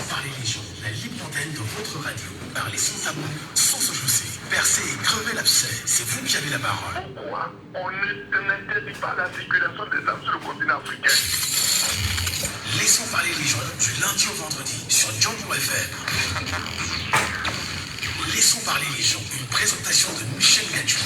par les légions, la libre antenne de votre radio. Parlez sans tabou, sans se chausser. Percez et crevez l'abcès. C'est vous qui avez la parole. Pourquoi on n'interdit pas la circulation des armes sur le continent africain? Laissons parler les gens du lundi au vendredi sur Django FM. Laissons parler les gens, une présentation de Michel Gadjou.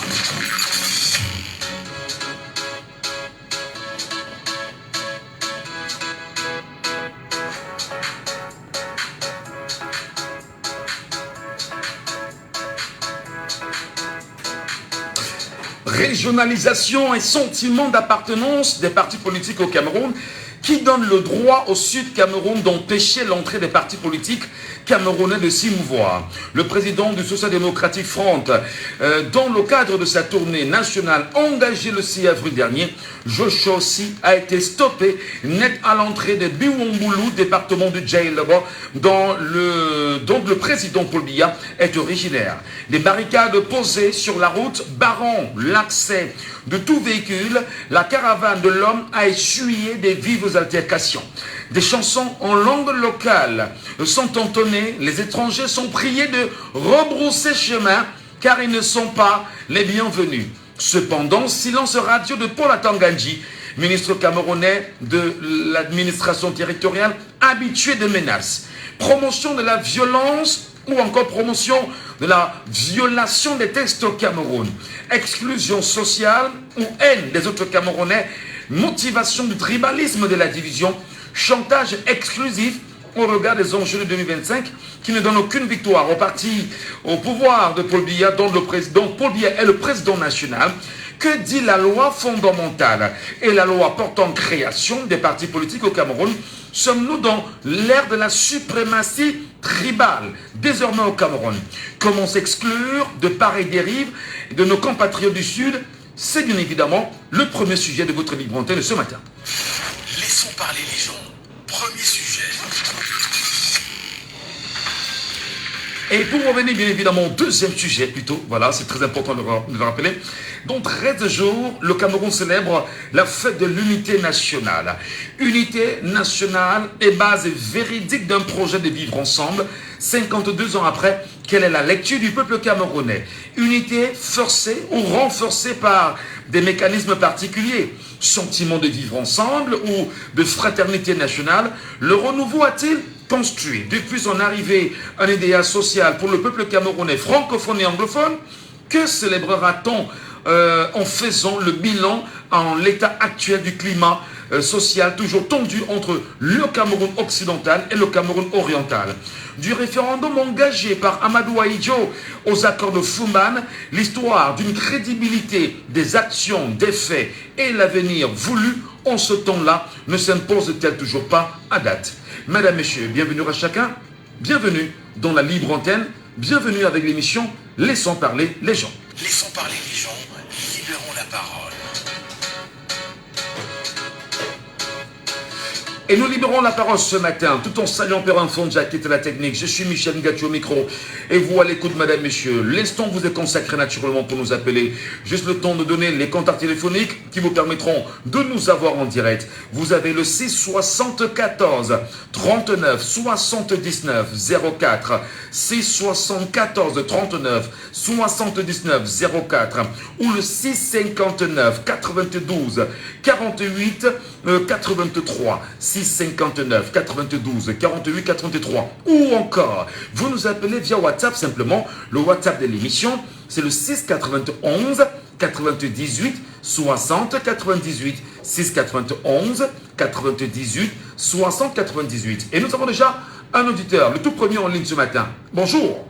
Régionalisation et sentiment d'appartenance des partis politiques au Cameroun qui donne le droit au Sud Cameroun d'empêcher l'entrée des partis politiques camerounais de s'y mouvoir. Le président du Social Democratic Front, dans le cadre de sa tournée nationale engagée le 6 avril dernier, Joshua Ossi a été stoppé net à l'entrée de Biwomboulou, département du Djaïlaba, dont le président Paul Biya est originaire. Des barricades posées sur la route barrant l'accès de tout véhicule. La caravane de l'homme a essuyé des vives altercations. Des chansons en langue locale sont entonnées. Les étrangers sont priés de rebrousser chemin car ils ne sont pas les bienvenus. Cependant, silence radio de Paul Atangandji, ministre camerounais de l'administration territoriale, habitué de menaces. Promotion de la violence ou encore promotion de la violation des textes au Cameroun. Exclusion sociale ou haine des autres Camerounais. Motivation du tribalisme de la division. Chantage exclusif au regard des enjeux de 2025 qui ne donne aucune victoire au parti au pouvoir de Paul Biya, dont le président Paul Biya est le président national. Que dit la loi fondamentale et la loi portant création des partis politiques au Cameroun? Sommes-nous dans l'ère de la suprématie tribale désormais au Cameroun? Comment s'exclure de pareilles dérives de nos compatriotes du Sud? C'est bien évidemment le premier sujet de votre libre antenne de ce matin. Laissons parler les gens. Premier sujet. Et pour revenir bien évidemment au deuxième sujet plutôt, voilà, c'est très important de le rappeler. Dans 13 jours, le Cameroun célèbre la fête de l'unité nationale. Unité nationale est base véridique d'un projet de vivre ensemble. 52 ans après, quelle est la lecture du peuple camerounais? Unité forcée ou renforcée par des mécanismes particuliers? Sentiment de vivre ensemble ou de fraternité nationale? Le renouveau a-t-il construit depuis son arrivée un idéal social pour le peuple camerounais francophone et anglophone? Que célébrera-t-on en faisant le bilan en l'état actuel du climat social toujours tendu entre le Cameroun occidental et le Cameroun oriental? Du référendum engagé par Amadou Ahidjo aux accords de Fumban, l'histoire d'une crédibilité des actions, des faits et l'avenir voulu en ce temps-là ne s'impose-t-elle toujours pas à date? Mesdames, Messieurs, bienvenue à chacun, bienvenue dans la libre antenne, bienvenue avec l'émission Laissons parler les gens. Laissons parler les gens, libérons la parole. Et nous libérons la parole ce matin, tout en saluant Perrin Fonja qui est à la technique. Je suis Michel Gadjou au micro et vous à l'écoute, mesdames, messieurs. L'instant vous est consacré naturellement pour nous appeler. Juste le temps de donner les contacts téléphoniques qui vous permettront de nous avoir en direct. Vous avez le 6 74 39 79 04, 6 74 39 79 04 ou le 6 59 92 48 83, 6 59 92 48 83, ou encore vous nous appelez via WhatsApp simplement. Le WhatsApp de l'émission c'est le 6 91 98 60 98, 6 91 98 60 98. Et nous avons déjà un auditeur, le tout premier en ligne ce matin. Bonjour.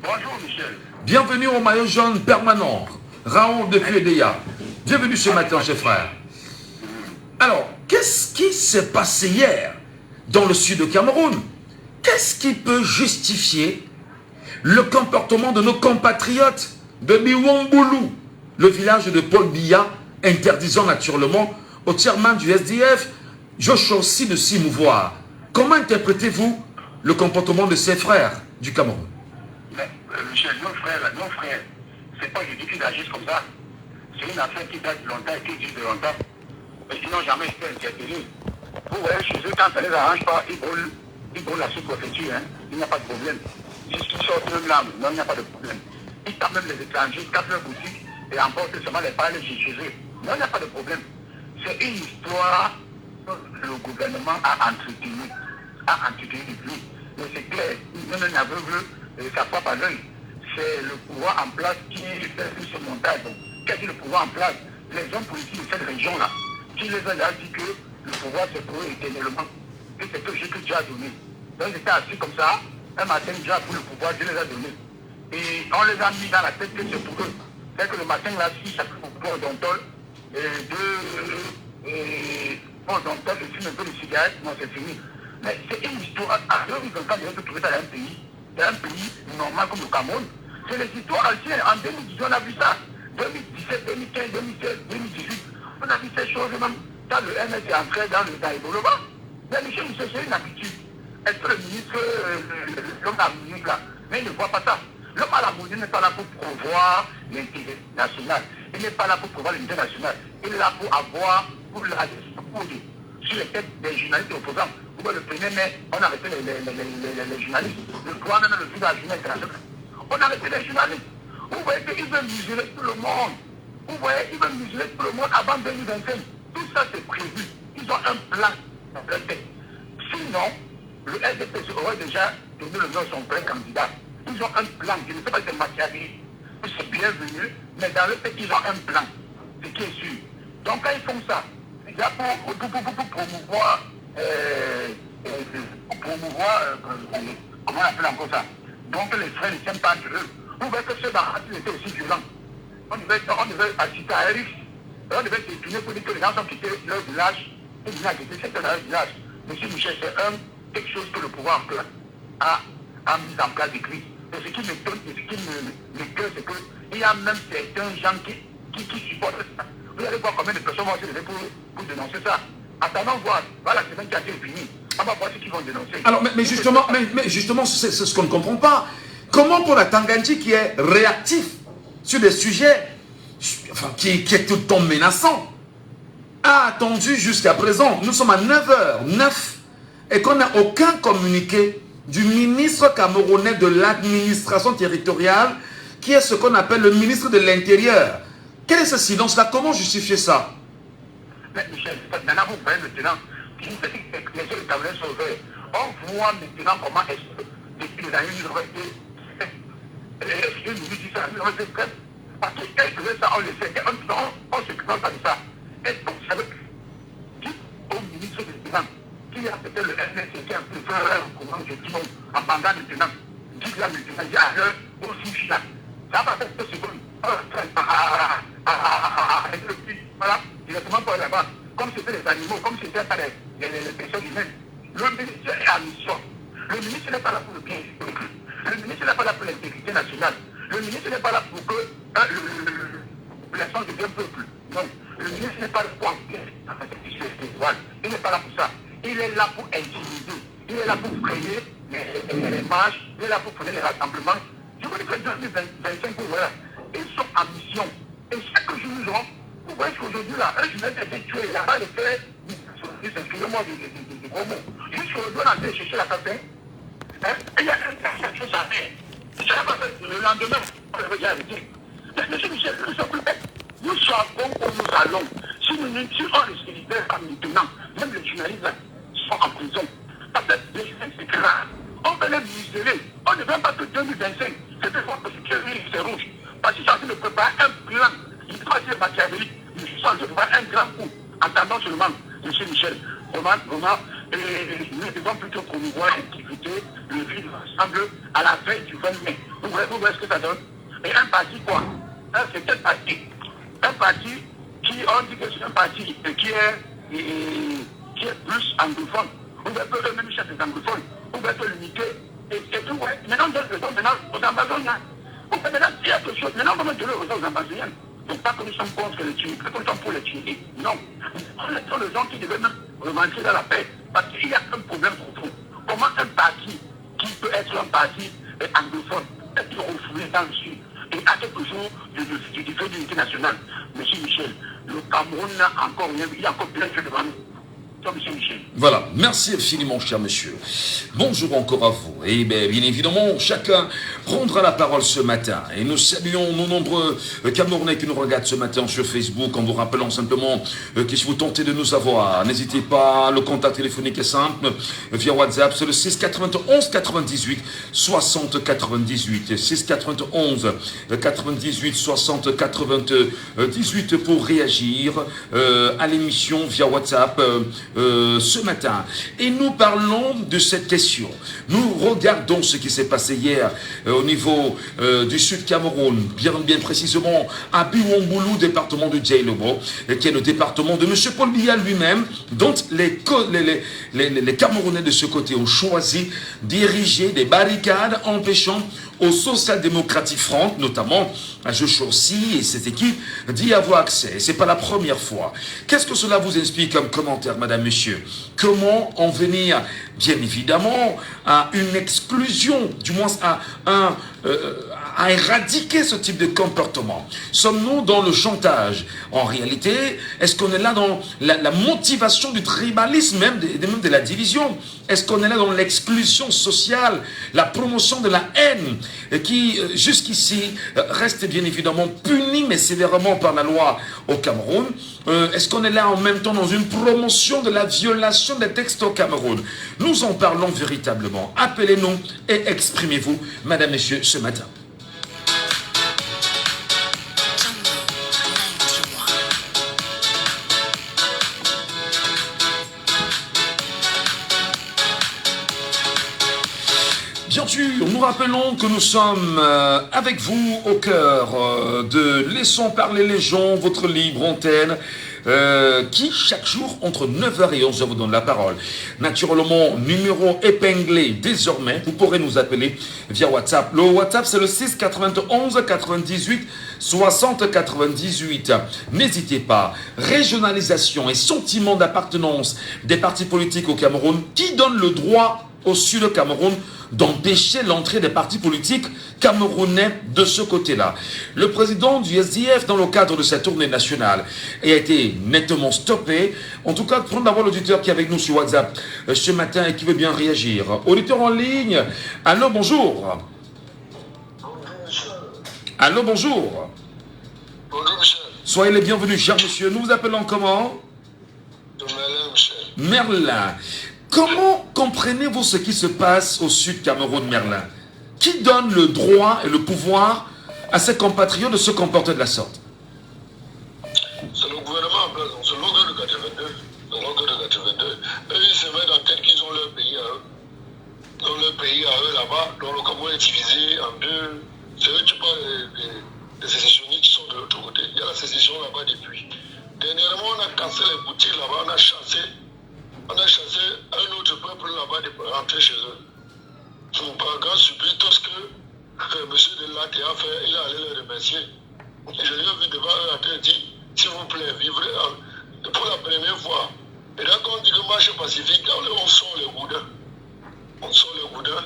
Bonjour Michel. Bienvenue au maillot jaune permanent, Raoul depuis Edea. Bienvenue ce matin, chers frères. Alors, qu'est-ce qui s'est passé hier dans le sud du Cameroun? Qu'est-ce qui peut justifier le comportement de nos compatriotes de Biwomboulou, le village de Paul Biya, interdisant naturellement au chairman du SDF, Joshua Ossi, de s'y mouvoir? Comment interprétez-vous le comportement de ses frères du Cameroun? Mais Michel, nos frères, c'est pas du tout qu'ils agissent comme ça. C'est une affaire qui date de longtemps et qui dure de longtemps. Mais ils n'ont jamais été intervenus. Vous voyez, chez eux, quand ça ne les arrange pas, ils brûlent. ils donnent la sous-préfecture, hein, il n'y a pas de problème. Si ils sortent eux là, non, il n'y a pas de problème. Ils tapent même les étrangers, tapent leur boutique et emportent seulement les parles chez eux. Non, il n'y a pas de problème. C'est une histoire que le gouvernement a entretenue depuis. Mais c'est clair, même un aveugle, ça frappe à l'œil. C'est le pouvoir en place qui fait tout ce montage. Donc, qu'est-ce que le pouvoir en place? Les hommes politiques de cette région-là, qui les a dit que le pouvoir c'est pour eux éternellement. Et c'est que Dieu a donné. Donc ils étaient assis comme ça, un matin, Dieu a pris le pouvoir, Dieu les a donné. Et on les a mis dans la tête que c'est pour eux. C'est que le matin, là, si chacun prend d'Ontol, prend d'Ontol et fume un peu de cigarette, non, c'est fini. Mais c'est une histoire. À 2024, on peut trouver ça dans un pays normal comme le Cameroun. C'est les histoires anciennes. En 2018, on a vu ça. 2017, 2015, 2016, 2018. On a vu ces choses même. Quand le MS est entré dans le développement. Mais Michel, c'est une habitude. Est-ce que le ministre, l'homme à la musique là, mais il ne voit pas ça. L'homme à la musique n'est pas là pour promouvoir l'intérêt national. Il n'est pas là pour promouvoir l'unité nationale. Il est là pour avoir, pour la discourir sur les têtes des journalistes opposants. Vous voyez, le 1er mai, on a arrêté les journalistes. Le 3 mai, le jour de la journée internationale. On a arrêté les journalistes. Vous voyez qu'ils veulent museler tout le monde. Vous voyez, ils veulent museler tout le monde avant 2025. Tout ça, c'est prévu. Ils ont un plan dans leur tête. Sinon, le LDP aurait déjà donné le nom de son plein candidat. Ils ont un plan. Je ne sais pas si c'est matériel, c'est bienvenu, mais dans le fait qu'ils ont un plan. C'est qui est sûr. Donc, quand ils font ça, il y a pour promouvoir, comment on appelle encore ça? Donc, les frères ne tiennent pas entre eux. Vous voyez que ce baratis était aussi violent. On devait assister à Eric. On devait se tourner pour dire que les gens ont quitté leur village. Et ils ont quitté leur village. Monsieur Michel, c'est quelque chose que le pouvoir en place a mis en place écrit. Et ce qui m'étonne et ce qui m'étonne, c'est qu'il y a même certains gens qui supportent ça. Vous allez voir combien de personnes vont se lever pour dénoncer ça. Attendons voir. Voilà la semaine qui a été finie. On va voir ce qu'ils vont dénoncer. Alors, mais justement, c'est ce qu'on ne comprend pas. Comment pour la Tangandji qui est réactif sur des sujets enfin, qui est tout le temps menaçant, a attendu jusqu'à présent, nous sommes à 9h09, et qu'on n'a aucun communiqué du ministre camerounais de l'administration territoriale, qui est ce qu'on appelle le ministre de l'Intérieur. Quel est ce silence-là? Comment justifier ça? Mais Michel, maintenant vous voyez maintenant, les yeux Camerounais sont ouverts. On voit maintenant comment est-ce que depuis les années, ils auraient été... Est-ce que nous disons ça, ils auraient été prêts? Parce qu'elle faisait ça, on le sait, on se prend pas de ça. Est-ce que vous savez, dites au ministre des Finances, qui a peut-être le SNS qui a un peu fait un courant, je dis non, en bandant maintenant, dites là maintenant, il y a l'heure aussi là. Ça va faire 2 secondes. Voilà, directement pour là-bas. Comme c'était les animaux, comme c'était pas les personnes humaines. Le ministère est à mission. Le ministre n'est pas là pour le bien. Le ministre n'est pas là pour l'intégrité nationale. Le ministre n'est pas là pour que l'instant devienne peuple. Non. Le ministre n'est pas là pour il n'est pas là pour ça. Il est là pour intimider. Il est là pour frayer les marches. Il est là pour faire les rassemblements. Je vous dis que 2025, voilà, ils sont en mission. Et chaque jour, nous aurons, vous voyez qu'aujourd'hui, là, un journaliste a été tué. Là-bas, il fait, excusez-moi du gros mot. Jusqu'aujourd'hui, on a été chercher la café. Il y a quelque chose à faire. Le lendemain, on le regarde et dit, monsieur Michel, nous savons où nous allons. Si on les libère pas maintenant, même les journalistes là, sont en prison. Parce que les journalistes, c'est grave. On va les museler. On ne veut pas que 2025, c'est de voir que c'est rouge. Parce qu'ils sont en train de préparer un plan. Il doit être machiavélique. Ils sont en train de préparer un grand coup. Attendons seulement, monsieur Michel, vraiment, nous devons plutôt promouvoir l'activité, le vivre ensemble à la veille du 20 mai. Vous voyez ce que ça donne? Et un parti quoi? C'est quel parti? Un parti qui, on dit que c'est un parti qui est plus anglophone. Vous voyez que eux-mêmes cherchent des anglophones. Vous voyez que l'unité et tout, ouais. Maintenant, on donne le temps aux Amazoniens. Maintenant, il y a quelque chose. Maintenant, on va donner aux Amazoniens. Donc, pas que nous sommes contre les Tunies, pas que nous sommes pour les Tunies. Non. Ce sont les gens qui devaient même revenir dans la paix. Parce qu'il y a un problème profond. Comment un parti qui peut être un parti anglophone peut-être refoulé dans le sud et à quelques jours du fait de l'unité nationale? Monsieur Michel, le Cameroun a encore rien, il y a encore plein de choses devant nous. monsieur Michel. Voilà, merci infiniment, cher monsieur. Bonjour encore à vous. Et bien évidemment, chacun prendra la parole ce matin. Et nous saluons nos nombreux Camerounais qui nous regardent ce matin sur Facebook en vous rappelant simplement que si vous tentez de nous avoir, n'hésitez pas, le contact téléphonique est simple, via WhatsApp, c'est le 6 91 98 60 98. 6 91 98 60 98 pour réagir à l'émission via WhatsApp ce matin. Et nous parlons de cette question. Nous regardons ce qui s'est passé hier au niveau du Sud Cameroun, bien précisément à Biwomboulou, département de Djailobo, qui est le département de M. Paul Biya lui-même, dont les Camerounais de ce côté ont choisi d'ériger des barricades empêchant aux social-démocratique francs, notamment à Joshorsi et ses équipes, d'y avoir accès. Ce n'est pas la première fois. Qu'est-ce que cela vous explique comme commentaire, madame, monsieur? Comment en venir, bien évidemment, à une exclusion, du moins à éradiquer ce type de comportement? Sommes-nous dans le chantage? En réalité, est-ce qu'on est là dans la motivation du tribalisme, même de la division? Est-ce qu'on est là dans l'exclusion sociale, la promotion de la haine, qui jusqu'ici reste bien évidemment punie, mais sévèrement par la loi au Cameroun? Est-ce qu'on est là en même temps dans une promotion de la violation des textes au Cameroun? Nous en parlons véritablement. Appelez-nous et exprimez-vous, madame, messieurs, ce matin. Bien sûr, nous rappelons que nous sommes avec vous au cœur de Laissons parler les gens, votre libre antenne, qui chaque jour entre 9h et 11h vous donne la parole. Naturellement, numéro épinglé désormais, vous pourrez nous appeler via WhatsApp. Le WhatsApp c'est le 6 91 98 60 98. N'hésitez pas, régionalisation et sentiment d'appartenance des partis politiques au Cameroun qui donne le droit au Sud Cameroun d'empêcher l'entrée des partis politiques camerounais de ce côté-là. Le président du SDF, dans le cadre de sa tournée nationale, a été nettement stoppé. En tout cas, prenons d'abord l'auditeur qui est avec nous sur WhatsApp ce matin et qui veut bien réagir. Auditeur en ligne, allô, bonjour. Allô, bonjour. Bonjour, monsieur. Soyez les bienvenus, cher monsieur. Nous vous appelons comment? Merlin, monsieur. Merlin. Comment comprenez-vous ce qui se passe au Sud Cameroun, Merlin? Qui donne le droit et le pouvoir à ses compatriotes de se comporter de la sorte? C'est le gouvernement en place, c'est l'ordre de 82. C'est l'ordre de 82. Eux, ils se mettent en tête qu'ils ont leur pays à eux. Ils ont leur pays à eux là-bas, dont le Cameroun est divisé en deux. C'est eux qui parlent des sécessionnistes qui sont de l'autre côté. Il y a la sécession là-bas depuis. Dernièrement, on a cassé les boutiques là-bas, on a chassé un autre peuple là-bas de rentrer chez eux. Par grand surprise, tout ce que M. Delatte a fait, il est allé les remercier. Et je l'ai vu devant eux en train de dire, s'il vous plaît, vivez pour la première fois. Et là, quand on dit que marche pacifique, on sort les goudins. On sort les goudins.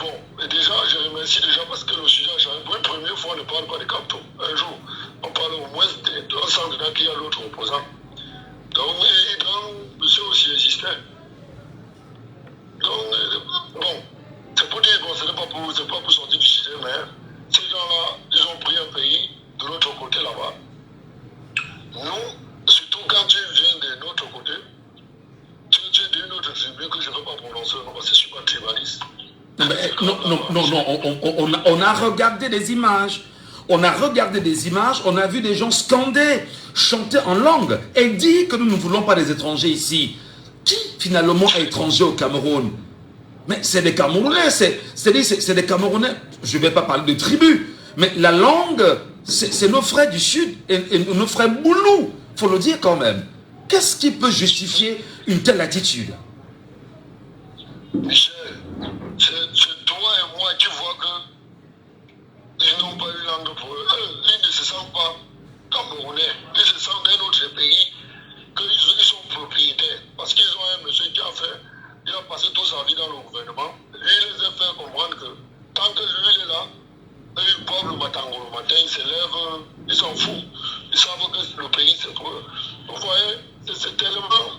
Bon, et déjà, je remercie déjà parce que le sujet a changé. Pour une première fois, on ne parle pas de Capto. Un jour, on parle au moins d'un centre dedans qu'il y a l'autre opposant. Donc, monsieur aussi existait. Donc, bon, c'est pour dire, bon, ce n'est pas pour sortir du sujet, mais ces gens-là, ils ont pris un pays de l'autre côté là-bas. Nous, surtout quand tu viens de notre côté, tu es d'une autre tribu que je ne veux pas prononcer, parce que je ne suis pas tribaliste. Non, on a regardé des images. On a regardé des images, on a vu des gens scander, chanter en langue et dire que nous ne voulons pas des étrangers ici. Qui finalement est étranger au Cameroun? Mais c'est des Camerounais, c'est des Camerounais. Je ne vais pas parler de tribus, mais la langue, c'est nos frères du Sud et nos frères Boulou, il faut le dire quand même. Qu'est-ce qui peut justifier une telle attitude? Michel, c'est toi et moi qui vois que ils n'ont pas eu langue pour eux. Ils ne se sentent pas camerounais. Ils se sentent d'un autre pays qu'ils sont propriétaires. Parce qu'ils ont un monsieur qui a fait, il a passé toute sa vie dans le gouvernement. Lui, il les a fait comprendre que tant que lui il est là, ils boivent le matin, ils se lèvent, ils s'en foutent. Ils savent que le pays c'est pour eux. Vous voyez, c'est tellement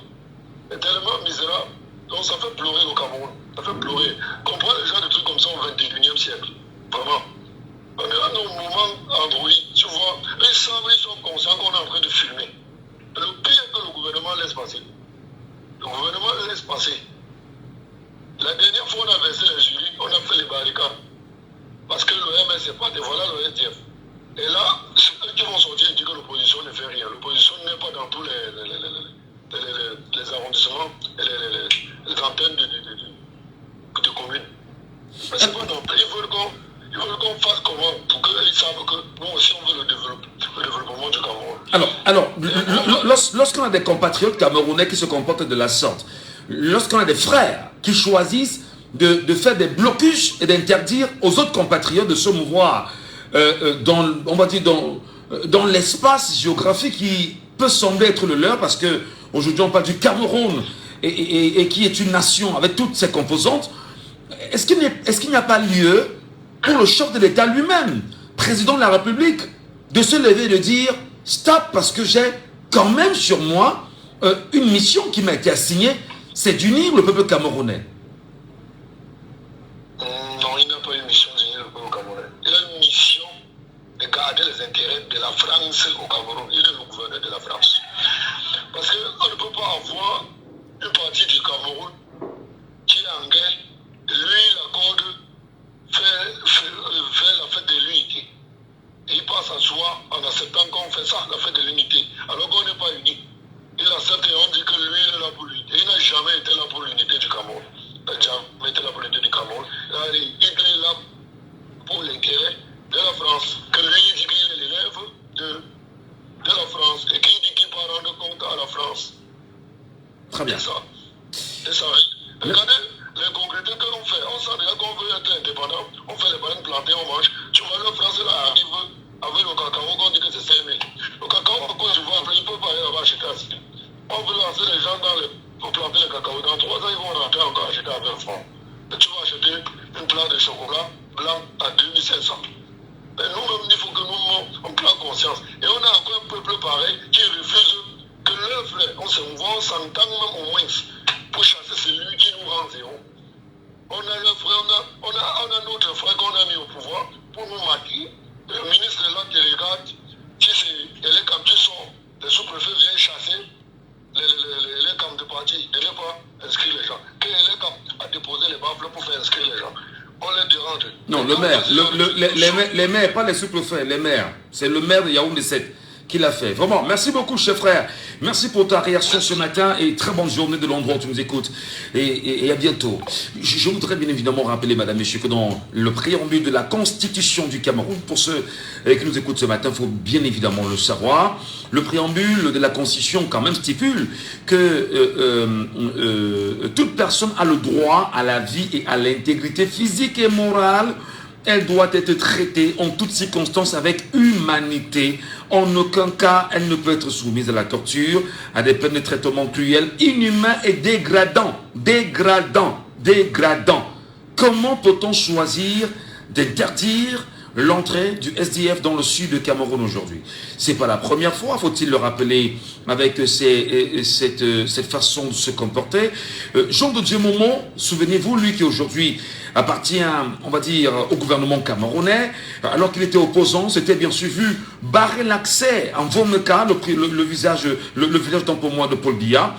est tellement misérable. Donc ça fait pleurer le Cameroun. Ça fait pleurer. Comprends les gens de trucs comme ça au 21e siècle. Vraiment. On est à nos moments Android, tu vois. Ils savent, ils sont conscients qu'on est en train de filmer. Et le pire que le gouvernement laisse passer. Le gouvernement laisse passer. La dernière fois, on a versé les jurys, on a fait les barricades. Parce que l'OMS n'est pas des voilà le SDF. Et là, ceux qui vont sortir et dire que l'opposition ne fait rien. L'opposition n'est pas dans tous les arrondissements et les antennes de communes. Mais c'est pas non plus. Ils veulent qu'on fasse comment pour qu'ils savent que nous aussi on veut le développement du Cameroun. Alors lorsqu'on a des compatriotes camerounais qui se comportent de la sorte, lorsqu'on a des frères qui choisissent de faire des blocus et d'interdire aux autres compatriotes de se mouvoir dans, on va dire, dans l'espace géographique qui peut sembler être le leur, parce que aujourd'hui on parle du Cameroun et qui est une nation avec toutes ses composantes. Est-ce qu'il n'y a pas lieu pour le chef de l'État lui-même, président de la République, de se lever et de dire stop, parce que j'ai quand même sur moi une mission qui m'a été assignée, c'est d'unir le peuple camerounais? Non, il n'a pas une mission d'unir le peuple camerounais. Il a une mission de garder les intérêts de la France au Cameroun. Il est le gouverneur de la France. Parce qu'on ne peut pas avoir une partie du Cameroun qui est en guerre, et lui, il accorde, fait la fête de l'unité. Et il passe à soi en acceptant qu'on fait ça, la fête de l'unité, alors qu'on n'est pas unis. Il accepte et on dit que lui, il est là pour l'unité. Il n'a jamais été là pour l'unité du Cameroun. Il n'a jamais été là pour l'unité du Cameroun. Il est là pour l'intérêt de la France. Que lui, il dit qu'il est l'élève de la France et qu'il dit qu'il va rendre compte à la France. Très bien. C'est ça. Regardez les concrétés que l'on fait. On sent déjà qu'on veut être indépendant. On fait les bananes plantées, on mange. Tu vois, la France là arrive avec le cacao, qu'on dit que c'est 5 000. Le cacao, en Côte d'Ivoire, il ne peut pas aller là-bas acheter à 6 000. On veut lancer les gens pour planter le cacao. Dans 3 ans, ils vont rentrer encore acheter à 20 francs. Et tu vas acheter une plante de chocolat blanc à 2500. Mais nous-mêmes, il faut que nous, on prenne conscience. Et on a encore un peuple pareil qui refuse que leur frère, on se voit, on s'entend même au moins pour chasser celui qui nous rend zéro. On a leur frère, on a notre frère qu'on a mis au pouvoir pour nous maquiller. Le ministre est là qui regarde, les camps qui sont, les sous-préfets viennent chasser les camps de parti, de ne pas inscrire les gens. Que les camps a déposé les baffles pour faire inscrire les gens. On les dérange. Non, le maire, les maires, pas les sous-préfets, les maires. C'est le maire de Yaoundé 7 qui l'a fait. Vraiment, merci beaucoup, chef frère. Merci pour ta réaction ce matin et très bonne journée de l'endroit où tu nous écoutes. Et à bientôt. Je voudrais bien évidemment rappeler, madame, messieurs, que dans le préambule de la Constitution du Cameroun, pour ceux qui nous écoutent ce matin, il faut bien évidemment le savoir, le préambule de la Constitution quand même stipule que toute personne a le droit à la vie et à l'intégrité physique et morale. Elle doit être traitée en toutes circonstances avec humanité. En aucun cas, elle ne peut être soumise à la torture, à des peines de traitement cruels, inhumains et dégradants. Dégradants. Comment peut-on choisir d'interdire l'entrée du SDF dans le sud de Cameroun aujourd'hui? C'est pas la première fois, faut-il le rappeler, avec cette façon de se comporter. Jean de Dieu Momon, souvenez-vous, lui qui aujourd'hui appartient, on va dire, au gouvernement camerounais, alors qu'il était opposant, c'était bien sûr vu barrer l'accès en Vomeka, le village pour de Paul Biya,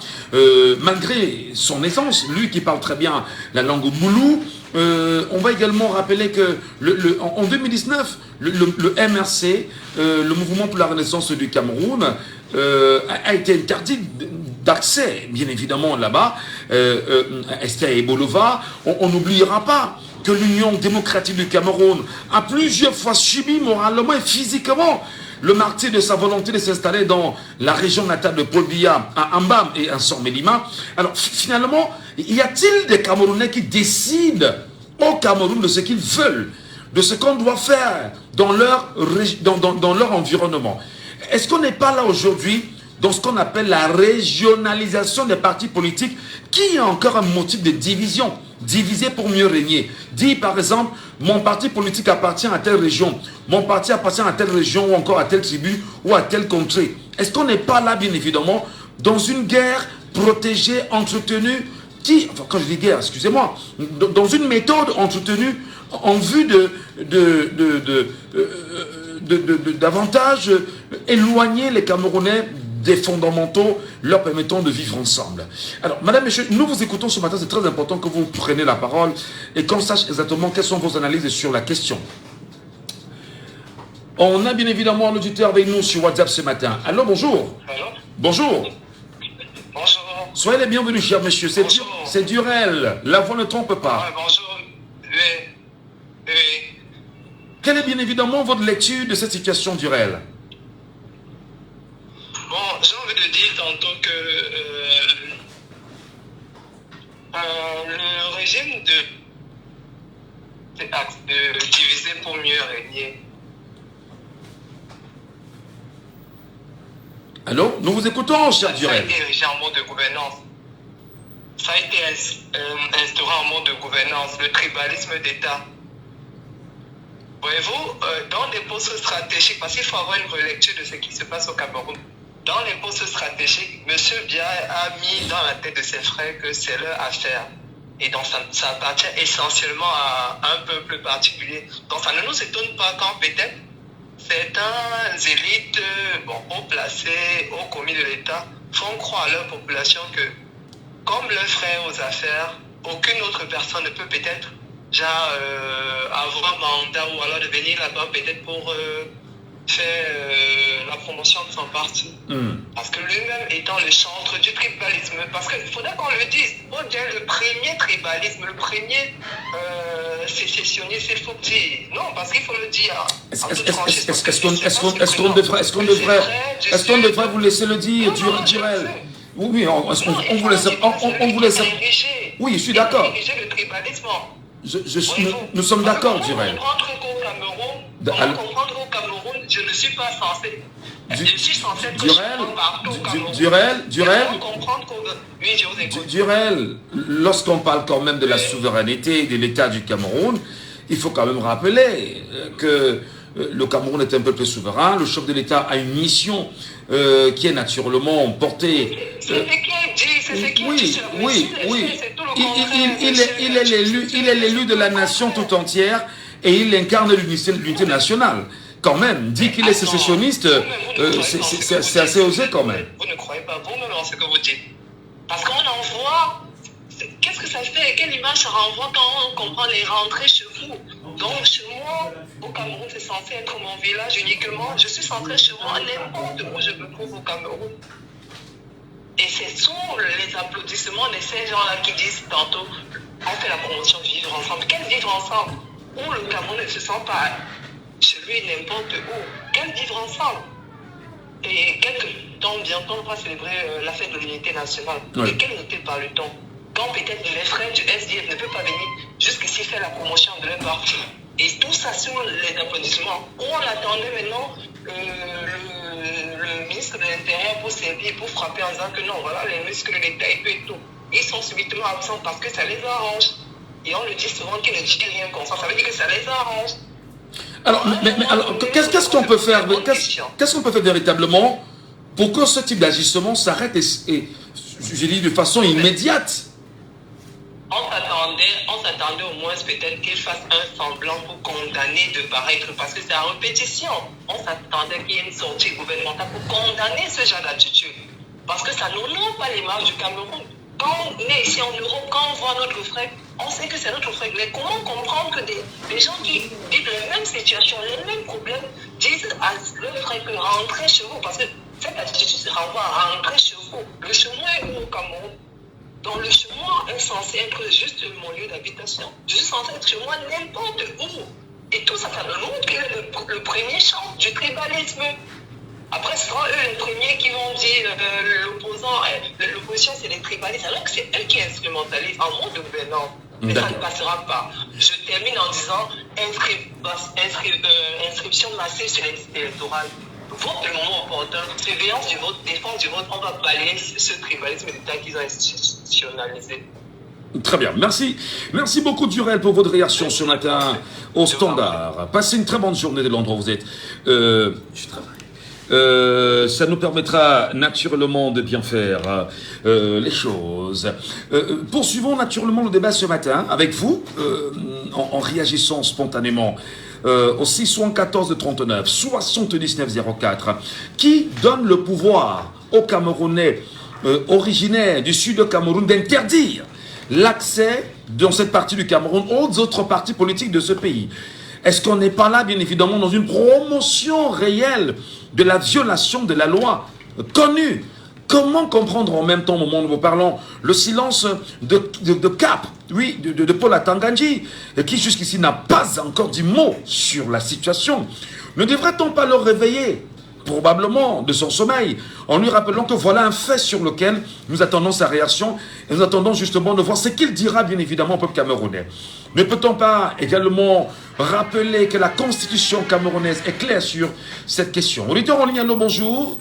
malgré son essence, lui qui parle très bien la langue boulou. On va également rappeler que en 2019, le MRC, le Mouvement pour la Renaissance du Cameroun, a été interdit d'accès, bien évidemment, là-bas. Esther et Bolova, on n'oubliera pas que l'Union démocratique du Cameroun a plusieurs fois subi moralement et physiquement le martyre de sa volonté de s'installer dans la région natale de Paul Biya, à Ambam et à Sormelima. Alors finalement, y a-t-il des Camerounais qui décident au Cameroun de ce qu'ils veulent, de ce qu'on doit faire dans leur environnement? Est-ce qu'on n'est pas là aujourd'hui dans ce qu'on appelle la régionalisation des partis politiques, qui est encore un motif de division, diviser pour mieux régner? Dit par exemple, mon parti politique appartient à telle région, mon parti appartient à telle région ou encore à telle tribu ou à telle contrée. Est-ce qu'on n'est pas là, bien évidemment, dans une guerre protégée, entretenue, enfin, quand je dis guerre, excusez-moi, dans une méthode entretenue en vue de davantage éloigner les Camerounais des fondamentaux leur permettant de vivre ensemble. Alors, madame, messieurs, nous vous écoutons ce matin, c'est très important que vous preniez la parole et qu'on sache exactement quelles sont vos analyses sur la question. On a bien évidemment un auditeur avec nous sur WhatsApp ce matin. Allô, bonjour. Allô? Bonjour. Bonjour. Soyez les bienvenus, cher monsieur. C'est Durel. La voix ne trompe pas. Ouais, bonjour. Oui. Quelle est bien évidemment votre lecture de cette situation, Durel? Bon, j'ai envie de dire tantôt que le régime de diviser pour mieux régner. Allô? Nous vous écoutons, cher Durel. Ça a été érigé en mode de gouvernance. Ça a été instauré en mode de gouvernance, le tribalisme d'État. Voyez-vous, dans des postes stratégiques, parce qu'il faut avoir une relecture de ce qui se passe au Cameroun, dans les postes stratégiques, M. Biya a mis dans la tête de ses frères que c'est leur affaire. Et donc ça appartient essentiellement à un peuple particulier. Donc ça ne nous étonne pas quand peut-être certains élites haut placés, haut commis de l'État, font croire à leur population que, comme leurs frères aux affaires, aucune autre personne ne peut peut-être avoir un mandat ou alors devenir là-bas peut-être pour faire la promotion de son parti. Parce que lui-même étant le chantre du tribalisme, parce qu'il faudrait qu'on le dise, le premier tribalisme, le premier sécessionniste, il faut dire. Non, parce qu'il faut le dire. Est-ce qu'on devrait vous laisser le dire, Durel? Oui, on vous laisse. Oui, je suis d'accord. Nous sommes d'accord, Durel. Pour comprendre qu'au Cameroun, je ne suis pas censé. Je suis censé être partout au Cameroun. Durel, lorsqu'on parle quand même de la souveraineté de l'État du Cameroun, il faut quand même rappeler que le Cameroun est un peuple souverain. Le chef de l'État a une mission qui est naturellement portée. C'est ce qui est dit, c'est ce qui est dit. Oui. Il est l'élu de la nation tout entière et il incarne l'unité nationale. Quand même, dit qu'il est sécessionniste, c'est assez osé quand même. Vous ne croyez pas vous-même en ce que vous dites. Parce qu'on en voit, qu'est-ce que ça fait, quelle image ça renvoie quand on comprend les rentrées chez vous. Donc chez moi, au Cameroun, c'est censé être mon village uniquement. Je suis centré chez moi n'importe où je me trouve au Cameroun. Et ce sont les applaudissements de ces gens-là qui disent tantôt, on fait la promotion de vivre ensemble. Quel vivre ensemble? Où le Cameroun ne se sent pas chez lui n'importe où. Quel vivre ensemble? Et quelques temps bientôt, on va célébrer la fête de l'unité nationale. Oui. De quelle unité parle-t-on? Quand peut-être les frères du SDF ne peuvent pas venir jusqu'ici faire la promotion de leur parti. Et tout ça sur les applaudissements. On attendait maintenant le ministre de l'Intérieur pour servir, pour frapper en disant que non, voilà, les muscles de l'État et tout. Ils sont subitement absents parce que ça les arrange. Et on le dit souvent qu'ils ne disent rien comme ça. Ça veut dire que ça les arrange. Alors, alors qu'est-ce qu'on peut faire? Qu'est-ce qu'on peut faire véritablement pour que ce type d'agissement s'arrête et je dis de façon immédiate? On s'attendait au moins peut-être qu'il fasse un semblant pour condamner de pareils trucs, parce que c'est à répétition. On s'attendait qu'il y ait une sortie gouvernementale pour condamner ce genre d'attitude. Parce que ça n'honore pas l'image du Cameroun. Quand on est ici en Europe, quand on voit notre frère, on sait que c'est notre frère. Mais comment comprendre que des gens qui vivent les mêmes situations, les mêmes problèmes, disent à leurs frères que rentrez chez vous, parce que cette attitude se renvoie à rentrer chez vous. Le chemin est où au Cameroun? Donc le chez moi est censé être juste mon lieu d'habitation. Je suis censé être chez moi n'importe où. Et tout ça, ça me montre qu'il est le premier champ du tribalisme. Après, ce seront eux les premiers qui vont dire l'opposition c'est les tribalistes, alors que c'est eux qui instrumentalisent en mode de gouvernance. Mais ça ne passera pas. Je termine en disant inscription massive sur les listes électorales. Vote le moment opportun, surveillance du vote, défense du vote, on va balayer ce tribalisme d'État qu'ils ont institutionnalisé. Très bien, merci. Merci beaucoup Durel pour votre réaction ce matin au Standard. Passez une très bonne journée de l'endroit où vous êtes. Je travaille. Ça nous permettra naturellement de bien faire les choses. Poursuivons naturellement le débat ce matin avec vous, en réagissant spontanément au 614 39 79 04, qui donne le pouvoir aux Camerounais originaires du sud du Cameroun d'interdire l'accès dans cette partie du Cameroun aux autres partis politiques de ce pays. Est-ce qu'on n'est pas là, bien évidemment, dans une promotion réelle de la violation de la loi connue? Comment comprendre en même temps, au moment où nous parlons, le silence de Cap, oui, de Paul Atangandji, qui jusqu'ici n'a pas encore dit mot sur la situation? Ne devrait-on pas le réveiller, probablement, de son sommeil, en lui rappelant que voilà un fait sur lequel nous attendons sa réaction, et nous attendons justement de voir ce qu'il dira, bien évidemment, au peuple camerounais. Ne peut-on pas également rappeler que la constitution camerounaise est claire sur cette question? Auditeur en ligne, allô, bonjour.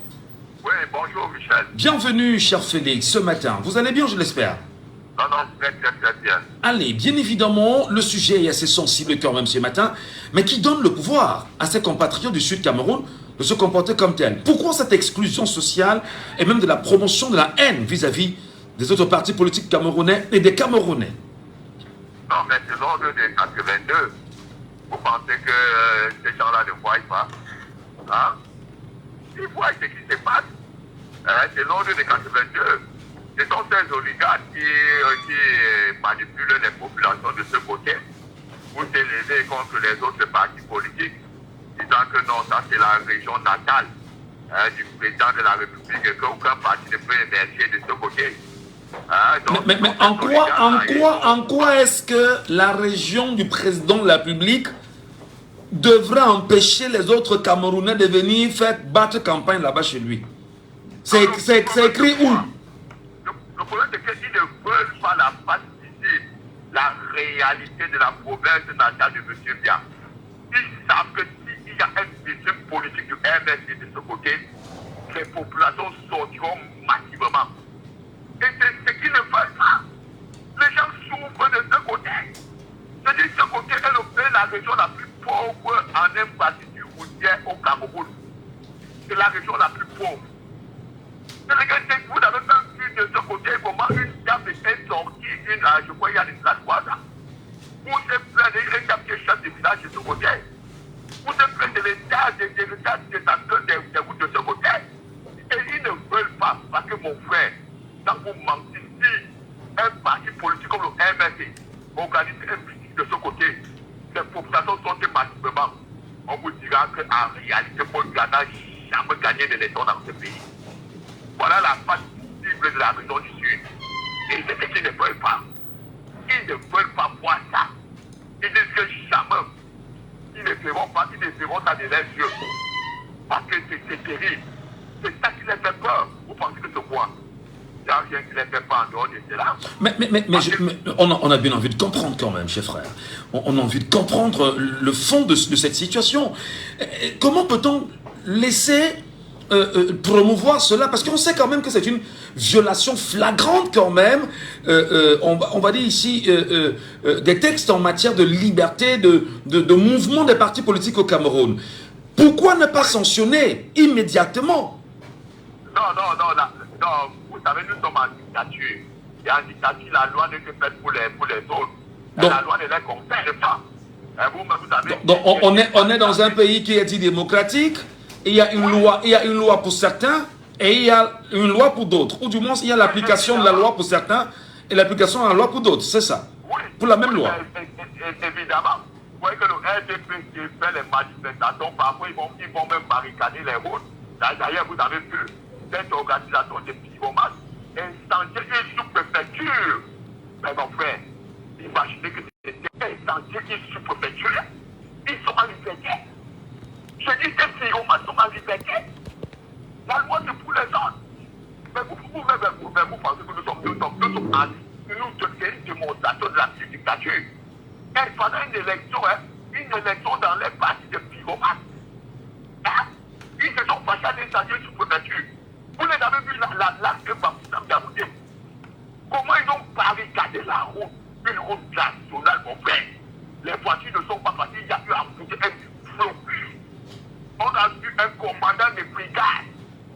Oui, bonjour Michel. Bienvenue, cher Félix, ce matin. Vous allez bien, je l'espère? Non, très bien. Allez, bien évidemment, le sujet est assez sensible quand même ce matin, mais qui donne le pouvoir à ses compatriotes du Sud Cameroun de se comporter comme tel. Pourquoi cette exclusion sociale et même de la promotion de la haine vis-à-vis des autres partis politiques camerounais et des Camerounais? Non, mais c'est l'ordre de 82. Vous pensez que ces gens-là ne voient pas? Hein? Ils voient ce qui se passe. C'est l'ordre de 82. Ce sont ces oligarques qui manipulent les populations de ce côté pour s'élever contre les autres partis politiques, disant que non, ça c'est la région natale du président de la République et qu'aucun parti ne peut émerger de ce côté. Donc, mais en quoi est-ce que la région du président de la République devrait empêcher les autres Camerounais de venir faire battre campagne là-bas chez lui? C'est écrit où? Le problème c'est qu'ils ne veulent pas la face visible, la réalité de la province natale de M. Bia. Ils savent que s'il y a un décès politique du MSC de ce côté, les populations sortiront massivement. Et c'est ce qu'ils ne veulent pas. Les gens souffrent de ce côté. C'est-à-dire que ce côté est la région la plus pauvre en infrastructure routière au Cameroun. C'est la région la plus pauvre. Regardez, vous n'avez pas vu de ce côté comment une dame est sortie, je crois il y a des places quoi ça. Vous êtes plein de une dame qui est chef de village de ce côté. Vous êtes plein de l'état des routes de ce côté. Et ils ne veulent pas, parce que mon frère, quand vous mentez, si un parti politique comme le MSC organise un politique de ce côté, les populations sont massivement. On vous dira qu'en réalité, Paul Ghana n'a jamais gagné d'élection dans ce pays. Voilà la face cible de la région du Sud. Et c'est ce qu'ils ne veulent pas. Ils ne veulent pas voir ça. Ils disent que jamais, ils ne feront pas, ils ne feront ça de leurs yeux. Parce que c'est terrible. C'est ça qui les fait peur. Vous pensez que c'est quoi? Il n'y a rien qui les fait peur en dehors de cela. Mais on a bien envie de comprendre quand même, chers frères. On a envie de comprendre le fond de cette situation. Comment peut-on laisser promouvoir cela, parce qu'on sait quand même que c'est une violation flagrante quand même, on va dire ici, des textes en matière de liberté, de mouvement des partis politiques au Cameroun. Pourquoi ne pas sanctionner immédiatement? Non, vous savez, nous sommes en dictature. Et en dictature, la loi ne se fait pour les autres. Donc, la loi ne les concerne pas. Vous savez, donc on est dans un pays qui est dit démocratique. Il y a une loi pour certains et il y a une loi pour d'autres. Ou du moins, il y a l'application de la loi pour certains et l'application de la loi pour d'autres. C'est ça. Oui, pour la même loi. Évidemment. Vous voyez que le RDP qui fait les manifestations, parfois ils vont même barricader les routes. D'ailleurs, vous avez vu cette organisation de pyromanes incendier une sous-préfecture. Mais mon frère, imaginez que c'était incendier une sous-préfecture. Ils sont en liberté. Je dis que ces pyromanes sont en liberté. La loi c'est pour les autres. Mais vous pensez que nous sommes en une démonstration de la dictature. Et pendant une élection dans les partis de pyromanes, ils se sont fâchés à l'incendie sous préfecture. Vous les avez vu l'acte de Baptiste Gaboudé. Comment ils ont barricadé la route, une route nationale, mon frère. Les voitures ne sont pas passées, il y a eu un flocus. On a vu un commandants de brigade,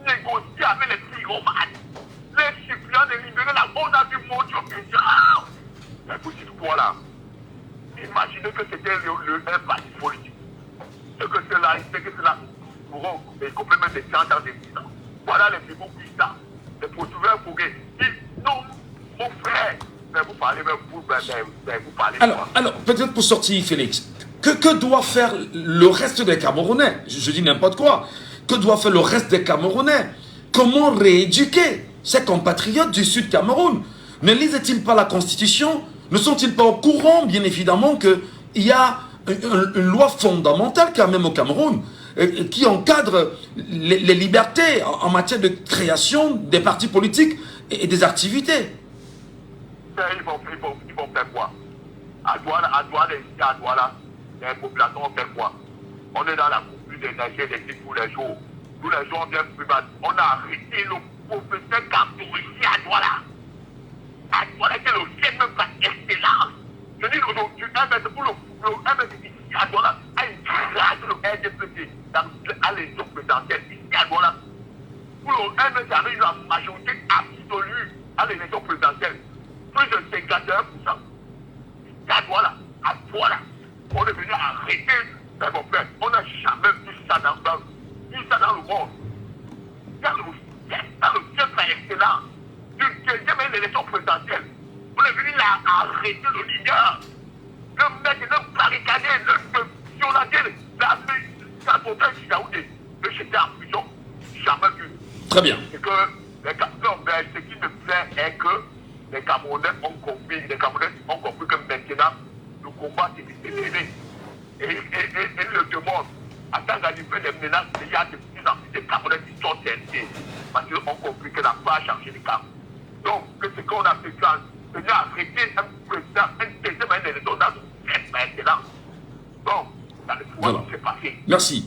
négocier avec les pyromanes, les suppliants de libérer la bonne a vu mon Dieu, mais pour cette fois-là, imaginez que c'était un parti politique. Ce que cela pourront complètement des 30 ans de 10 ans. Voilà les plus beaux puissants, les poursuiveurs Fouguet. Non, mon frère, mais vous parlez, vous parlez. Alors peut-être pour sortir, Félix, que doit faire le reste des Camerounais? Je dis n'importe quoi. Que doit faire le reste des Camerounais? Comment rééduquer ces compatriotes du Sud Cameroun? Ne lisent-ils pas la Constitution? Ne sont-ils pas au courant, bien évidemment, qu'il y a une loi fondamentale quand même au Cameroun qui encadre les libertés en matière de création des partis politiques et des activités? Ils vont faire quoi? À Douala, les populations vont faire quoi? On est dans la coupure d'énergie électrique tous les jours. Tous les jours, on vient privat. On a arrêté le professeur Kamtourici à Douala. À Douala, c'est le chef même par excellence. Je dis aujourd'hui, pour le MSI ici à Douala, a une grâce le RDPC à l'élection présidentielle ici à Douala. Pour le MSI avec la majorité absolue à l'élection présidentielle, plus de 51%. À Douala, on est venu arrêter, mais mon frère, on n'a jamais vu ça dans le monde. Dans le chef par excellence, d'une deuxième élection présidentielle, on est venu là arrêter le leader, le mettre, le barricader, le violenter, la montagne de Yaoundé, le jeter en prison. Jamais vu. Très bien. C'est que ce qui me plaît est que les Camerounais ont compris que maintenant, le combat s'est décéléré. Et ils le demandent. En tant qu'administrateur des menaces, il y a de plus en plus de Camerounais qui sont tentés. Parce qu'ils ont compris que n'a pas changé les cas. Donc, ce qu'on a fait, c'est de arrêter un président, un deuxième élection dans maintenant. Donc, dans le pouvoir, voilà. c'est passé. Merci.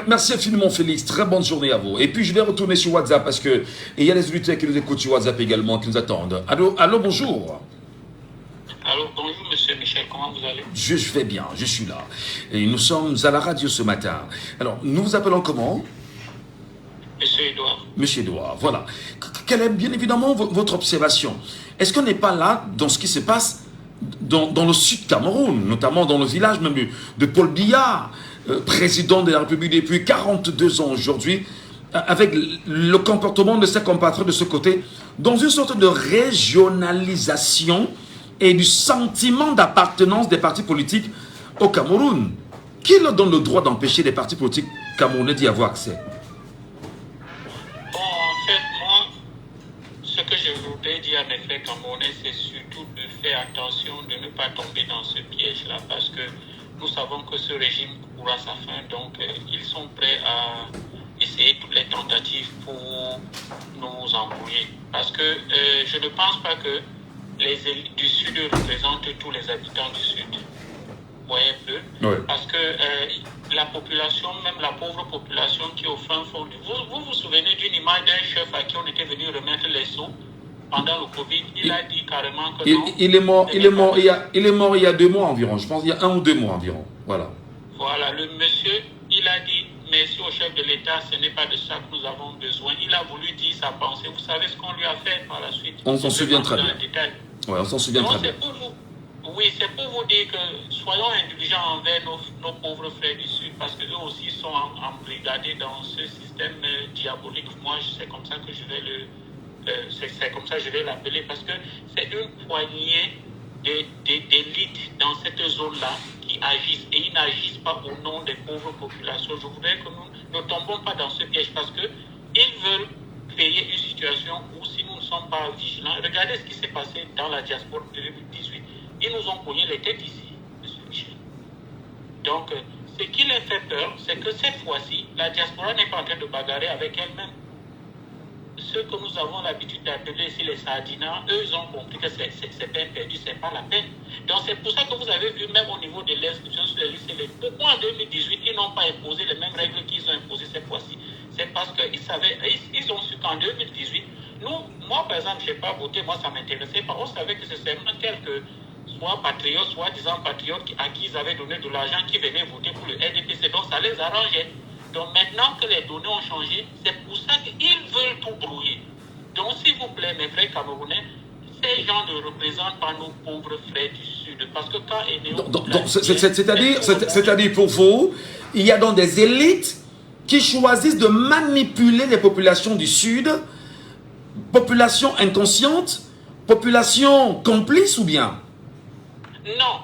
Merci infiniment, Félix. Très bonne journée à vous. Et puis, je vais retourner sur WhatsApp parce que il y a des auditeurs qui nous écoutent sur WhatsApp également, qui nous attendent. Allô, bonjour. Alors, bonjour Monsieur Michel, comment vous allez? Je vais bien, je suis là. Et nous sommes à la radio ce matin. Alors, nous vous appelons comment? Monsieur Edouard. Monsieur Edouard, voilà. Quelle est bien évidemment votre observation? Est-ce qu'on n'est pas là dans ce qui se passe dans le sud Cameroun, notamment dans le village même de Paul Biya, président de la République depuis 42 ans aujourd'hui, avec le comportement de ses compatriotes de ce côté, dans une sorte de régionalisation et du sentiment d'appartenance des partis politiques au Cameroun? Qui leur donne le droit d'empêcher les partis politiques camerounais d'y avoir accès? Bon, en fait, moi, ce que je voudrais dire à mes frères camerounais, c'est surtout de faire attention de ne pas tomber dans ce piège-là, parce que nous savons que ce régime courra sa fin, donc ils sont prêts à essayer toutes les tentatives pour nous embrouiller. Parce que je ne pense pas que les élites du Sud représentent tous les habitants du Sud. Vous voyez un peu? Oui. Parce que la population, même la pauvre population qui est au fin fond du... Vous souvenez d'une image d'un chef à qui on était venu remettre les seaux pendant le Covid? Il a dit carrément que non. Il est mort il y a 2 mois environ. Je pense il y a 1 ou 2 mois environ. Voilà. Voilà, le monsieur, il a dit merci au chef de l'État, ce n'est pas de ça que nous avons besoin. Il a voulu dire sa pensée. Vous savez ce qu'on lui a fait par la suite? On s'en souvient très bien. Oui, on s'en souvient très bien. Oui, c'est pour vous dire que soyons indulgents envers nos pauvres frères du Sud, parce qu'eux aussi sont embrigadés dans ce système diabolique. Moi, c'est comme ça que je vais l'appeler, parce que c'est une poignée d'élites dans cette zone-là qui agissent, et ils n'agissent pas au nom des pauvres populations. Je voudrais que nous ne tombons pas dans ce piège, parce qu'ils veulent créer une situation où, si nous ne sommes pas vigilants, regardez ce qui s'est passé dans la diaspora de 2018. Ils nous ont cogné les têtes ici, M. Michel. Donc, ce qui les fait peur, c'est que cette fois-ci, la diaspora n'est pas en train de bagarrer avec elle-même. Ceux que nous avons l'habitude d'appeler ici les sardinats, eux, ils ont compris que c'est peine perdue, c'est pas la peine. Donc, c'est pour ça que vous avez vu, même au niveau de l'inscription sur les listes, pourquoi en 2018, ils n'ont pas imposé les mêmes règles qu'ils ont imposées cette fois-ci? C'est parce qu'ils savaient, ils ont su qu'en 2018, moi, par exemple, je n'ai pas voté, moi, ça ne m'intéressait pas. On savait que c'est seulement quelques soit patriotes, soit disant patriotes à qui ils avaient donné de l'argent, qui venaient voter pour le RDPC. Donc ça les arrangeait. Donc maintenant que les données ont changé, c'est pour ça qu'ils veulent tout brouiller. Donc s'il vous plaît, mes frères Camerounais, ces gens ne représentent pas nos pauvres frères du Sud. Parce que quand c'est-à-dire pour vous, il y a donc des élites qui choisissent de manipuler les populations du Sud, population inconsciente, population complice ou bien? Non,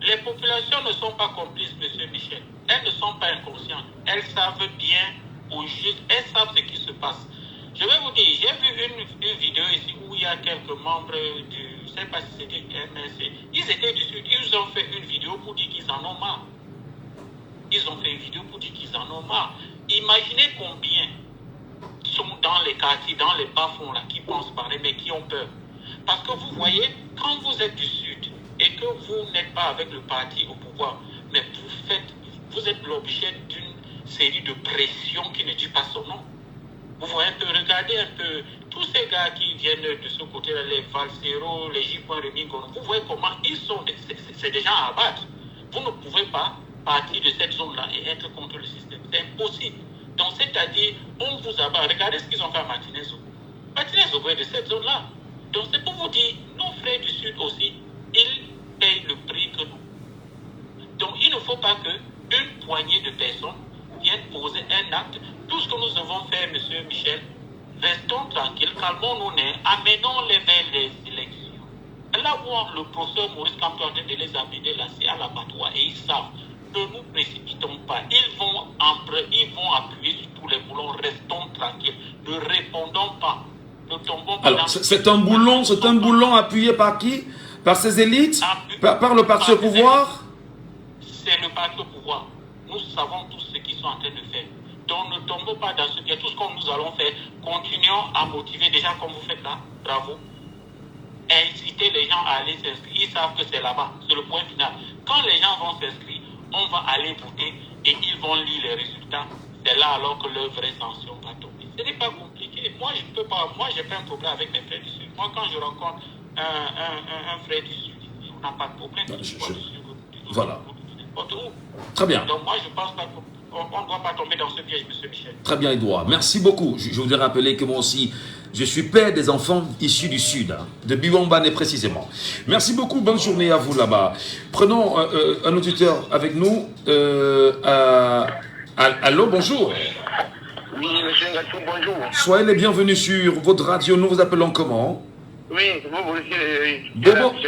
les populations ne sont pas complices, monsieur Michel. Elles ne sont pas inconscientes. Elles savent bien au juste, elles savent ce qui se passe. Je vais vous dire, j'ai vu une vidéo ici où il y a quelques membres du, je ne sais pas si c'était MSC, ils étaient du Sud, ils ont fait une vidéo pour dire qu'ils en ont marre. Ils ont fait une vidéo pour dire qu'ils en ont marre. Imaginez combien sont dans les quartiers, dans les bas-fonds là, qui pensent parler, mais qui ont peur. Parce que vous voyez, quand vous êtes du Sud et que vous n'êtes pas avec le parti au pouvoir, mais vous êtes l'objet d'une série de pressions qui ne dit pas son nom. Vous voyez un peu, regardez un peu, tous ces gars qui viennent de ce côté-là, les Valsero, les J.Remigon, vous voyez comment ils sont, c'est des gens à abattre. Vous ne pouvez pas partir de cette zone-là et être contre le système. C'est impossible. Donc, c'est-à-dire, on vous abat. Regardez ce qu'ils ont fait à Martinez-Zogo. Martinez-Zogo est de cette zone-là. Donc, c'est pour vous dire, nos frères du Sud aussi, ils payent le prix que nous. Donc, il ne faut pas qu'une poignée de personnes viennent poser un acte. Tout ce que nous avons fait, M. Michel, restons tranquilles, calmons-nous, amenons-les vers les élections. Là où le professeur Maurice Kamto est en train de les amener là, c'est à l'abattoir et ils savent. Ne nous précipitons pas. Ils vont appuyer sur tous les boulons. Restons tranquilles. Ne répondons pas. Ne tombons pas. Alors, c'est un boulon appuyé par qui? Par ces élites? Par le parti au pouvoir? C'est le parti au pouvoir. Nous savons tous ce qu'ils sont en train de faire. Donc ne tombons pas dans ce qu'il y a. Tout ce que nous allons faire, continuons à motiver déjà comme vous faites là. Bravo. Inciter les gens à aller s'inscrire. Ils savent que c'est là-bas. C'est le point final. Quand les gens vont s'inscrire, on va aller voter et ils vont lire les résultats. C'est là alors que leur vraie sanction va tomber. Ce n'est pas compliqué. Moi, je peux pas. Moi, j'ai pas un problème avec mes frères du Sud. Moi, quand je rencontre un frère du Sud, on n'a pas de problème. Voilà. Très bien. Donc, moi, je pense pas qu'on ne doit pas tomber dans ce piège, M. Michel. Très bien, Edouard. Merci beaucoup. Je voudrais rappeler que moi aussi, je suis père des enfants issus du Sud, de Biwambane précisément. Merci beaucoup, bonne journée à vous là-bas. Prenons un auditeur avec nous. Allô, bonjour. Oui, monsieur Ngatou, bonjour. Soyez les bienvenus sur votre radio. Nous vous appelons comment? Oui,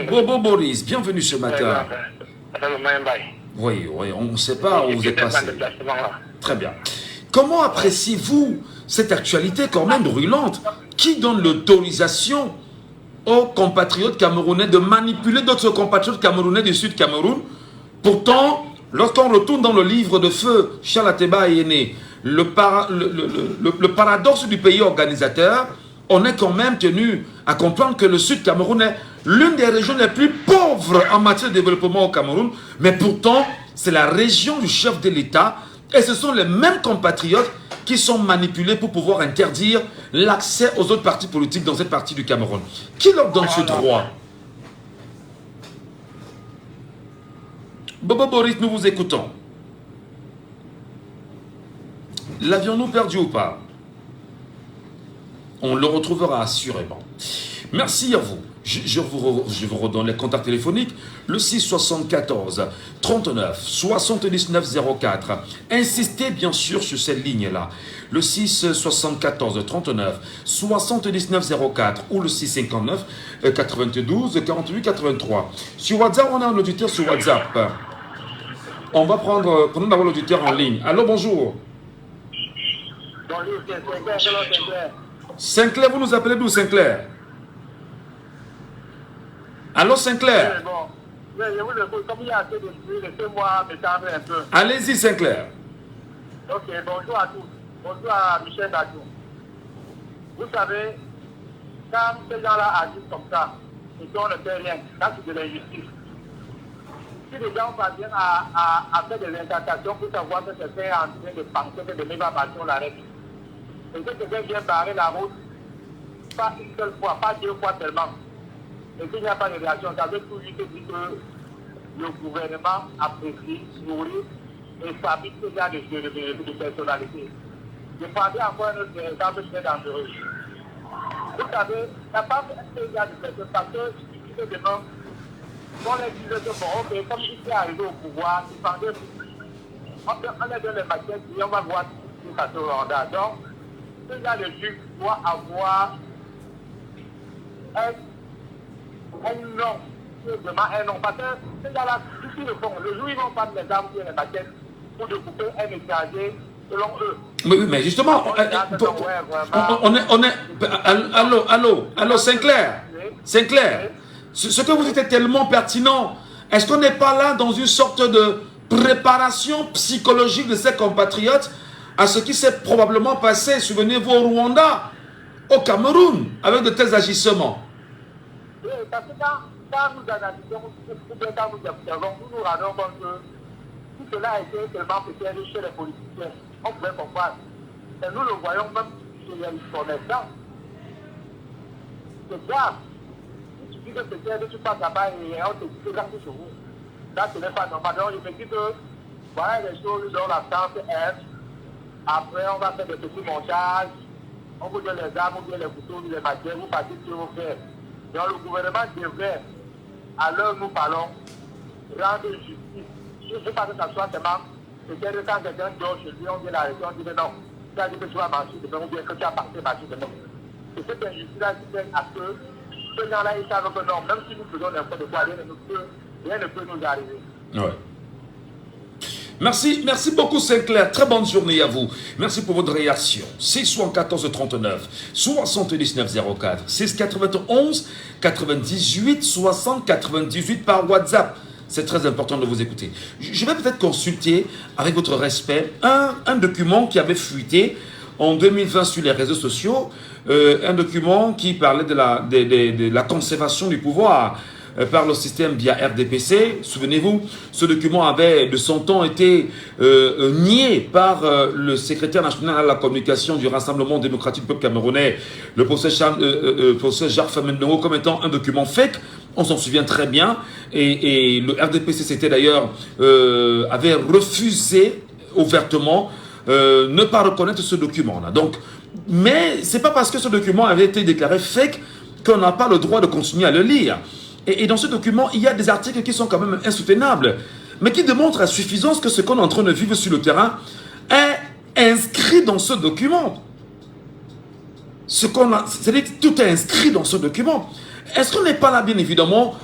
Bobo Boris, bienvenue ce matin. Oui, on ne sait pas où vous êtes passé. Très bien. Comment appréciez-vous cette actualité quand même brûlante qui donne l'autorisation aux compatriotes camerounais de manipuler d'autres compatriotes camerounais du Sud Cameroun? Pourtant, lorsqu'on retourne dans le livre de feu Charles Ateba Ayene, le paradoxe du pays organisateur, on est quand même tenu à comprendre que le Sud Cameroun est l'une des régions les plus pauvres en matière de développement au Cameroun, mais pourtant, c'est la région du chef de l'État et ce sont les mêmes compatriotes qui sont manipulés pour pouvoir interdire l'accès aux autres partis politiques dans cette partie du Cameroun. Qui leur donne ce droit? Bobo Boris, nous vous écoutons. L'avions-nous perdu ou pas? On le retrouvera assurément. Merci à vous. Je vous redonne les contacts téléphoniques. Le 674 39 79 04. Insistez bien sûr sur cette ligne-là. Le 674 39 79 04 ou le 659 92 48 83. Sur WhatsApp, on a un auditeur sur WhatsApp. On va prendre d'abord l'auditeur en ligne. Allô, bonjour. Sinclair, vous nous appelez d'où, Sinclair? Allô, Sinclair? Allez-y, Sinclair. Ok, bonjour à tous. Bonjour à Michel Ngatou. Vous savez, quand ces gens-là agissent comme ça, et qu'on ne fait rien, ça c'est de l'injustice. Si les gens parviennent à faire des incantations pour savoir que quelqu'un est en train de penser que demain va partir, on l'arrête. Et que quelqu'un vient barrer la route, pas une seule fois, pas deux fois seulement. Et qu'il n'y a pas de réaction, ça veut tout juste dire que le gouvernement apprécie, nourrit et fabrique ce genre de personnalité. Je parlais encore un autre exemple très dangereux. Vous savez, la femme est un genre de personne parce que si tu te demandes, on les disait que bon, ok, comme il est arrivé au pouvoir, il pendait on est dans les maquettes et on va voir si ça se rendra. Donc, ce genre de juge doit avoir un nom, vraiment un nom. Parce que ces gens-là, si ils le font, le jour où ils vont prendre les armes sur les maquettes pour découper un étranger, selon eux. Oui, mais justement, on est allô, Sinclair, ce que vous dites est tellement pertinent. Est-ce qu'on n'est pas là dans une sorte de préparation psychologique de ses compatriotes à ce qui s'est probablement passé, souvenez-vous, au Rwanda, au Cameroun, avec de tels agissements? Oui, parce que quand nous analysons, quand nous observons, nous nous rendons compte que tout cela a été seulement peut-être chez les politiciens. On pouvait comprendre. Et nous le voyons même chez les commerçants. C'est grave. Si tu dis que peut-être tu passes là-bas et on te dit que là, c'est chez vous. Là, ce n'est pas normal. Donc, je me dis que voilà les choses dont la France aime. Après, on va faire des petits montages. On vous donne les armes, ou bien les couteaux, les matières, vous partez sur vos frères. Donc, le gouvernement devrait, à l'heure où nous parlons, rendre justice. Je ne veux pas que ça soit seulement, peut-être quand quelqu'un dort chez lui, on vient l'arrêter, on dit non, tu as dit que tu vas marcher demain, ou bien que tu as parti marcher demain. C'est cette injustice-là qui fait à que ces gens-là, ils savent que non, même si nous faisons n'importe quoi, rien ne peut nous arriver. Ouais. Merci beaucoup Sinclair, très bonne journée à vous. Merci pour votre réaction. 674 39 79 04 691 98 60 98 par WhatsApp. C'est très important de vous écouter. Je vais peut-être consulter, avec votre respect, un document qui avait fuité en 2020 sur les réseaux sociaux, un document qui parlait de la conservation du pouvoir par le système via RDPC. Souvenez-vous, ce document avait de son temps été nié par le secrétaire national à la communication du Rassemblement démocratique du peuple camerounais, le professeur Jacques Famendongo, comme étant un document fake. On s'en souvient très bien. Et le RDPC, c'était d'ailleurs, avait refusé ouvertement ne pas reconnaître ce document-là. Donc, mais c'est pas parce que ce document avait été déclaré fake qu'on n'a pas le droit de continuer à le lire. Et dans ce document, il y a des articles qui sont quand même insoutenables, mais qui démontrent à suffisance que ce qu'on est en train de vivre sur le terrain est inscrit dans ce document. C'est-à-dire que tout est inscrit dans ce document. Est-ce qu'on n'est pas là, bien évidemment,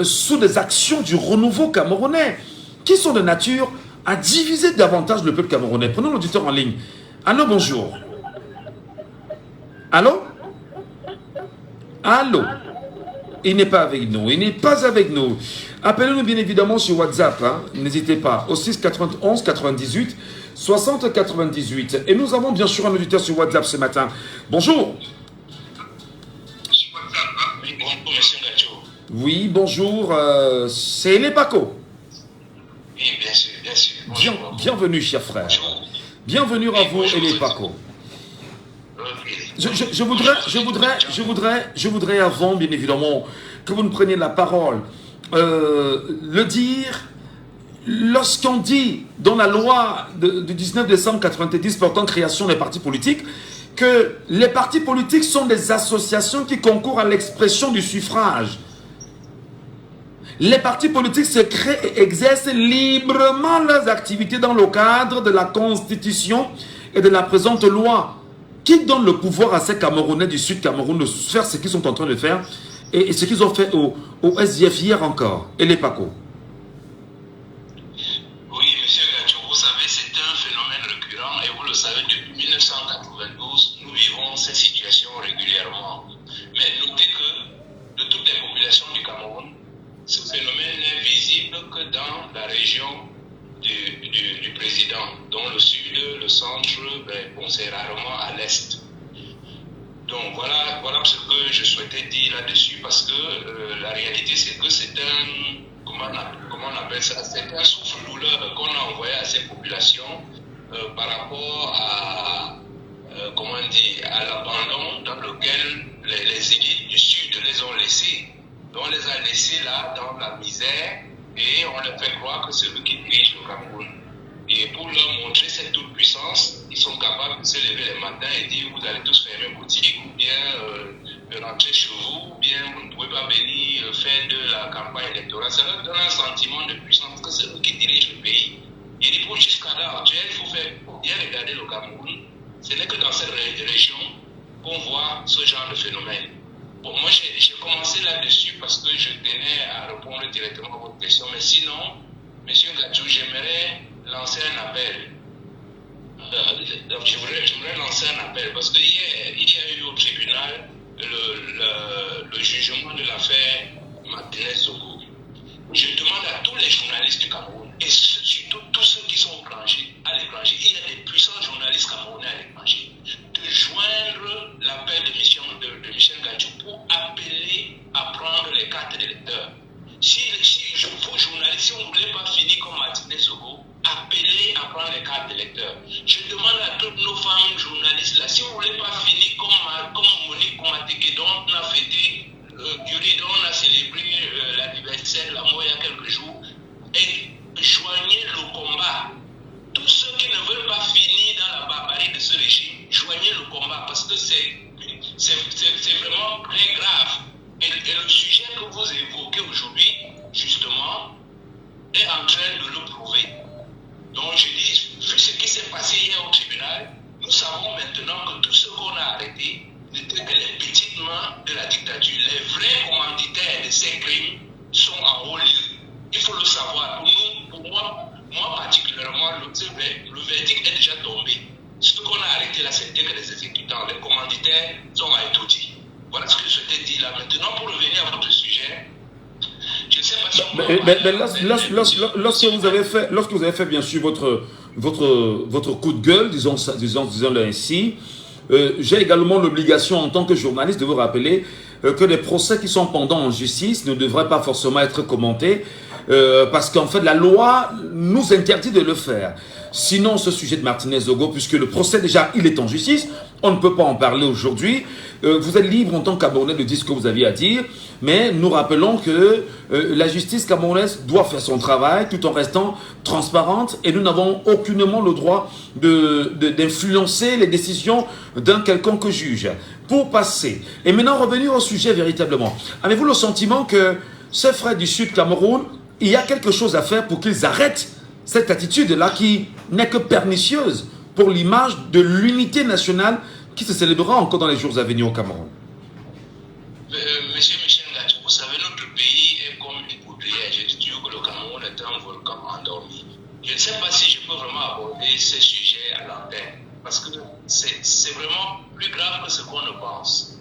sous des actions du renouveau camerounais, qui sont de nature à diviser davantage le peuple camerounais? Prenons l'auditeur en ligne. Allô, bonjour. Allô? Allô? Il n'est pas avec nous. Il n'est pas avec nous. Appelez-nous bien évidemment sur WhatsApp. Hein. N'hésitez pas. Au 6 91 98 60 98. Et nous avons bien sûr un auditeur sur WhatsApp ce matin. Bonjour. Oui, bonjour, monsieur Gacho. Oui, bonjour. C'est Elepaco. Oui, bien sûr, bien sûr. Bienvenue, cher frère. Bonjour. Bienvenue à vous, Elepaco. Je voudrais avant, bien évidemment, que vous nous preniez la parole, le dire, lorsqu'on dit dans la loi du 19 décembre 1990 portant création des partis politiques, que les partis politiques sont des associations qui concourent à l'expression du suffrage. Les partis politiques se créent et exercent librement leurs activités dans le cadre de la Constitution et de la présente loi, qui donne le pouvoir à ces Camerounais du Sud Cameroun de faire ce qu'ils sont en train de faire et ce qu'ils ont fait au SDF hier encore. Et les PACO. Oui, monsieur Gacho, vous savez, c'est un phénomène récurrent et vous le savez, depuis 1992, nous vivons ces situations régulièrement. Mais notez que de toutes les populations du Cameroun, ce phénomène n'est visible que dans la région du président, dont le sud, le centre, bon, c'est rarement à l'est. Donc voilà ce que je souhaitais dire là-dessus, parce que la réalité c'est que c'est un, comment on appelle ça, c'est un souffle-douleur qu'on a envoyé à ces populations par rapport à, comment on dit, à l'abandon dans lequel les élites du sud les ont laissés. Donc on les a laissés là dans la misère et on leur fait croire que c'est eux qui dirigent le Cameroun. Et pour leur montrer cette toute-puissance, ils sont capables de se lever le matin et dire vous allez tous fermer boutique, ou bien rentrer chez vous, ou bien vous ne pouvez pas venir faire de la campagne électorale. Ça leur donne un sentiment de puissance que c'est eux qui dirigent le pays. Et du coup, jusqu'à l'heure actuelle, il faut bien regarder le Cameroun. Ce n'est que dans cette région qu'on voit ce genre de phénomène. Bon, moi, j'ai commencé là-dessus parce que je tenais à répondre directement à votre question. Mais sinon, M. Gadjou, j'aimerais lancer un appel. J'aimerais lancer un appel parce qu'il y a eu au tribunal le jugement de l'affaire Martinez-Zogo. Je demande à tous les journalistes du Cameroun, et surtout tous ceux qui sont à l'étranger, il y a des puissants journalistes camerounais à l'étranger, de joindre l'appel de Michel Gadjou pour appeler à prendre les cartes d'électeurs. Si vos journalistes, si on ne voulait pas finir comme Martinez-Zogo, appelez à prendre les cartes d'électeurs. Je demande à toutes nos femmes journalistes là, si vous ne voulez pas finir comme Monique Komateke, dont on a fêté, Yuri, dont on a célébré l'anniversaire de la mort il y a quelques jours, et joignez le combat. Tous ceux qui ne veulent pas finir dans la barbarie de ce régime, joignez le combat parce que c'est vraiment très grave. Et le sujet que vous évoquez aujourd'hui, justement, est en train de le prouver. Donc je dis, vu ce qui s'est passé hier au tribunal, nous savons maintenant que tous ceux qu'on a arrêtés n'étaient que les petites mains de la dictature. Les vrais commanditaires de ces crimes sont en haut lieu. Il faut le savoir. Pour moi particulièrement, le verdict est déjà tombé. Ce qu'on a arrêté là, c'était que les exécutants, les commanditaires sont à étudier. Voilà ce que je t'ai dit là. Maintenant, pour revenir à votre sujet, je ne sais pas si on lorsque vous avez fait bien sûr votre coup de gueule, disons-le ainsi, j'ai également l'obligation en tant que journaliste de vous rappeler que les procès qui sont pendants en justice ne devraient pas forcément être commentés parce qu'en fait la loi nous interdit de le faire. Sinon, ce sujet de Martinez-Zogo, puisque le procès déjà il est en justice, on ne peut pas en parler aujourd'hui. Vous êtes libre en tant que Camerounais de dire ce que vous aviez à dire, mais nous rappelons que la justice camerounaise doit faire son travail tout en restant transparente et nous n'avons aucunement le droit d'influencer les décisions d'un quelconque juge. Pour passer, et maintenant revenir au sujet véritablement, avez-vous le sentiment que ces frères du Sud Cameroun, il y a quelque chose à faire pour qu'ils arrêtent cette attitude-là qui n'est que pernicieuse pour l'image de l'unité nationale qui se célébrera encore dans les jours à venir au Cameroun? Monsieur Michel Gadjou, vous savez, notre pays est comme une poudrière. Je dis que le Cameroun est un volcan endormi. Je ne sais pas si je peux vraiment aborder ce sujet à l'antenne, parce que c'est vraiment plus grave que ce qu'on ne pense.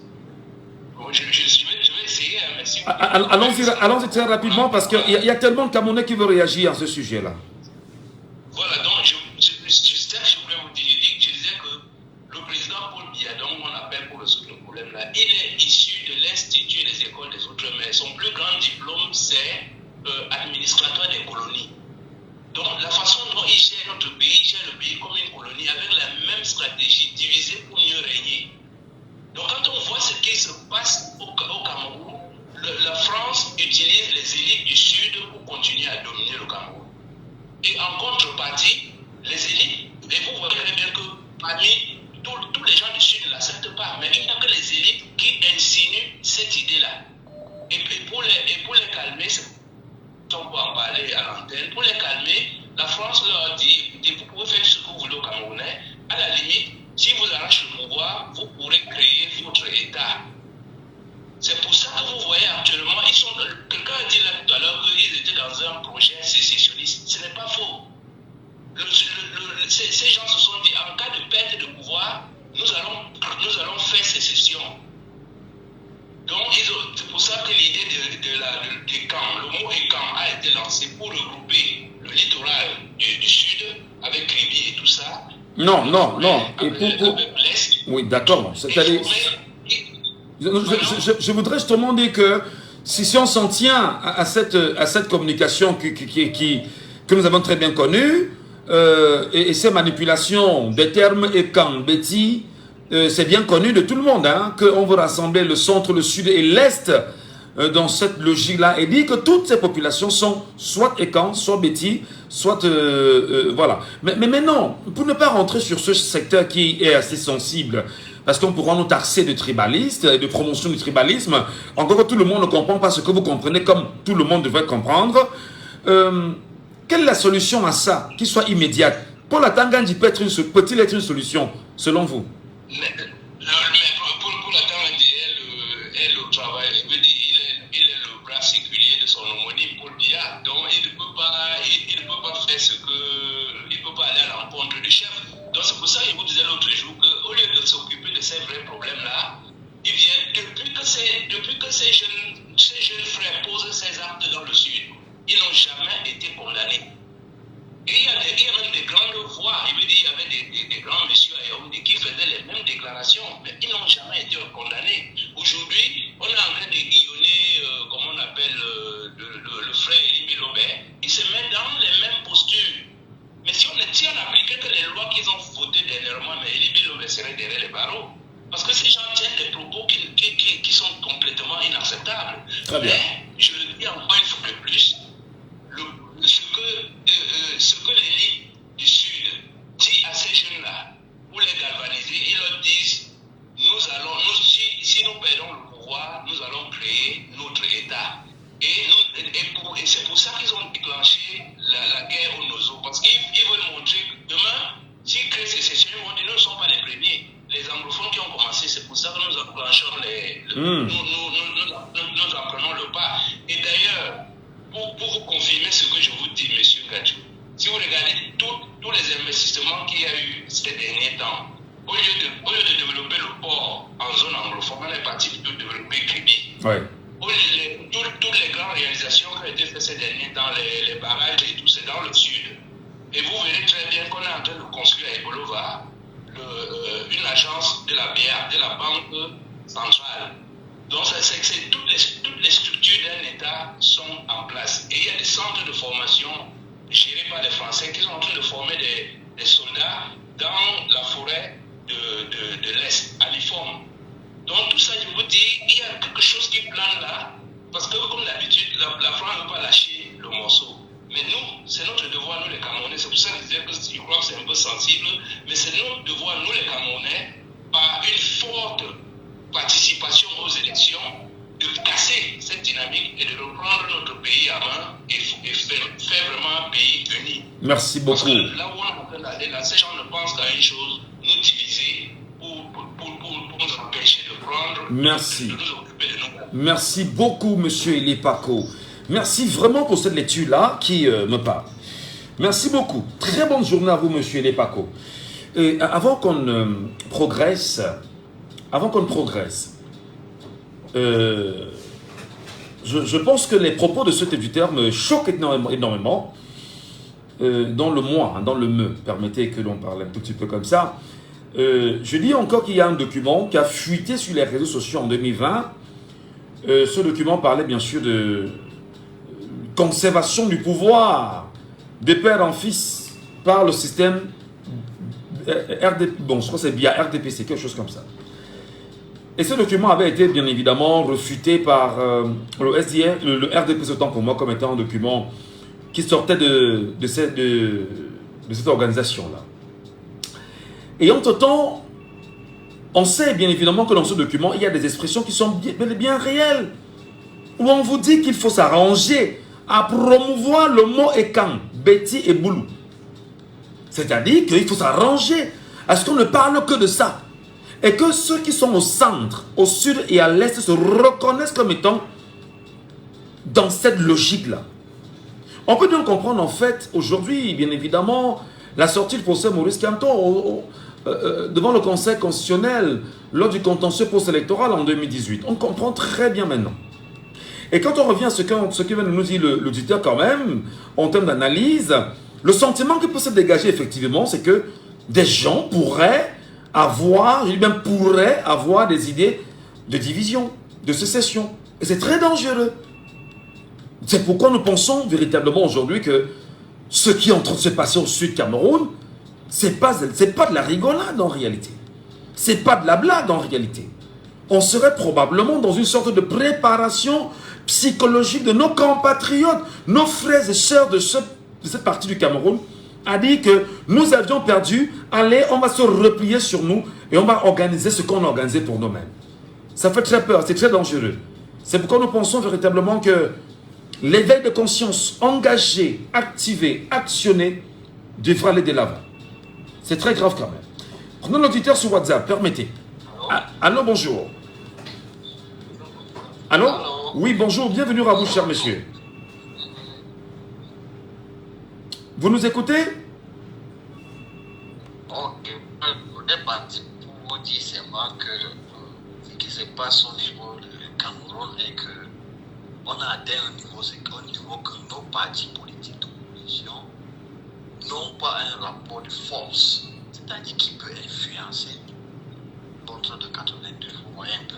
Je vais essayer, mais si allons-y très rapidement, parce qu'il y a tellement de Camerounais qui veulent réagir à ce sujet-là. Voilà, donc je voulais vous dire, je disais que le président Paul Biya, dont on appelle pour résoudre le problème là, il est issu de l'Institut des écoles des Outre-mer. Son plus grand diplôme, c'est administrateur des colonies. Donc la façon dont il gère notre pays, il gère le pays comme une colonie, avec la même stratégie, diviser pour mieux régner. Donc quand on voit ce qui se passe au Cameroun, la France utilise les élites du Sud pour continuer à dominer le Cameroun. Et en contrepartie, les élites, et vous voyez bien que parmi tous les gens du Sud ne l'acceptent pas, mais il n'y a que les élites qui insinuent cette idée-là. Et pour les calmer, on peut en parler à l'antenne, pour les calmer, la France leur dit, écoutez, vous pouvez faire ce que vous voulez au Camerounais, à la limite, si vous arrachez le pouvoir, vous pourrez créer votre État. C'est pour ça que vous voyez actuellement, quelqu'un a dit là tout à l'heure qu'ils étaient dans un projet sécessionniste. Ce n'est pas faux. Ces gens se sont dit, en cas de perte de pouvoir, nous allons faire sécession. Donc, c'est pour ça que l'idée des camps, le mot camp a été lancé pour regrouper le littoral du Sud avec Kribi et tout ça. Non. Et pour l'Est. Oui, d'accord. Je voudrais justement dire que si on s'en tient à cette communication que nous avons très bien connue, et ces manipulations des termes et camp, Betty, c'est bien connu de tout le monde, hein, qu'on veut rassembler le centre, le sud et l'est dans cette logique-là et dit que toutes ces populations sont soit Ekan, soit Beti, soit... voilà. Mais non, pour ne pas rentrer sur ce secteur qui est assez sensible, parce qu'on pourra nous taxer de tribalistes et de promotion du tribalisme, encore que tout le monde ne comprend pas ce que vous comprenez comme tout le monde devrait comprendre. Quelle est la solution à ça, qui soit immédiate? Paul Atangandji peut-il être une solution, selon vous? Mais pour la Tangandji et le travail, il est le bras séculier de son homonyme Paul Biya, donc il ne peut pas faire ce que, il ne peut pas aller à l'encontre du chef. Donc c'est pour ça que je vous disais l'autre jour qu'au lieu de s'occuper de ces vrais problèmes-là, il vient, depuis que ces jeunes frères posent ces actes dans le sud, ils n'ont jamais été condamnés. Et il y a même des grandes voix, il y avait des grands messieurs à Yaoundé qui faisaient les mêmes déclarations, mais ils n'ont jamais été condamnés. Aujourd'hui, on est en train de guillonner, comme on appelle le frère Elimbi Lobé, il se met dans les mêmes postures. Mais si on appliquait que les lois qu'ils ont votées dernièrement, mais Elimbi Lobé serait derrière les barreaux. Parce que ces gens tiennent des propos qui sont complètement inacceptables. Mais, je le dis encore une fois de plus, ce que l'élite du Sud dit à ces jeunes-là, pour les galvaniser, ils leur disent, si nous perdons le pouvoir, nous allons créer notre État. Et c'est pour ça qu'ils ont déclenché la guerre au Nozo, parce qu'ils veulent montrer que demain, s'ils créent ces sessions, ils ne sont pas les premiers. Les anglophones qui ont commencé, c'est pour ça que nous enclenchons nous apprenons le pas. Et d'ailleurs, pour vous confirmer ce que je vous dis, monsieur Gadjou, si vous regardez tous les investissements qu'il y a eu ces derniers temps, au lieu de développer le port en zone anglophone, on est parti plutôt développer Kribi. Ouais. Toutes les grandes réalisations qui ont été faites ces derniers temps, les barrages et tout, c'est dans le sud. Et vous verrez très bien qu'on est en train de construire à Ebolova une agence de la bière, de la banque centrale. Donc, c'est toutes les structures d'un État sont en place. Et il y a des centres de formation gérés par les Français qui sont en train de former des soldats dans la forêt de l'Est, à l'Iforme. Donc, tout ça, je vous dis, il y a quelque chose qui plane là, parce que, comme d'habitude, la France ne veut pas lâcher le morceau. Mais nous, c'est notre devoir, nous les Camerounais, c'est pour ça que je disais que je crois que c'est un peu sensible, mais c'est notre devoir, nous les Camerounais, par une forte participation aux élections, de casser cette dynamique et de reprendre notre pays à main et faire vraiment un pays uni. Merci beaucoup. Parce que là où on est en train d'aller, là, ces gens ne pensent qu'à une chose, nous diviser pour nous empêcher de prendre, merci. De nous occuper de nous. Merci beaucoup, monsieur Elipako. Merci vraiment pour cette lecture-là qui me parle. Merci beaucoup. Très bonne journée à vous, monsieur Elipako. Et avant qu'on progresse, je pense que les propos de cet éditeur me choquent énormément. Dans le moi, dans le me, permettez que l'on parle un tout petit peu comme ça. Je dis encore qu'il y a un document qui a fuité sur les réseaux sociaux en 2020. Ce document parlait bien sûr de conservation du pouvoir de père en fils par le système RDP, bon je crois que c'est via RDPC, quelque chose comme ça. Et ce document avait été bien évidemment refuté par le SDR, le RDPC autant pour moi comme étant un document qui sortait de cette organisation-là. Et entre-temps, on sait bien évidemment que dans ce document, il y a des expressions qui sont bien réelles, où on vous dit qu'il faut s'arranger à promouvoir le mot Ekan, Beti et Boulou. C'est-à-dire qu'il faut s'arranger à ce qu'on ne parle que de ça. Et que ceux qui sont au centre, au sud et à l'est se reconnaissent comme étant dans cette logique-là. On peut donc comprendre en fait, aujourd'hui, bien évidemment, la sortie du procès Maurice Kamto devant le Conseil constitutionnel lors du contentieux post-électoral en 2018. On comprend très bien maintenant. Et quand on revient à ce que vient de nous dire l'auditeur quand même, en termes d'analyse, le sentiment qui peut se dégager effectivement, c'est que des gens pourraient avoir, je dis bien pourraient avoir des idées de division, de sécession. Et c'est très dangereux. C'est pourquoi nous pensons véritablement aujourd'hui que ce qui est en train de se passer au sud Cameroun, c'est pas de la rigolade en réalité. C'est pas de la blague en réalité. on serait probablement dans une sorte de préparation psychologique de nos compatriotes, nos frères et sœurs de cette partie du Cameroun, a dit que nous avions perdu, allez, on va se replier sur nous et on va organiser ce qu'on a organisé pour nous-mêmes. Ça fait très peur, c'est très dangereux. C'est pourquoi nous pensons véritablement que l'éveil de conscience engagé, activé, actionné devra aller de l'avant. C'est très grave quand même. Prenons l'auditeur sur WhatsApp, permettez. Allô, bonjour. Allô? Oui, bonjour, bienvenue à vous, cher monsieur. Vous nous écoutez? Ok, on est parti pour vous dire seulement que ce qui se passe au niveau du Cameroun est que on a atteint un niveau que nos partis politiques d'opposition n'ont pas un rapport de force, c'est-à-dire qui peut influencer l'autre de 82, vous voyez un peu.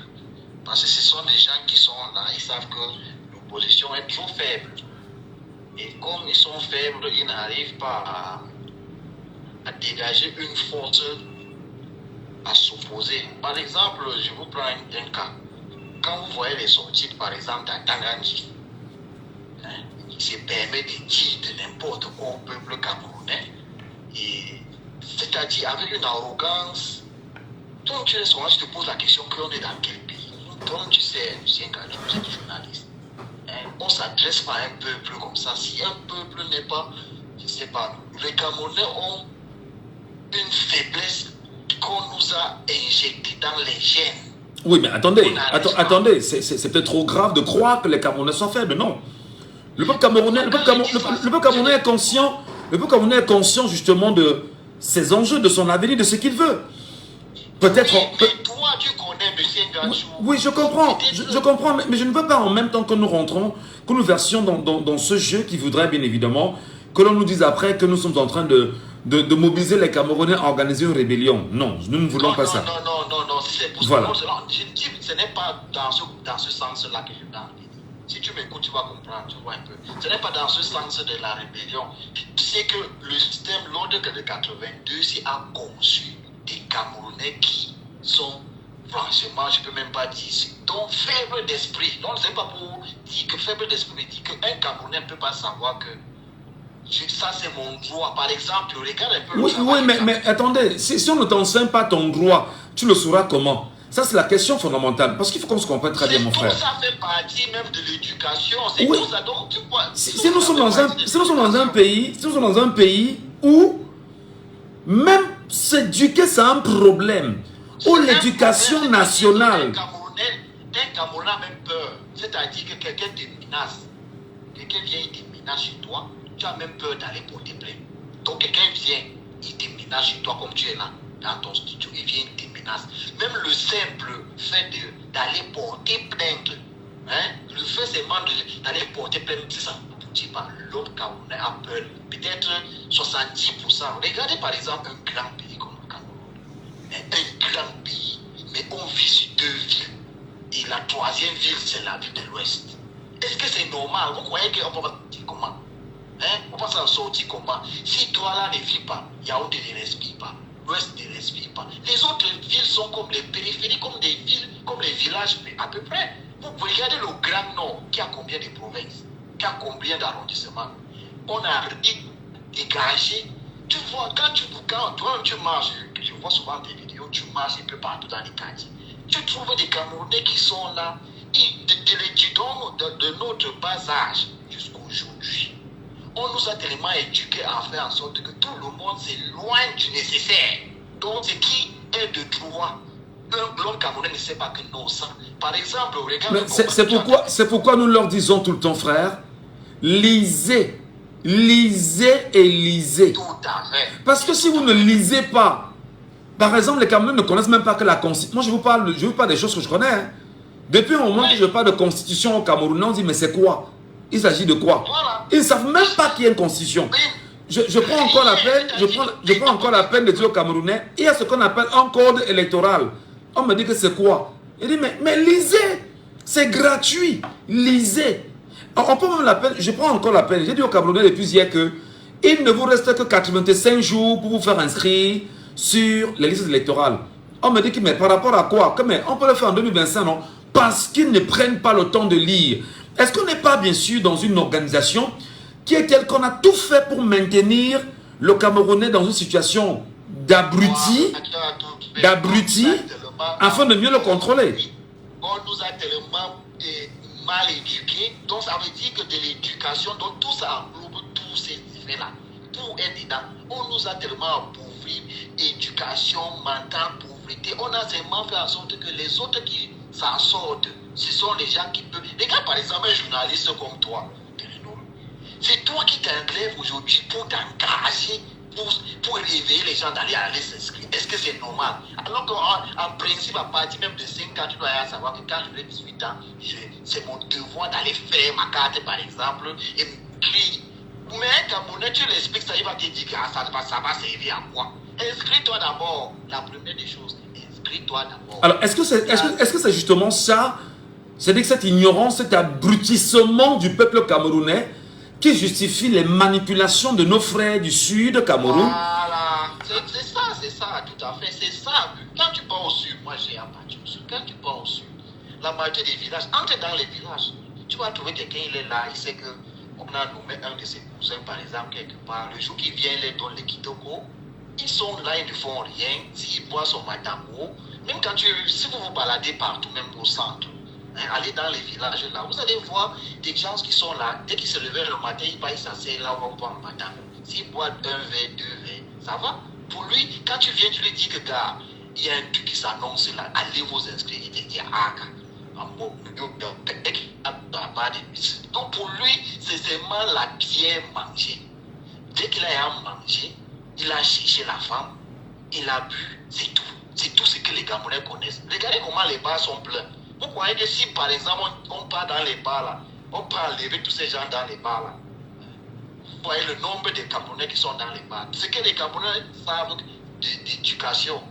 Parce que ce sont des gens qui sont là, ils savent que l'opposition est trop faible. Et comme ils sont faibles, ils n'arrivent pas à dégager une force à s'opposer. Par exemple, je vous prends un cas. Quand vous voyez les sorties, par exemple, d'Atanganji, il se permet de dire de n'importe quoi au peuple camerounais, c'est-à-dire avec une arrogance. Donc, tu te poses la question qu'on est dans quel pays. Donc, tu sais, Lucien Gadjou, vous êtes journaliste. On ne s'adresse pas à un peuple comme ça. Si un peuple n'est pas, je ne sais pas, les Camerounais ont une faiblesse qu'on nous a injectée dans les gènes. Oui, mais attendez, c'est peut-être trop grave de croire que les Camerounais sont faibles, non. Le peuple camerounais, est conscient, le peuple camerounais est conscient justement de ses enjeux, de son avenir, de ce qu'il veut. Peut-être... Oui, mais toi, tu connais M. Gadjou. Oui, je comprends, je comprends, mais je ne veux pas en même temps que nous rentrons, que nous versions dans ce jeu qui voudrait bien évidemment que l'on nous dise après que nous sommes en train de mobiliser les Camerounais à organiser une rébellion. Non, nous ne voulons pas ça. Non, c'est pour voilà. Je dis, ce n'est pas dans ce sens-là que je parle. Si tu m'écoutes, tu vas comprendre, tu vois un peu. Ce n'est pas dans ce sens de la rébellion. C'est que le système, l'ordre de 82, c'est a conçu des Camerounais qui sont, franchement, je ne peux même pas dire, donc faibles d'esprit. Donc, ce n'est pas pour dire que faible d'esprit, mais dire qu'un Camerounais ne peut pas savoir que ça c'est mon droit. Par exemple, regarde un peu. Oui, mais attendez, si on ne t'enseigne pas ton droit, tu le sauras comment? Ça, c'est la question fondamentale. Parce qu'il faut qu'on se comprenne très bien, mon frère. Ça fait partie même de l'éducation. C'est oui. tout ça. Donc, tu vois, si nous sommes dans un pays où même s'éduquer, c'est un problème. Où l'éducation nationale... Un Camerounais a même peur. C'est-à-dire que quelqu'un te menace. Quelqu'un vient, il te menace chez toi. Tu as même peur d'aller porter plainte. Donc, quelqu'un vient, il te menace chez toi comme tu es là, dans ton studio. Il vient, il te menace. Même le simple fait d'aller porter plainte, le fait seulement d'aller porter plainte, c'est ça. L'autre Camerounais a peur. Peut-être 70%. Regardez par exemple un grand pays comme le Cameroun. Un grand pays, mais on vit sur 2 villes. Et la 3e ville, c'est la ville de l'Ouest. Est-ce que c'est normal? Vous croyez qu'on va dire comment? On va s'en sortir comment? Si toi là ne vis pas, Yaoundé ne respire pas, l'Ouest ne respire pas. Les autres villes sont comme les périphéries, comme des villes, comme les villages à peu près. Vous regardez le Grand Nord, qui a combien de provinces? Qui a combien d'arrondissements? On a dégagé. Tu vois, quand toi tu marches, je vois souvent des vidéos, tu marches un peu partout dans les quartiers. Tu trouves des Camerounais qui sont là, de notre bas âge jusqu'à aujourd'hui. On nous a tellement éduqués à faire en sorte que tout le monde s'éloigne du nécessaire. Donc, ce qui est de droit, l'homme camerounais ne sait pas que non, ça. Par exemple, regarde... C'est pourquoi nous leur disons tout le temps, frère, lisez. Lisez et lisez. Tout à fait. Parce que si vous ne lisez pas, par exemple, les Camerounais ne connaissent même pas que la Constitution. Moi, je vous parle des choses que je connais. Depuis un moment que je parle de Constitution au Cameroun, on dit, mais c'est quoi? Il s'agit de quoi? Voilà. Ils ne savent même pas qu'il y a une Constitution. Je prends encore la peine, je prends encore la peine de dire aux Camerounais, il y a ce qu'on appelle un code électoral. On me dit que c'est quoi? Il dit, mais lisez. C'est gratuit. Lisez. On prend même la peine, je prends encore la peine. J'ai dit aux Camerounais depuis hier que il ne vous reste que 85 jours pour vous faire inscrire sur les listes électorales. On me dit que, mais par rapport à quoi? Que, mais on peut le faire en 2025, non? Parce qu'ils ne prennent pas le temps de lire. Est-ce qu'on n'est pas, bien sûr, dans une organisation qui est telle qu'on a tout fait pour maintenir le Camerounais dans une situation d'abruti, afin de mieux le contrôler? On nous a tellement mal éduqués, donc ça veut dire que de l'éducation, donc tout ça englobe tous ces effets-là. Tout est dedans. On nous a tellement appauvris, éducation, mentale, pauvreté. On a seulement fait en sorte que les autres qui s'en sortent, ce sont les gens qui peuvent. Regarde par exemple un journaliste comme toi. C'est toi qui t'enlèves aujourd'hui pour t'engager, pour réveiller les gens d'aller aller s'inscrire. Est-ce que c'est normal? Alors qu'en principe, à partir même de 5 ans, tu dois savoir que quand j'aurai 18 ans, c'est mon devoir d'aller faire ma carte, par exemple, et m'écrire. Mais un Camerounais, tu l'expliques, ça, il va te dire que ça va servir à quoi? Inscris-toi d'abord. La première des choses, inscris-toi d'abord. Alors, est-ce que c'est justement ça? C'est-à-dire que cette ignorance, cet abrutissement du peuple camerounais qui justifie les manipulations de nos frères du Sud, Cameroun? Voilà, c'est ça, tout à fait, c'est ça. Quand tu pars au Sud, moi j'ai un parti au Sud, quand tu pars au Sud, la majorité des villages, entre dans les villages, tu vas trouver quelqu'un, il est là, il sait que on a nommé un de ses cousins, par exemple, quelque part, le jour qu'il vient, il les donne les kitoko, ils sont là, ils ne font rien, s'ils boivent son matango, même si vous vous baladez partout, même au centre, allez dans les villages là, vous allez voir des gens qui sont là, dès qu'ils se lèvent le matin, ils s'asseyent là où on boit un matin. S'ils boivent un verre, 2 verres, ça va. Pour lui, quand tu viens, tu lui dis que gars, il y a un truc qui s'annonce là, allez vous inscrire, il te dit donc pour lui, c'est seulement la pierre mangée. Dès qu'il a mangé, il a cherché la femme, il a bu, c'est tout. C'est tout ce que les Camerounais connaissent. Regardez comment les bars sont pleins. Vous croyez que si par exemple on part dans les bars là, on peut enlever tous ces gens dans les bars là. Vous voyez le nombre de Camerounais qui sont dans les bars. Ce que les Camerounais savent d'éducation,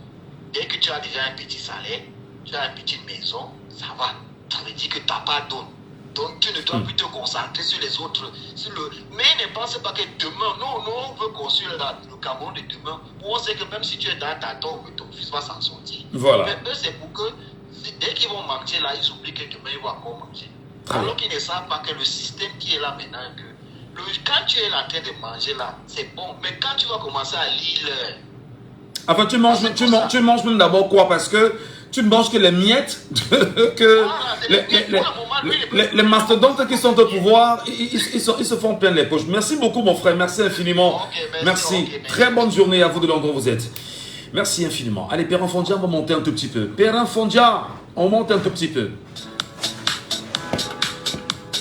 dès que tu as déjà un petit salaire, tu as une petite maison, ça va. Ça veut dire que tu n'as pas d'onde. Donc tu ne dois plus te concentrer sur les autres. Mais ne pense pas que demain, nous on veut construire le Cameroun de demain. On sait que même si tu es dans ta tombe, ton fils va s'en sortir. Voilà. Mais eux, c'est pour que dès qu'ils vont manger là, ils oublient que demain ils vont encore manger. Alors qu'ils ne savent pas que le système qui est là maintenant, quand tu es en train de manger là, c'est bon. Mais quand tu vas commencer à lire... Enfin, tu manges même d'abord quoi? Parce que tu ne manges que les miettes, que les mastodontes qui sont au pouvoir, ils se font plein les poches. Merci beaucoup mon frère, merci infiniment. Merci. Très bonne journée à vous de l'endroit où vous êtes. Merci infiniment. Allez, Père Fondia, on va monter un tout petit peu. Père Fondia, on monte un tout petit peu.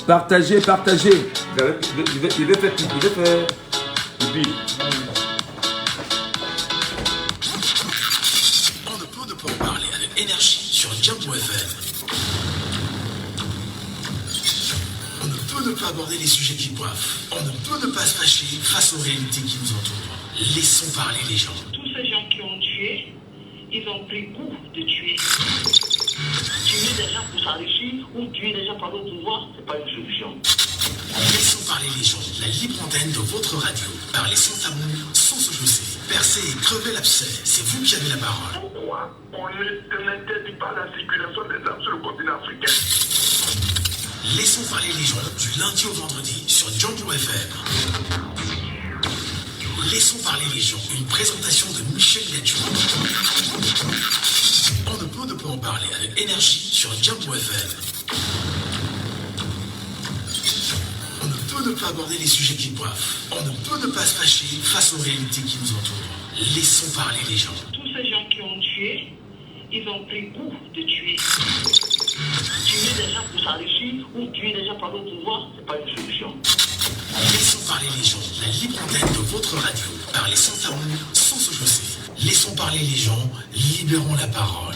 Partagez. Il veut faire pipi. On ne peut ne pas en parler avec énergie sur Djambo FM. On ne peut ne pas aborder les sujets qui coiffent. On ne peut ne pas se fâcher face aux réalités qui nous entourent. Laissons parler les gens. Tous ces gens qui ont tué, ils ont pris goût de tuer. Tuer des gens pour s'enrichir ou tuer des gens par le pouvoir, ce n'est pas une solution. Laissons parler les gens. La libre antenne de votre radio. Parlez sans tabou, sans se chausser. Percez et crevez l'abcès. C'est vous qui avez la parole. Pourquoi on n'interdit pas la circulation des armes sur le continent africain? Laissons parler les gens du lundi au vendredi sur Djambo FM. Laissons parler les gens. Une présentation de Michel Gadjou. On ne peut ne pas en parler avec énergie sur Djambo FM. On ne peut ne pas aborder les sujets qui coiffent. On ne peut ne pas se fâcher face aux réalités qui nous entourent. Laissons parler les gens. Tous ces gens qui ont tué, ils ont pris goût de tuer. Tuer des gens pour s'enrichir ou tuer des gens par le pouvoir, ce n'est pas une solution. Laissons parler les gens. La libre antenne de votre radio. Parlez sans tabou, sans se chausser. Laissons parler les gens. Libérons la parole.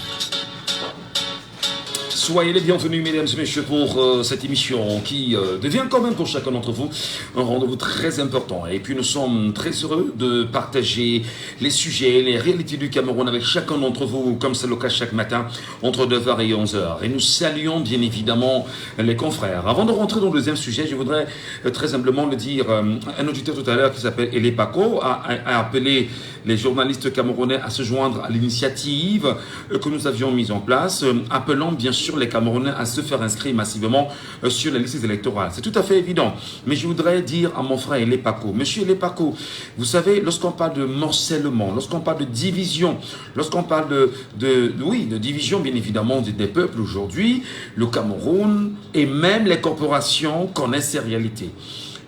Soyez les bienvenus, mesdames et messieurs, pour cette émission qui devient quand même pour chacun d'entre vous un rendez-vous très important. Et puis nous sommes très heureux de partager les sujets, les réalités du Cameroun avec chacun d'entre vous, comme c'est le cas chaque matin, entre 9h et 11h. Et nous saluons bien évidemment les confrères. Avant de rentrer dans le deuxième sujet, je voudrais très humblement le dire. Un auditeur tout à l'heure qui s'appelle Elé Paco a appelé les journalistes camerounais à se joindre à l'initiative que nous avions mise en place, appelant bien sûr les Camerounais à se faire inscrire massivement sur les listes électorales. C'est tout à fait évident. Mais je voudrais dire à mon frère Elé Paco, monsieur Elé Paco, vous savez, lorsqu'on parle de morcellement, lorsqu'on parle de division, lorsqu'on parle de division bien évidemment des peuples aujourd'hui, le Cameroun et même les corporations connaissent ces réalités.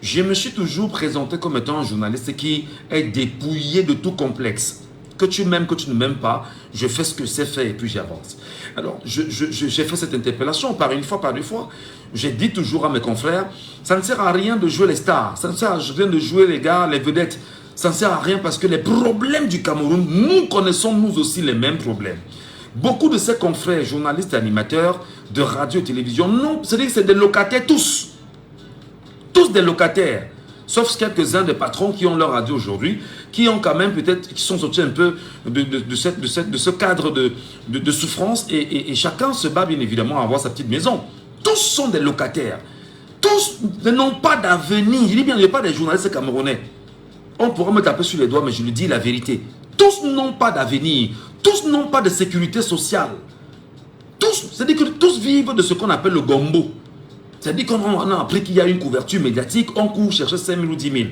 Je me suis toujours présenté comme étant un journaliste qui est dépouillé de tout complexe. Que tu m'aimes, que tu ne m'aimes pas, je fais ce que c'est fait et puis j'avance. Alors, j'ai fait cette interpellation par une fois, par deux fois. J'ai dit toujours à mes confrères, ça ne sert à rien de jouer les stars, ça ne sert à rien de jouer les gars, les vedettes. Ça ne sert à rien parce que les problèmes du Cameroun, nous connaissons nous aussi les mêmes problèmes. Beaucoup de ces confrères, journalistes et animateurs de radio et télévision, non, c'est-à-dire que c'est des locataires tous. Tous des locataires, sauf quelques-uns des patrons qui ont leur radio aujourd'hui, qui ont quand même peut-être, qui sont sortis un peu de ce cadre de souffrance et chacun se bat bien évidemment à avoir sa petite maison. Tous sont des locataires. Tous n'ont pas d'avenir. Je dis bien, il n'y a pas des journalistes camerounais. On pourra me taper sur les doigts, mais je le dis la vérité. Tous n'ont pas d'avenir. Tous n'ont pas de sécurité sociale. Tous, c'est-à-dire que tous vivent de ce qu'on appelle le gombo. C'est-à-dire qu'on a appris qu'il y a une couverture médiatique, on court chercher 5 000 ou 10 000.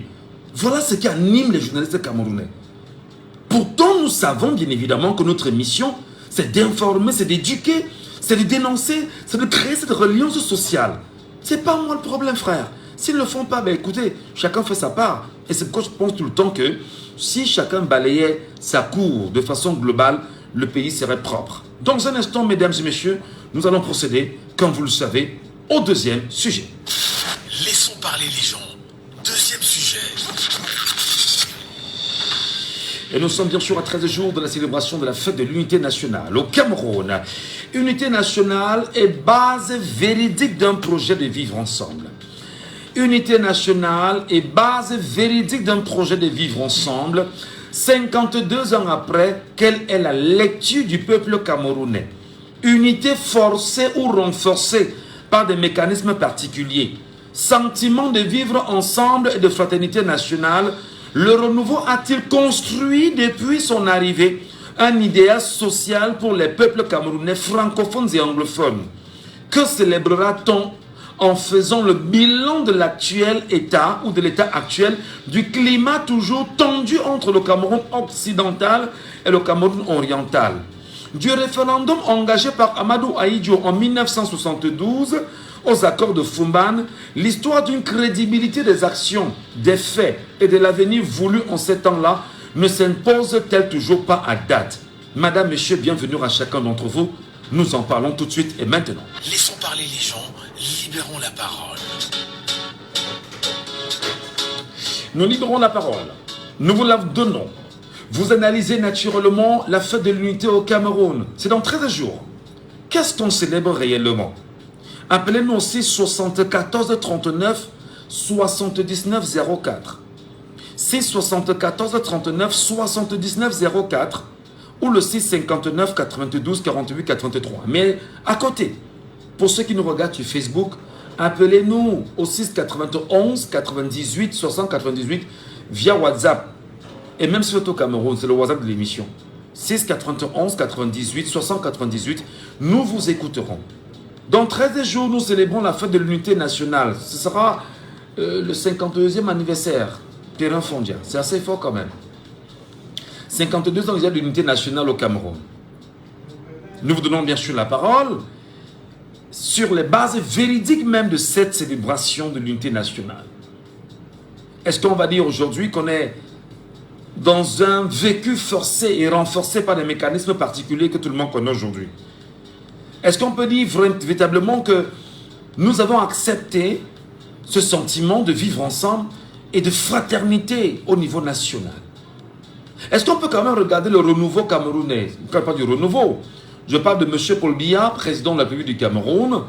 Voilà ce qui anime les journalistes camerounais. Pourtant, nous savons bien évidemment que notre mission, c'est d'informer, c'est d'éduquer, c'est de dénoncer, c'est de créer cette reliance sociale. C'est pas moi le problème, frère. S'ils ne le font pas, ben écoutez, chacun fait sa part. Et c'est pourquoi je pense tout le temps que si chacun balayait sa cour de façon globale, le pays serait propre. Dans un instant, mesdames et messieurs, nous allons procéder, comme vous le savez, au deuxième sujet. Laissons parler les gens. Deuxième sujet. Et nous sommes bien sûr à 13 jours de la célébration de la fête de l'unité nationale au Cameroun. Unité nationale est base véridique d'un projet de vivre ensemble. Unité nationale est base véridique d'un projet de vivre ensemble. 52 ans après, quelle est la lecture du peuple camerounais? Unité forcée ou renforcée par des mécanismes particuliers. Sentiment de vivre ensemble et de fraternité nationale, le renouveau a-t-il construit depuis son arrivée un idéal social pour les peuples camerounais francophones et anglophones? Que célébrera-t-on en faisant le bilan de l'actuel état ou de l'état actuel du climat toujours tendu entre le Cameroun occidental et le Cameroun oriental? Du référendum engagé par Amadou Ahidjo en 1972 aux accords de Fumban, l'histoire d'une crédibilité des actions, des faits et de l'avenir voulu en ces temps-là ne s'impose-t-elle toujours pas à date? Madame, Monsieur, bienvenue à chacun d'entre vous. Nous en parlons tout de suite et maintenant. Laissons parler les gens, libérons la parole. Nous libérons la parole. Nous vous la donnons. Vous analysez naturellement la fête de l'unité au Cameroun. C'est dans 13 jours. Qu'est-ce qu'on célèbre réellement? Appelez-nous aussi 74 39 79 04. 674 39 79 04 ou le 659 92 48 83. Mais à côté, pour ceux qui nous regardent sur Facebook, appelez-nous au 691 98 60 98 via WhatsApp. Et même si vous êtes au Cameroun, c'est le WhatsApp de l'émission. 691 98 60 98, nous vous écouterons. Dans 13 jours, nous célébrons la fête de l'unité nationale. Ce sera le 52e anniversaire. Terrain Fondia. C'est assez fort quand même. 52 ans déjà de l'unité nationale au Cameroun. Nous vous donnons bien sûr la parole sur les bases véridiques même de cette célébration de l'unité nationale. Est-ce qu'on va dire aujourd'hui qu'on est dans un vécu forcé et renforcé par des mécanismes particuliers que tout le monde connaît aujourd'hui? Est-ce qu'on peut dire véritablement que nous avons accepté ce sentiment de vivre ensemble et de fraternité au niveau national? Est-ce qu'on peut quand même regarder le renouveau camerounais? Je ne parle pas du renouveau. Je parle de M. Paul Biya, président de la République du Cameroun,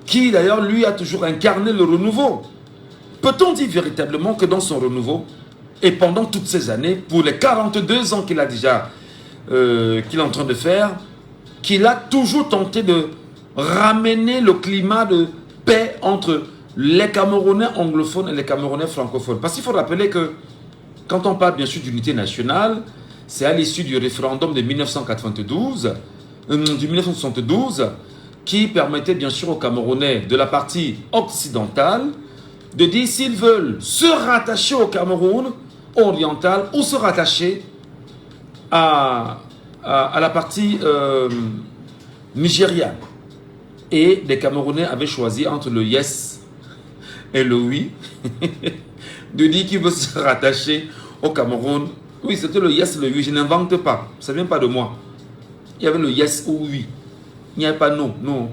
qui d'ailleurs, lui, a toujours incarné le renouveau. Peut-on dire véritablement que dans son renouveau, et pendant toutes ces années, pour les 42 ans qu'il a déjà, qu'il est en train de faire, qu'il a toujours tenté de ramener le climat de paix entre les Camerounais anglophones et les Camerounais francophones. Parce qu'il faut rappeler que quand on parle bien sûr d'unité nationale, c'est à l'issue du référendum de 1972, du 1972, qui permettait bien sûr aux Camerounais de la partie occidentale de dire s'ils veulent se rattacher au Cameroun oriental ou se rattacher à la partie nigériane. Et les Camerounais avaient choisi entre le yes et le oui de dire qu'ils veulent se rattacher au Cameroun. Oui, c'était le yes et le oui, je n'invente pas, ça ne vient pas de moi. Il y avait le yes ou oui. Il n'y avait pas non, non.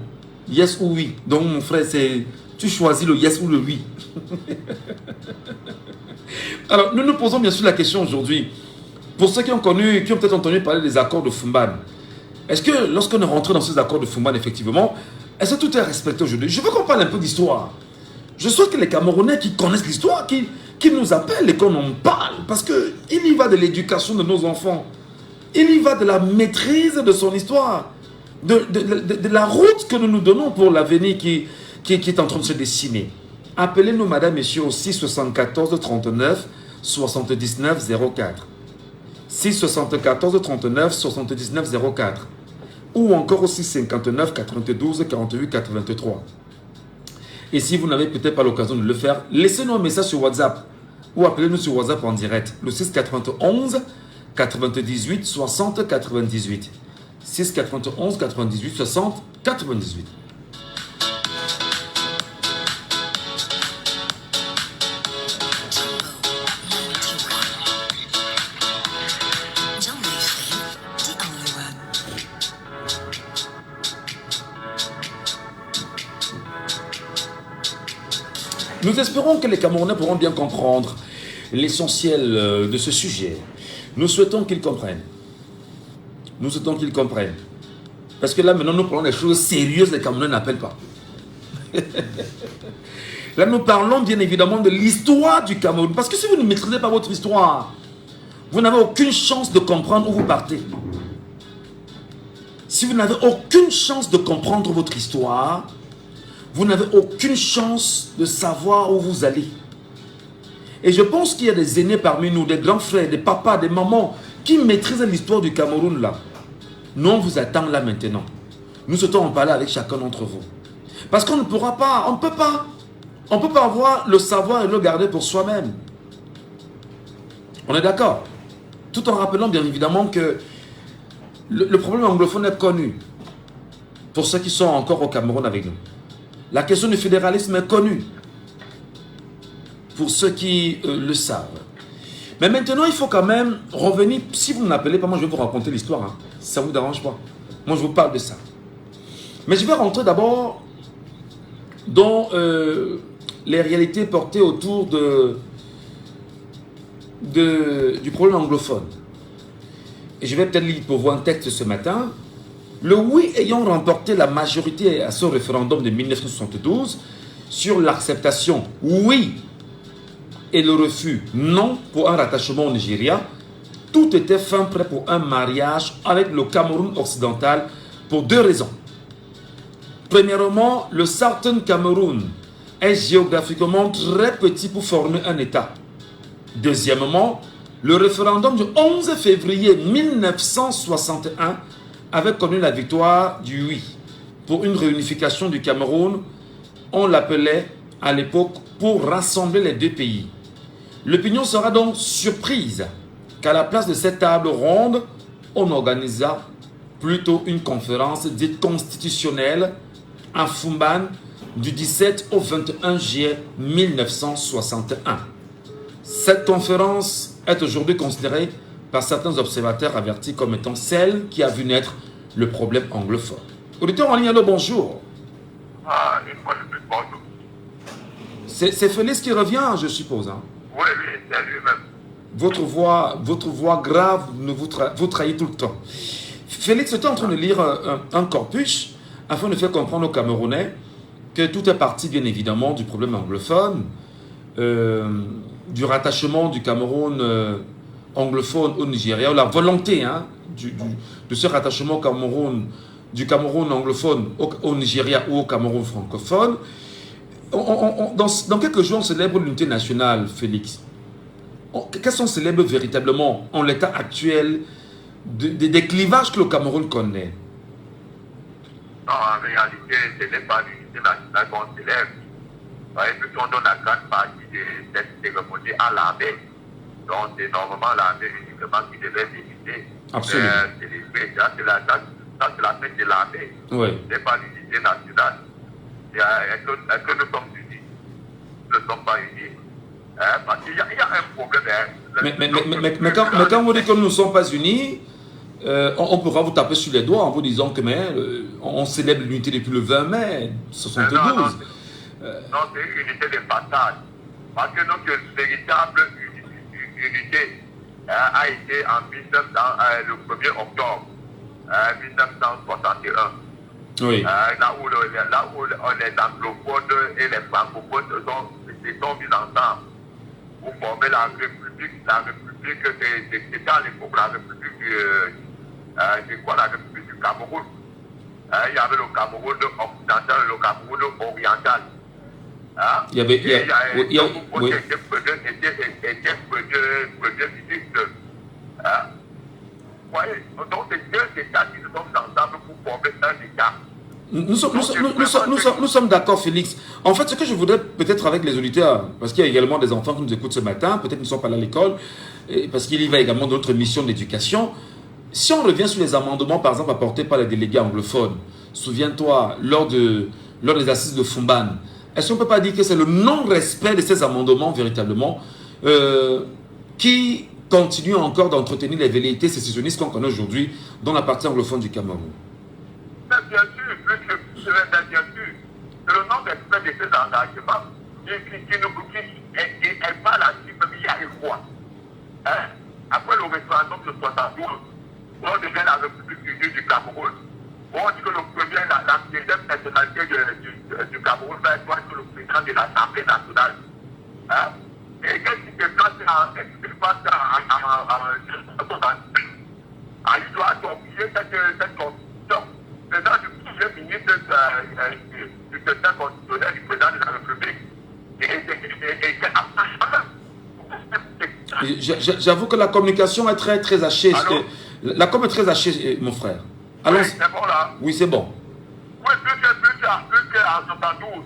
Yes ou oui. Donc mon frère, c'est tu choisis le yes ou le oui. Alors, nous nous posons bien sûr la question aujourd'hui. Pour ceux qui ont peut-être entendu parler des accords de Fumban, est-ce que lorsqu'on est rentré dans ces accords de Fumban, effectivement, est-ce que tout est respecté aujourd'hui? Je veux qu'on parle un peu d'histoire. Je souhaite que les Camerounais qui connaissent l'histoire, qui nous appellent et qu'on en parle. Parce qu'il y va de l'éducation de nos enfants. Il y va de la maîtrise de son histoire. De la route que nous nous donnons pour l'avenir qui est en train de se dessiner. Appelez-nous, madame, messieurs, au 674 39 79 04. 674 39 79 04. Ou encore au 659 92 48 83. Et si vous n'avez peut-être pas l'occasion de le faire, laissez-nous un message sur WhatsApp. Ou appelez-nous sur WhatsApp en direct. Le 691 98 60 98. 691 98 60 98. Nous espérons que les Camerounais pourront bien comprendre l'essentiel de ce sujet. Nous souhaitons qu'ils comprennent. Nous souhaitons qu'ils comprennent. Parce que là, maintenant, nous parlons des choses sérieuses, les Camerounais n'appellent pas. Là, nous parlons bien évidemment de l'histoire du Cameroun. Parce que si vous ne maîtrisez pas votre histoire, vous n'avez aucune chance de comprendre où vous partez. Si vous n'avez aucune chance de comprendre votre histoire, vous n'avez aucune chance de savoir où vous allez. Et je pense qu'il y a des aînés parmi nous, des grands frères, des papas, des mamans, qui maîtrisent l'histoire du Cameroun là. Nous, on vous attend là maintenant. Nous souhaitons en parler avec chacun d'entre vous. Parce qu'on ne pourra pas, on ne peut pas avoir le savoir et le garder pour soi-même. On est d'accord? Tout en rappelant bien évidemment que le problème anglophone est connu. Pour ceux qui sont encore au Cameroun avec nous. La question du fédéralisme est connue. Pour ceux qui le savent. Mais maintenant, il faut quand même revenir. Si vous ne m'appelez pas, moi je vais vous raconter l'histoire. Hein. Ça ne vous dérange pas. Moi je vous parle de ça. Mais je vais rentrer d'abord dans les réalités portées autour du problème anglophone. Et je vais peut-être lire pour vous un texte ce matin. Le oui ayant remporté la majorité à ce référendum de 1972 sur l'acceptation oui et le refus non pour un rattachement au Nigeria, tout était fin prêt pour un mariage avec le Cameroun occidental pour deux raisons. Premièrement, le Southern Cameroun est géographiquement très petit pour former un État. Deuxièmement, le référendum du 11 février 1961 avait connu la victoire du oui pour une réunification du Cameroun. On l'appelait à l'époque pour rassembler les deux pays. L'opinion sera donc surprise qu'à la place de cette table ronde, on organisa plutôt une conférence dite constitutionnelle à Fumban du 17 au 21 juillet 1961. Cette conférence est aujourd'hui considérée par certains observateurs avertis comme étant celle qui a vu naître le problème anglophone. Auditeur en ligne, allô, bonjour. Ah, une fois de plus, bonjour. C'est Félix qui revient, je suppose. Hein? Oui, c'est lui-même. Votre voix grave vous trahit tout le temps. Félix, tu es en train de lire un corpus afin de faire comprendre aux Camerounais que tout est parti, bien évidemment, du problème anglophone, du rattachement du Cameroun anglophone au Nigeria, ou la volonté de ce rattachement du Cameroun anglophone au Nigeria ou au Cameroun francophone. Dans quelques jours, on célèbre l'unité nationale, Félix. Qu'est-ce qu'on célèbre véritablement en l'état actuel des clivages que le Cameroun connaît? Non, en réalité, ce n'est pas l'unité nationale qu'on célèbre. Vous voyez, on donne la grande partie de cette cérémonie à l'armée. Donc, c'est normalement l'armée uniquement qui devait visiter. Absolument. Ça, c'est la fête de l'armée. Oui. Ce n'est pas l'unité nationale. Est-ce que nous sommes unis? Nous ne sommes pas unis. Parce qu'il y a un problème. Mais quand vous dites que nous ne sommes pas unis, on pourra vous taper sur les doigts en vous disant que on célèbre l'unité depuis le 20 mai 72. Non, c'est une unité de passage. Parce que notre véritable unité a été en 1900, le 1er octobre 1961. Oui. Là où les anglophones et les francophones se sont mis ensemble pour former la République. La République, c'était à l'époque la République la République du Cameroun. Il y avait le Cameroun occidental et le Cameroun oriental. Il y avait... Donc, c'est deux États qui se sont ensemble pour former un État. Nous sommes d'accord, Félix. En fait, ce que je voudrais peut-être avec les auditeurs, parce qu'il y a également des enfants qui nous écoutent ce matin, peut-être qu'ils ne sont pas là à l'école, parce qu'il y va également d'autres missions d'éducation. Si on revient sur les amendements, par exemple, apportés par les délégués anglophones, souviens-toi, lors des assises de Fumban, est-ce qu'on ne peut pas dire que c'est le non-respect de ces amendements, véritablement, qui continue encore d'entretenir les velléités sécessionnistes qu'on connaît aujourd'hui dans la partie anglophone du Cameroun? Bien sûr, le non-respect de ces engagements qui est pas la cible, il y a quoi? Après le référendum de 72, on devient la République unie du Cameroun. On dit que le premier, la deuxième personnalité du Cameroun va être le président de l'Assemblée nationale. Et qu'est-ce qui se passe il doit oublier cette constitution. Président du premier ministre du secteur constitutionnel du président de la République. J'avoue que la communication est très, très hachée. La com est très hachée, mon frère. Allons. Oui, c'est bon là. Oui, c'est bon. Oui, plus qu'en 72,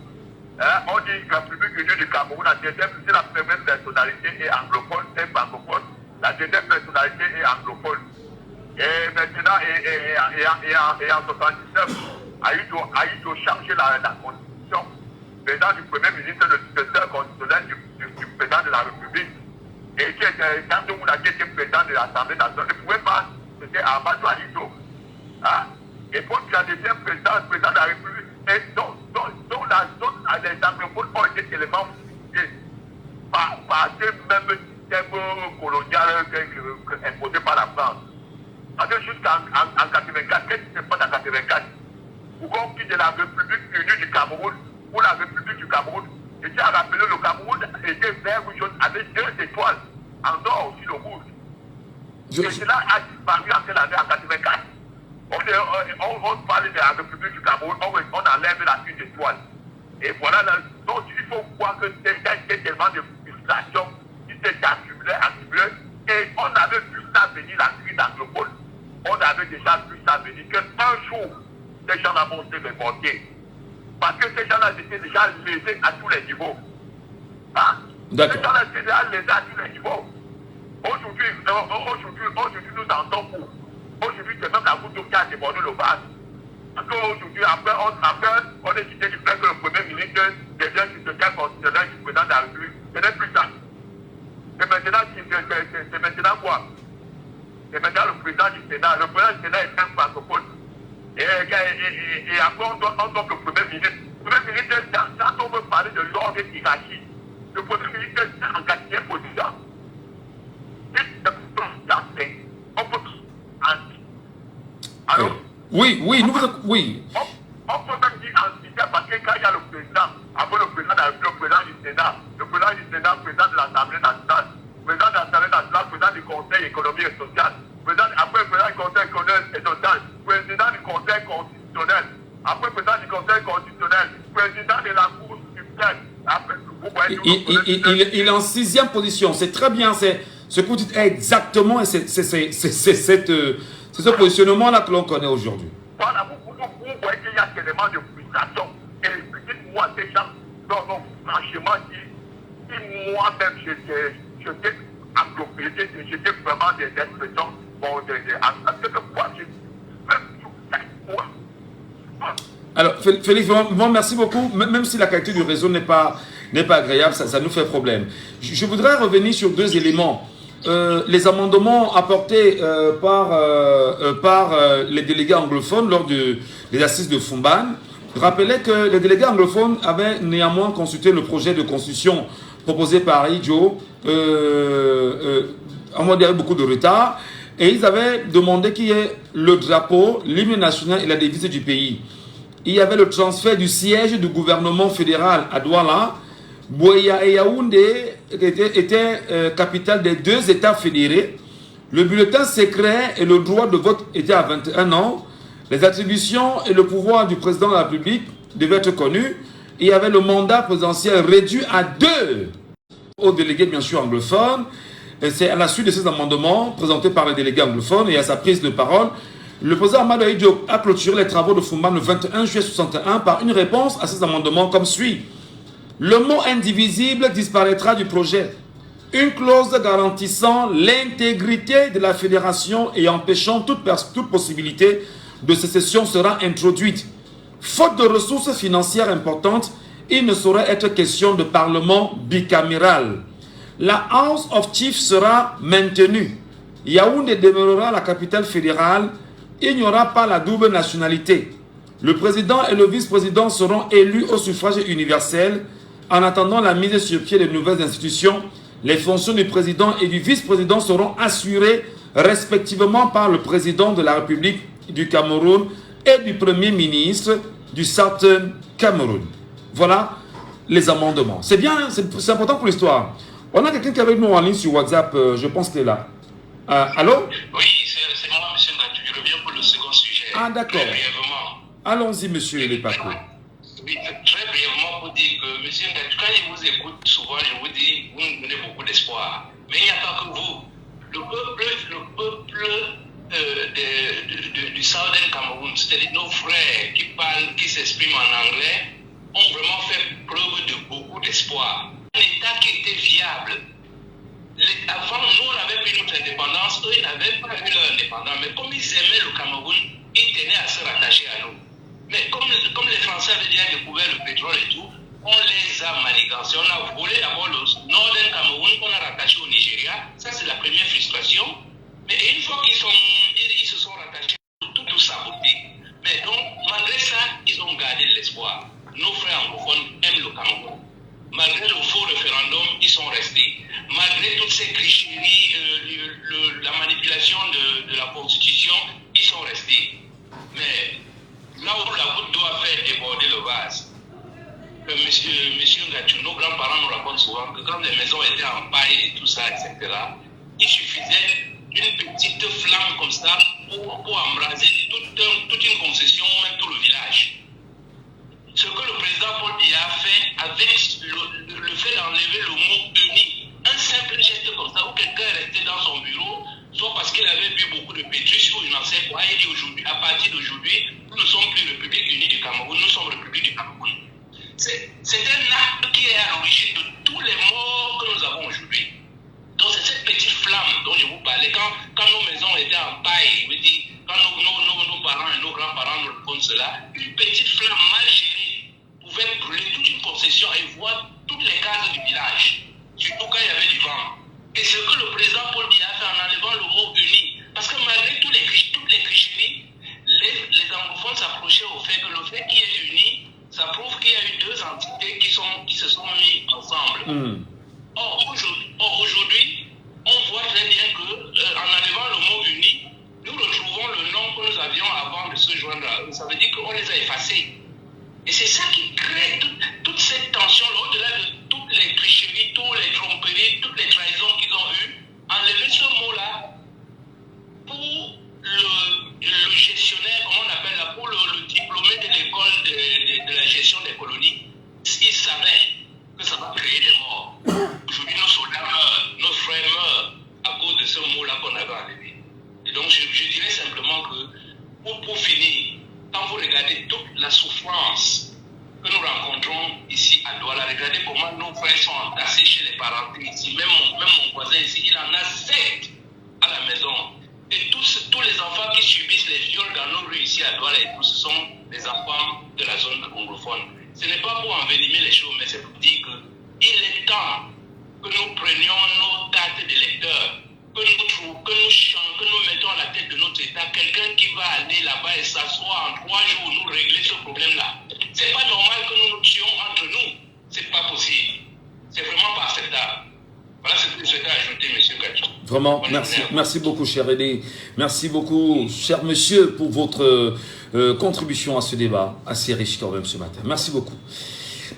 on dit que la République unie du Cameroun, c'est la première personnalité est anglophone, c'est francophone. La deuxième personnalité est anglophone. Et maintenant, et en 79, Aïdo changer la constitution. Président du premier ministre, le successeur constitutionnel du président de la République. Et quand on a été président de l'Assemblée nationale, ne pouvait pas, c'était Amadou Aïdo. Et pour la deuxième président de la République, et dont les anglophones ont été tellement fouillés par ce même système colonial imposé par la France. Parce que jusqu'en 84, qu'est-ce qui se passe en 84? Pourquoi on quitte la République unie du Cameroun pour la République du Cameroun? Je tiens à rappeler, le Cameroun était vert ou jaune avec 2 étoiles, en or aussi le rouge. Et cela a disparu en quelle année? En 84. On parle de la République du Cameroun, on enlève la 1 étoile. Et voilà, donc il faut voir que c'était tellement de frustration qui s'est accumulé. Et on avait vu ça venir, la crise anglophone. On avait déjà vu ça venir qu'un jour, ces gens-là vont se révolter. Parce que ces gens-là étaient déjà lésés à tous les niveaux. Ces gens-là étaient déjà lésés à tous les niveaux. Aujourd'hui, nous entendons pour. Aujourd'hui, c'est même la goutte d'eau qui a débordé le vase. Parce qu'aujourd'hui, après, on est cité du fait que le premier ministre devient du secrétaire constitutionnel du président de la République. Ce n'est plus ça. C'est maintenant quoi? C'est maintenant le président du Sénat. Le président du Sénat est un francophone. Et après, on doit le premier ministre. Le premier ministre, quand on veut parler de l'ordre hiérarchique, le premier ministre est en 4e position. Oui, oui, nous, oui. On peut même dire en cité parce que quand il y a le président, après le président du Sénat, le président de l'Assemblée nationale, président de l'Assemblée nationale, président du Conseil économique et social, après le président du Conseil économique et social, président du Conseil constitutionnel, après le président du Conseil constitutionnel, président de la Cour suprême. Après, vous voyez, il est en 6e position. C'est très bien. Ce que vous dites exactement, et c'est ce positionnement-là que l'on connaît aujourd'hui. Voilà, vous voyez qu'il y a tellement de frustration. Et dites-moi, ces gens, non, franchement, si moi-même, j'étais vraiment des expressions, alors, Félix, vraiment, merci beaucoup. Même si la qualité du réseau n'est pas agréable, ça nous fait problème. Je voudrais revenir sur 2 éléments. Les amendements apportés par les délégués anglophones lors des assises de Fumban rappelaient que les délégués anglophones avaient néanmoins consulté le projet de constitution proposé par Ijo en mode il y avait beaucoup de retard, et ils avaient demandé qu'il y ait le drapeau, l'hymne national et la devise du pays. Il y avait le transfert du siège du gouvernement fédéral à Douala. Buea et Yaoundé étaient capitale des 2 États fédérés. Le bulletin secret et le droit de vote étaient à 21 ans. Les attributions et le pouvoir du président de la République devaient être connus. Il y avait le mandat présidentiel réduit à 2 aux délégués, bien sûr, anglophones. C'est à la suite de ces amendements présentés par les délégués anglophones et à sa prise de parole, le président Amadou Ahidjo Diop a clôturé les travaux de Fumban le 21 juillet 61 par une réponse à ces amendements comme suit. Le mot indivisible disparaîtra du projet. Une clause garantissant l'intégrité de la fédération et empêchant toute possibilité de sécession sera introduite. Faute de ressources financières importantes, il ne saurait être question de parlement bicaméral. La House of Chiefs sera maintenue. Yaoundé demeurera la capitale fédérale. Il n'y aura pas la double nationalité. Le président et le vice-président seront élus au suffrage universel. En attendant la mise sur pied de nouvelles institutions, les fonctions du président et du vice-président seront assurées respectivement par le président de la République du Cameroun et du premier ministre du Southern Cameroun. Voilà les amendements. C'est bien, c'est important pour l'histoire. On a quelqu'un qui est avec nous en ligne sur WhatsApp, je pense qu'il est là. Allô? Oui, c'est moi, monsieur Ngatu. Je reviens pour le second sujet. Ah, d'accord. Très brièvement. Allons-y, monsieur Lepaco. Oui, très brièvement pour dire que, monsieur Ngatu, quand je vous écoute souvent, je vous dis, vous nous donnez beaucoup d'espoir. Mais il n'y a pas que vous. Le peuple du Southern Cameroun, c'est-à-dire nos frères qui s'expriment en anglais, ont vraiment fait preuve de beaucoup d'espoir. Un État qui était viable. Avant, nous, on avait pris notre indépendance, eux, ils n'avaient pas eu leur indépendance. Mais comme ils aimaient le Cameroun, ils tenaient à se rattacher à nous. Mais comme les Français avaient déjà découvert le pétrole et tout, on les a manigancés. On a volé d'abord le Northern Cameroun qu'on a rattaché au Nigeria. Ça, c'est la première frustration. Mais une fois qu'ils se sont rattachés, tout saboté. Mais donc, malgré ça, ils ont gardé l'espoir. Nos frères anglophones aiment le Cameroun. Malgré le faux référendum, ils sont restés. Malgré toutes ces tricheries, la manipulation de la Constitution, ils sont restés. Mais là où la goutte doit faire déborder le vase, monsieur Ngatu, nos grands-parents nous racontent souvent que quand les maisons étaient en paille et tout ça, etc., il suffisait d'une petite flamme comme ça pour embraser toute une concession, même tout le village. Ce que le président Paul Biya a fait avec le fait d'enlever le mot uni, un simple geste comme ça, où quelqu'un est resté dans son bureau, soit parce qu'il avait bu beaucoup de pétrus ou il n'en sait quoi, il dit aujourd'hui, à partir d'aujourd'hui, nous ne sommes plus République unie du Cameroun, nous sommes République du Cameroun. C'est un acte qui est à l'origine de tous les morts que nous avons aujourd'hui. Donc c'est cette petite flamme dont je vous parlais. Quand nos maisons étaient en paille, je vous dis, quand nos parents et nos grands-parents nous racontent cela, une petite flamme mal gérée pouvait brûler toute une concession et voir toutes les cases du village, surtout quand il y avait du vent. Et ce que le président Paul Biya a fait en enlevant le mot uni, parce que malgré toutes les tricheries, les anglophones s'approchaient au fait que le fait qu'il y ait uni, ça prouve qu'il y a eu 2 entités qui se sont mises ensemble. Or, aujourd'hui, on voit très bien qu'en enlevant le mot uni, nous retrouvons le nom que nous avions avant de se joindre effacer. Et c'est ça qui crée toute cette tension, au-delà de toutes les tricheries, toutes les tromperies, toutes les trahisons qu'ils ont eues. Enlever ce mot-là pour le gestionnaire, comment on appelle là, pour le diplômé de l'école de la gestion des colonies, il savait que ça va créer des morts. Aujourd'hui, nos soldats meurent, nos frères meurent à cause de ce mot-là qu'on avait enlevé. Et donc, je dirais simplement que, pour finir, quand vous regardez toute la souffrance que nous rencontrons ici à Douala, regardez comment nos frères sont entassés chez les parents ici. Même mon voisin ici, il en a 7 à la maison. Et tous les enfants qui subissent les viols dans nos rues ici à Douala, et tout, ce sont des enfants de la zone anglophone. Ce n'est pas pour envenimer les choses, mais c'est pour dire qu'il est temps que nous prenions nos cartes d'électeurs, que nous mettons à la tête de notre État quelqu'un qui va aller là-bas et s'asseoir en 3 jours nous régler ce problème-là. C'est pas normal que nous nous tuions entre nous. C'est pas possible. C'est vraiment pas acceptable. Voilà ce que je souhaitais ajouter, monsieur Gadjo. Vraiment, merci beaucoup, cher Aidé. Merci beaucoup, cher monsieur, pour votre contribution à ce débat, assez riche quand même ce matin. Merci beaucoup.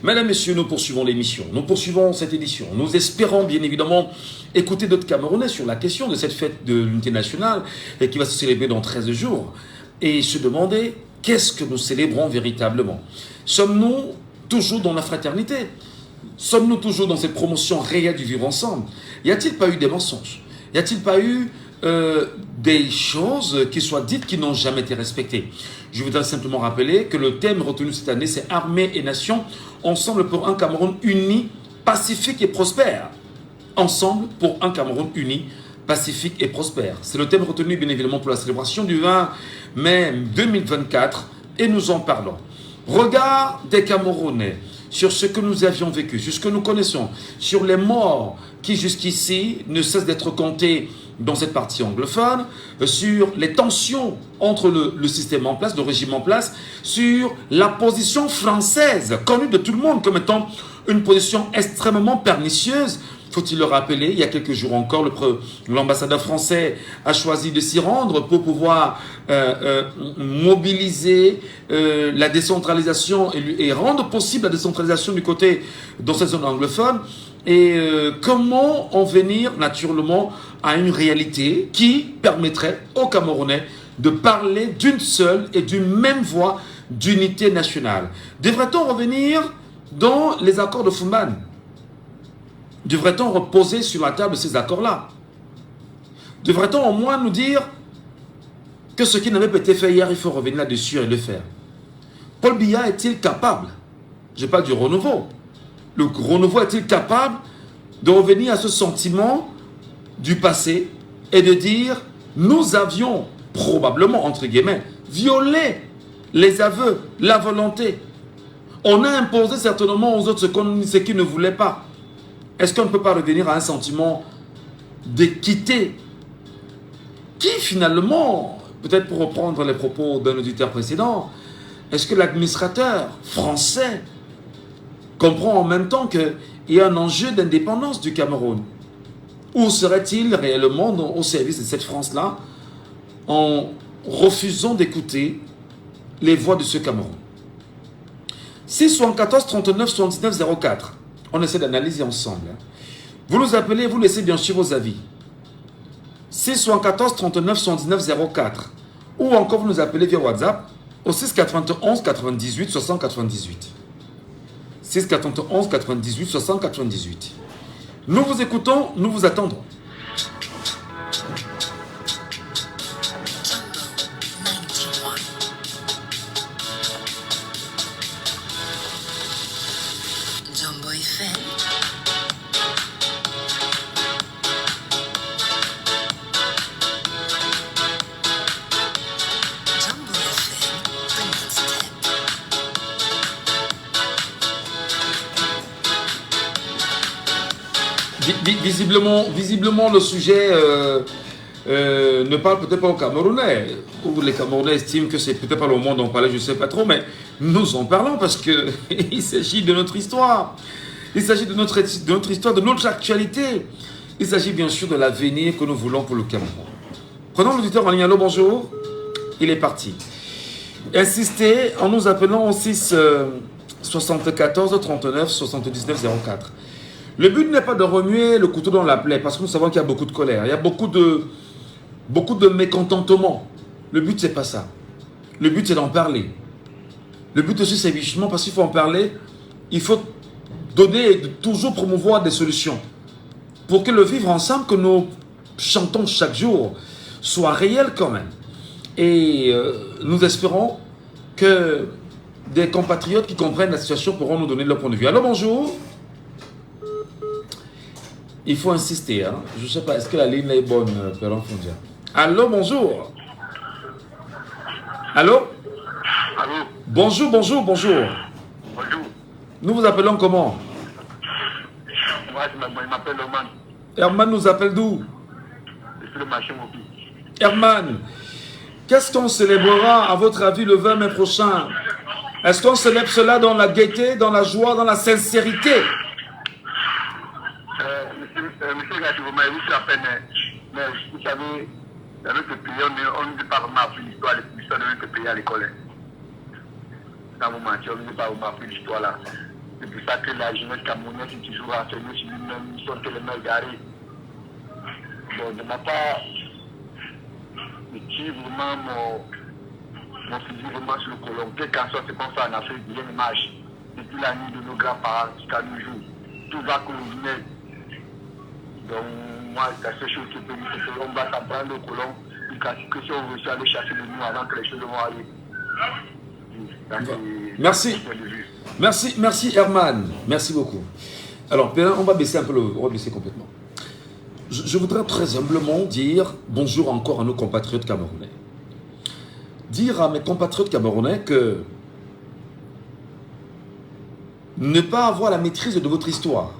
Mesdames, Messieurs, nous poursuivons l'émission. Nous poursuivons cette édition. Nous espérons bien évidemment écouter d'autres Camerounais sur la question de cette fête de l'unité nationale qui va se célébrer dans 13 jours et se demander qu'est-ce que nous célébrons véritablement. Sommes-nous toujours dans la fraternité? Sommes-nous toujours dans cette promotion réelle du vivre ensemble? Y a-t-il pas eu des mensonges? Y a-t-il pas eu des choses qui soient dites qui n'ont jamais été respectées? Je voudrais simplement rappeler que le thème retenu cette année, c'est Armée et Nation, ensemble pour un Cameroun uni, pacifique et prospère. Ensemble pour un Cameroun uni, pacifique et prospère. C'est le thème retenu bien évidemment pour la célébration du 20 mai 2024 et nous en parlons. Regard des Camerounais sur ce que nous avions vécu, sur ce que nous connaissons, sur les morts qui jusqu'ici ne cessent d'être comptés dans cette partie anglophone, sur les tensions entre le système en place, le régime en place, sur la position française, connue de tout le monde comme étant une position extrêmement pernicieuse. Faut-il le rappeler, il y a quelques jours encore, l'ambassadeur français a choisi de s'y rendre pour pouvoir mobiliser la décentralisation et rendre possible la décentralisation du côté dans cette zone anglophone. Et comment en venir naturellement à une réalité qui permettrait aux Camerounais de parler d'une seule et d'une même voix d'unité nationale. Devrait-on revenir dans les accords de Fumban? Devrait-on reposer sur la table ces accords-là? Devrait-on au moins nous dire que ce qui n'avait pas été fait hier, il faut revenir là-dessus et le faire? Paul Biya est-il capable, je parle du renouveau, le renouveau est-il capable de revenir à ce sentiment du passé et de dire nous avions probablement, entre guillemets, violé les aveux, la volonté. On a imposé certainement aux autres ce qu'ils ne voulaient pas. Est-ce qu'on ne peut pas revenir à un sentiment d'équité qui finalement, peut-être pour reprendre les propos d'un auditeur précédent, est-ce que l'administrateur français comprend en même temps qu'il y a un enjeu d'indépendance du Cameroun? Ou serait-il réellement au service de cette France-là en refusant d'écouter les voix de ce Cameroun? 674 39 79 04. On essaie d'analyser ensemble. Vous nous appelez, vous laissez bien sûr vos avis. 674 39 79 04. Ou encore vous nous appelez via WhatsApp au 691 98 60 98. 691 98 60 98. Nous vous écoutons, nous vous attendons. Visiblement, le sujet ne parle peut-être pas aux Camerounais. Ou les Camerounais estiment que c'est peut-être pas le moment d'en parler, je ne sais pas trop, mais nous en parlons parce qu'il s'agit de notre histoire. Il s'agit de notre histoire, de notre actualité. Il s'agit bien sûr de l'avenir que nous voulons pour le Cameroun. Prenons l'auditeur en ligne. Allô, bonjour. Il est parti. Insistez en nous appelant au 6 74 39 79 04. Le but n'est pas de remuer le couteau dans la plaie, parce que nous savons qu'il y a beaucoup de colère, il y a beaucoup de mécontentement. Le but, c'est pas ça. Le but, c'est d'en parler. Le but aussi, c'est justement parce qu'il faut en parler, il faut donner et toujours promouvoir des solutions pour que le vivre ensemble que nous chantons chaque jour soit réel quand même. Et nous espérons que des compatriotes qui comprennent la situation pourront nous donner leur point de vue. Allô, bonjour. Il faut insister, hein. Je ne sais pas, est-ce que la ligne est bonne, Perron Fondia? Allô, bonjour. Allô? Allô? Bonjour, bonjour, bonjour. Bonjour. Nous vous appelons comment? Moi, je m'appelle Herman. Herman nous appelle d'où? Je suis le marché mobile. Herman, qu'est-ce qu'on célébrera, à votre avis, le 20 mai prochain? Est-ce qu'on célèbre cela dans la gaieté, dans la joie, dans la sincérité? Monsieur Gachivoma, vous savez à peine, mais vous savez, dans notre pays, on ne dit pas vraiment appris l'histoire de notre pays à l'école. Dans mon mentir, on ne dit pas vraiment appris l'histoire là. C'est pour ça que la jeunesse camerounaise est toujours renseignée sur lui-même, ils sont tellement égarés. Donc, de ma part, je tire vraiment mon fusil vraiment sur le colon. Quel qu'en soit ce qu'on fait en Afrique, il y a une image. Depuis la nuit de nos grands-parents jusqu'à nos jours, tout va coloniser. Donc, moi, la seule chose qui peut nous faire, c'est qu'on va s'en prendre au colon, que si on veut aller chercher le nous avant que les choses vont aller. Merci. Merci Herman. Merci beaucoup. Alors, on va baisser un peu on va baisser complètement. Je voudrais très humblement dire bonjour encore à nos compatriotes camerounais. Dire à mes compatriotes camerounais que ne pas avoir la maîtrise de votre histoire,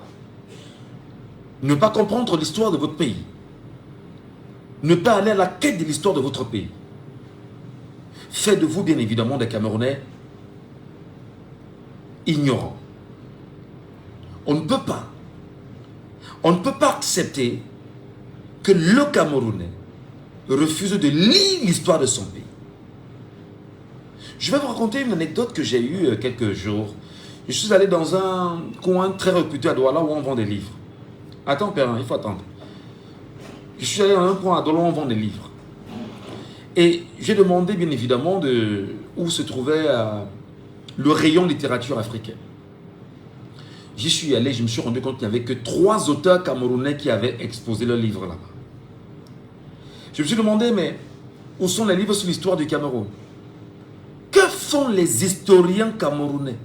ne pas comprendre l'histoire de votre pays, ne pas aller à la quête de l'histoire de votre pays, fait de vous bien évidemment des Camerounais ignorants. On ne peut pas accepter que le Camerounais refuse de lire l'histoire de son pays. Je vais vous raconter une anecdote que j'ai eue quelques jours. Je suis allé dans un coin très réputé à Douala où on vend des livres. Attends, Perrin, il faut attendre. Je suis allé dans un coin à Douala où on vend des livres. Et j'ai demandé bien évidemment où se trouvait le rayon littérature africaine. J'y suis allé, je me suis rendu compte qu'il n'y avait que 3 auteurs camerounais qui avaient exposé leurs livres là-bas. Je me suis demandé, mais où sont les livres sur l'histoire du Cameroun? Que font les historiens camerounais?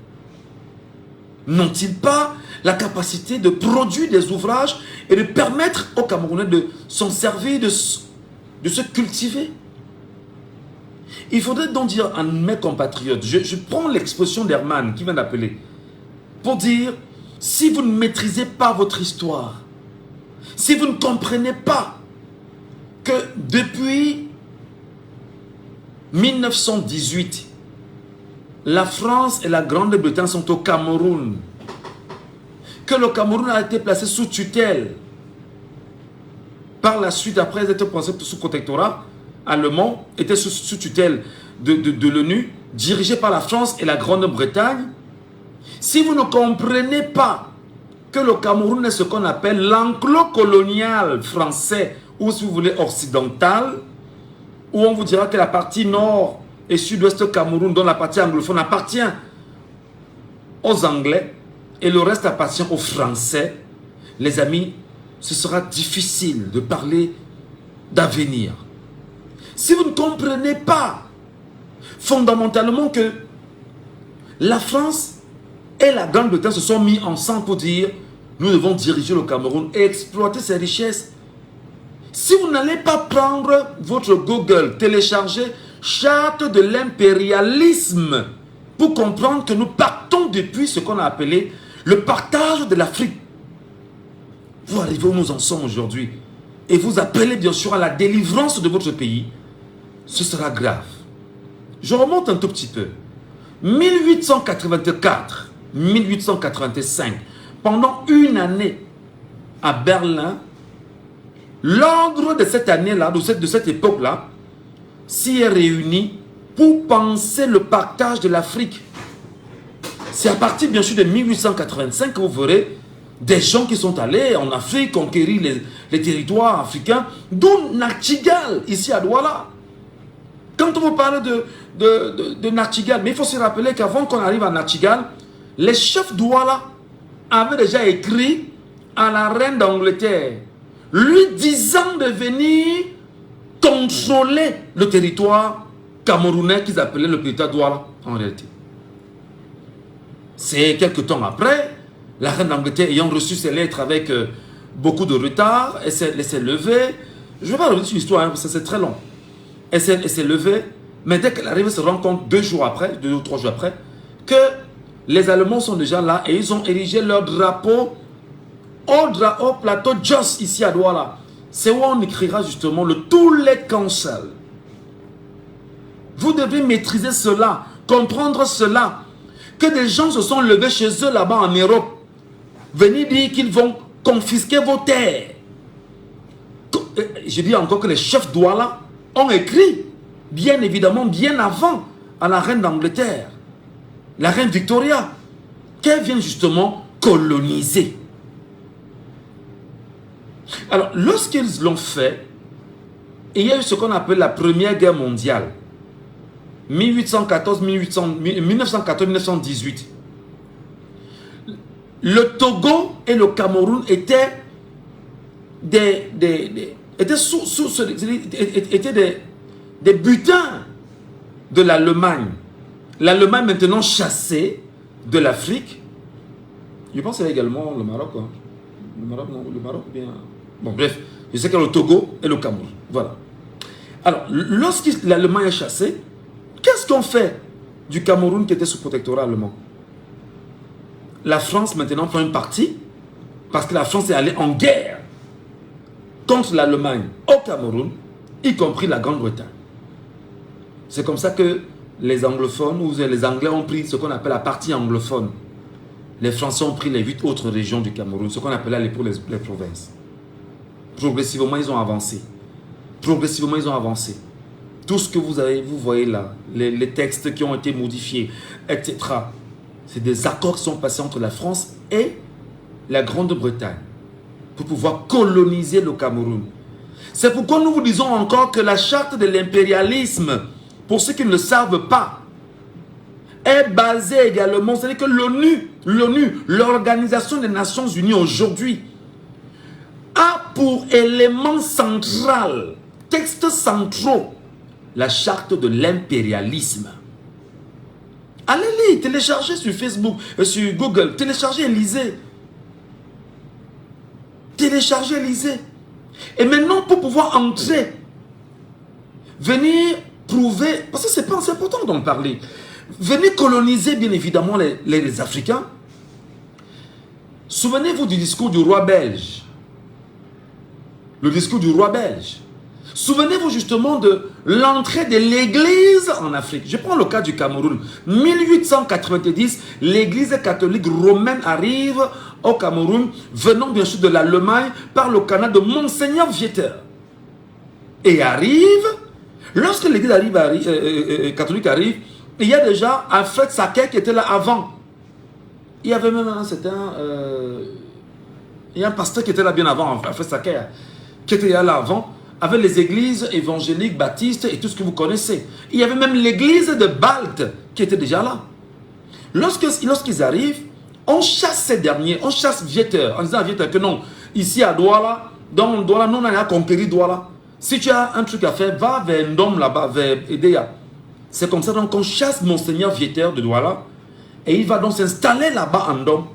N'ont-ils pas la capacité de produire des ouvrages et de permettre aux Camerounais de s'en servir, de se cultiver? Il faudrait donc dire à mes compatriotes, je prends l'expression d'Herman qui vient d'appeler, pour dire, si vous ne maîtrisez pas votre histoire, si vous ne comprenez pas que depuis 1918, la France et la Grande-Bretagne sont au Cameroun, que le Cameroun a été placé sous tutelle, par la suite, après être placé sous protectorat allemand, était sous tutelle de l'ONU, dirigé par la France et la Grande-Bretagne. Si vous ne comprenez pas que le Cameroun est ce qu'on appelle l'enclos colonial français, ou si vous voulez occidental, où on vous dira que la partie nord et sud-ouest Cameroun, dont la partie anglophone appartient aux Anglais et le reste appartient aux Français, les amis, ce sera difficile de parler d'avenir. Si vous ne comprenez pas fondamentalement que la France et la Grande-Bretagne se sont mis ensemble pour dire nous devons diriger le Cameroun et exploiter ses richesses. Si vous n'allez pas prendre votre Google, télécharger charte de l'impérialisme pour comprendre que nous partons depuis ce qu'on a appelé le partage de l'Afrique. Vous arrivez où nous en sommes aujourd'hui et vous appelez bien sûr à la délivrance de votre pays, ce sera grave. Je remonte un tout petit peu. 1884, 1885, pendant une année à Berlin, l'ordre de cette année-là, de cette époque-là, s'y est réuni pour penser le partage de l'Afrique. C'est à partir bien sûr de 1885 que vous verrez des gens qui sont allés en Afrique conquérir les territoires africains, d'où Nachtigal, ici à Douala. Quand on vous parle de Nachtigal, mais il faut se rappeler qu'avant qu'on arrive à Nachtigal, les chefs Douala avaient déjà écrit à la reine d'Angleterre, lui disant de venir contrôler le territoire camerounais qu'ils appelaient le territoire Douala en réalité. C'est quelques temps après, la reine d'Angleterre ayant reçu ses lettres avec beaucoup de retard, elle s'est levée. Je ne vais pas revenir sur l'histoire, hein, parce que c'est très long. Elle s'est levée, mais dès qu'elle arrive, elle se rend compte 2 jours après, 2 ou 3 jours après, que les Allemands sont déjà là et ils ont érigé leur drapeau au plateau Jos ici à Douala. C'est où on écrira justement le Tule Council. Vous devez maîtriser cela, comprendre cela, que des gens se sont levés chez eux là-bas en Europe, venir dire qu'ils vont confisquer vos terres. Je dis encore que les chefs Douala ont écrit, bien évidemment, bien avant, à la reine d'Angleterre, la reine Victoria, qu'elle vient justement coloniser. Alors, lorsqu'ils l'ont fait, il y a eu ce qu'on appelle la Première Guerre mondiale, 1914-1918. Le Togo et le Cameroun étaient des butins de l'Allemagne. L'Allemagne maintenant chassée de l'Afrique. Je pense qu'il y a également le Maroc. Hein. Le Maroc, non, le Maroc bien. Bon, bref, je sais qu'il y a le Togo et le Cameroun. Voilà. Alors, lorsque l'Allemagne est chassée, qu'est-ce qu'on fait du Cameroun qui était sous protectorat allemand? La France maintenant prend une partie parce que la France est allée en guerre contre l'Allemagne au Cameroun, y compris la Grande-Bretagne. C'est comme ça que les anglophones ou les Anglais ont pris ce qu'on appelle la partie anglophone. Les Français ont pris les 8 autres régions du Cameroun, ce qu'on appelait à l'époque les provinces. Progressivement, ils ont avancé. Progressivement, ils ont avancé. Tout ce que vous voyez là, les textes qui ont été modifiés, etc. C'est des accords qui sont passés entre la France et la Grande-Bretagne pour pouvoir coloniser le Cameroun. C'est pourquoi nous vous disons encore que la charte de l'impérialisme, pour ceux qui ne le savent pas, est basée également, c'est-à-dire que l'ONU, l'Organisation des Nations Unies aujourd'hui, a pour élément central, texte central, la charte de l'impérialisme. Allez lire, téléchargez sur Facebook, sur Google, téléchargez et lisez. Téléchargez et lisez. Et maintenant, pour pouvoir entrer, venir prouver, parce que c'est important d'en parler, venir coloniser bien évidemment les Africains. Souvenez-vous du discours du roi belge. Le discours du roi belge. Souvenez-vous justement de l'entrée de l'église en Afrique. Je prends le cas du Cameroun. 1890, l'église catholique romaine arrive au Cameroun, venant bien sûr de l'Allemagne par le canal de Monseigneur Vieter. Et arrive, lorsque l'église catholique arrive, il y a déjà Alfred Saké qui était là avant. Il y avait même il y a un pasteur qui était là bien avant, Alfred Saké, qui était là avant, avec les églises évangéliques, baptistes et tout ce que vous connaissez. Il y avait même l'église de Balte qui était déjà là. Lorsqu'ils arrivent, on chasse ces derniers, on chasse Vieter, en disant à Vieter que non, ici à Douala, dans Douala, nous on a conquéri Douala. Si tu as un truc à faire, va vers Ndom là-bas, vers Edea. C'est comme ça donc qu'on chasse Monseigneur Vieter de Douala et il va donc s'installer là-bas en Ndom.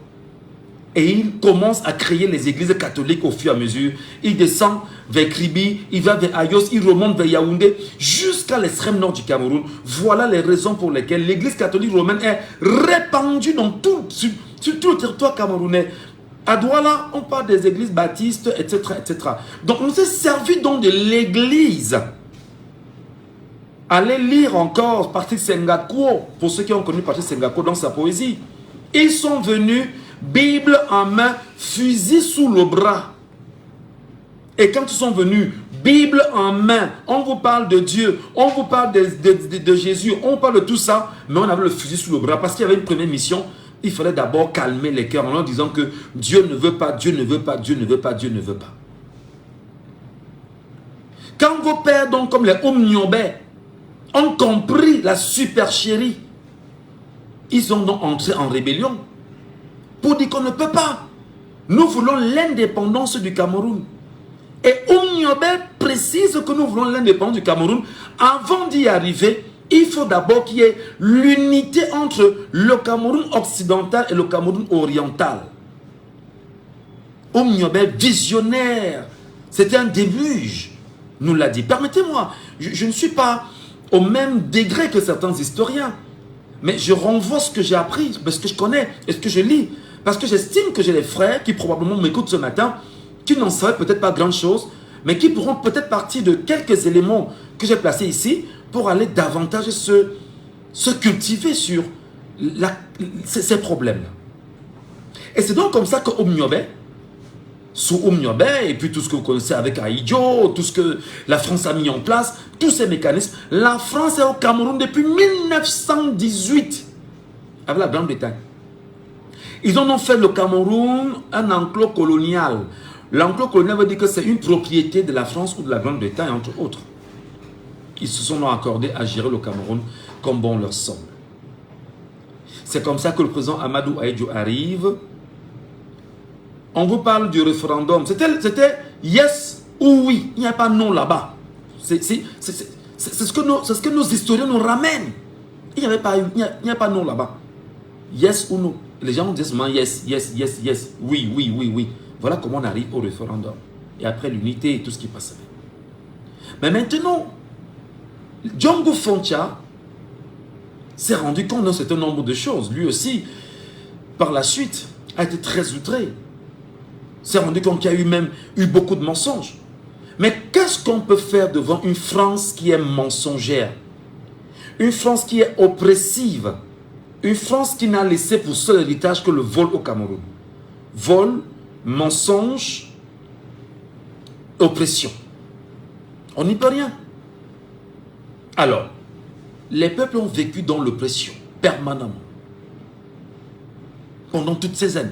Et il commence à créer les églises catholiques au fur et à mesure. Il descend vers Kribi, il va vers Ayos, il remonte vers Yaoundé, jusqu'à l'extrême nord du Cameroun. Voilà les raisons pour lesquelles l'église catholique romaine est répandue dans sur tout le territoire camerounais. À Douala, on parle des églises baptistes, etc. etc. Donc on s'est servi donc de l'église. Allez lire encore Patrick Sengako, pour ceux qui ont connu Patrick Sengako dans sa poésie. Ils sont venus, Bible en main, fusil sous le bras. Et quand ils sont venus, Bible en main, on vous parle de Dieu, on vous parle de Jésus, on parle de tout ça, mais on avait le fusil sous le bras parce qu'il y avait une première mission. Il fallait d'abord calmer les cœurs en leur disant que Dieu ne veut pas, Dieu ne veut pas, Dieu ne veut pas, Dieu ne veut pas. Quand vos pères, donc comme les Omniobé, ont compris la supercherie, ils sont donc entrés en rébellion pour dire qu'on ne peut pas. Nous voulons l'indépendance du Cameroun. Et Omniobé précise que nous voulons l'indépendance du Cameroun. Avant d'y arriver, il faut d'abord qu'il y ait l'unité entre le Cameroun occidental et le Cameroun oriental. Omniobé, visionnaire, c'était un déluge, nous l'a dit. Permettez-moi, je ne suis pas au même degré que certains historiens, mais je renvoie ce que j'ai appris, ce que je connais et ce que je lis. Parce que j'estime que j'ai des frères qui probablement m'écoutent ce matin, qui n'en savaient peut-être pas grand-chose, mais qui pourront peut-être partir de quelques éléments que j'ai placés ici pour aller davantage se cultiver sur ces problèmes-là. Et c'est donc comme ça que Omniobé, sous Omniobé, et puis tout ce que vous connaissez avec Aïdjo, tout ce que la France a mis en place, tous ces mécanismes, la France est au Cameroun depuis 1918, avec la Grande-Bretagne. Ils en ont fait le Cameroun un enclos colonial. L'enclos colonial veut dire que c'est une propriété de la France ou de la Grande-Bretagne, entre autres. Ils se sont accordés à gérer le Cameroun comme bon leur semble. C'est comme ça que le président Amadou Aïdjo arrive. On vous parle du référendum. C'était yes ou oui. Il n'y a pas non là-bas. C'est ce que nos historiens nous ramènent. Il n'y a pas non là-bas. Yes ou non. Les gens disent seulement yes, yes, yes, yes. Oui, oui, oui, oui. Voilà comment on arrive au référendum. Et après l'unité et tout ce qui passe. Mais maintenant, Django Foncha s'est rendu compte d'un certain nombre de choses. Lui aussi, par la suite, a été très outré. S'est rendu compte qu'il y a même eu beaucoup de mensonges. Mais qu'est-ce qu'on peut faire devant une France qui est mensongère? Une France qui est oppressive? Une France qui n'a laissé pour seul héritage que le vol au Cameroun? Vol, mensonge, oppression. On n'y peut rien. Alors, les peuples ont vécu dans l'oppression, permanemment. Pendant toutes ces années.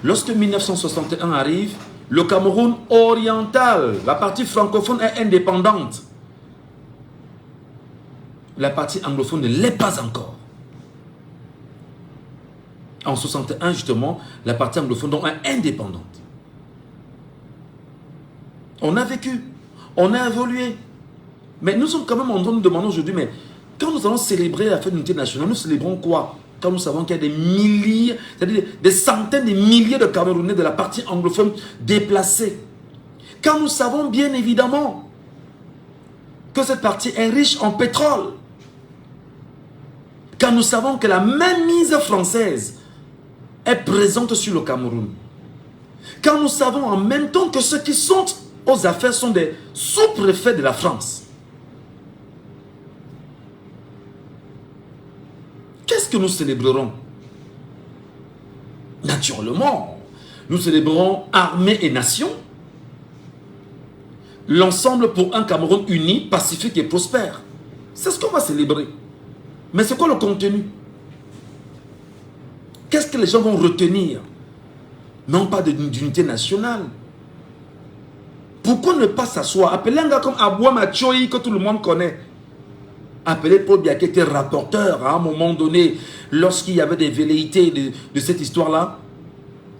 Lorsque 1961 arrive, le Cameroun oriental, la partie francophone est indépendante. La partie anglophone ne l'est pas encore. En 61, justement, la partie anglophone donc est indépendante. On a vécu, on a évolué. Mais nous sommes quand même en train de nous demander aujourd'hui, mais quand nous allons célébrer la fête d'unité nationale, nous célébrons quoi? Quand nous savons qu'il y a des milliers, c'est-à-dire des centaines de milliers de Camerounais de la partie anglophone déplacés. Quand nous savons bien évidemment que cette partie est riche en pétrole. Quand nous savons que la mainmise française est présente sur le Cameroun. Quand nous savons en même temps que ceux qui sont aux affaires sont des sous-préfets de la France. Qu'est-ce que nous célébrerons? Naturellement, nous célébrerons armée et nation. L'ensemble pour un Cameroun uni, pacifique et prospère. C'est ce qu'on va célébrer. Mais c'est quoi le contenu? Qu'est-ce que les gens vont retenir? Non pas d'unité nationale. Pourquoi ne pas s'asseoir? Appelez un gars comme Abouam Achoyi que tout le monde connaît. Appelez Paul Biya qui était rapporteur à un moment donné, lorsqu'il y avait des velléités de cette histoire-là,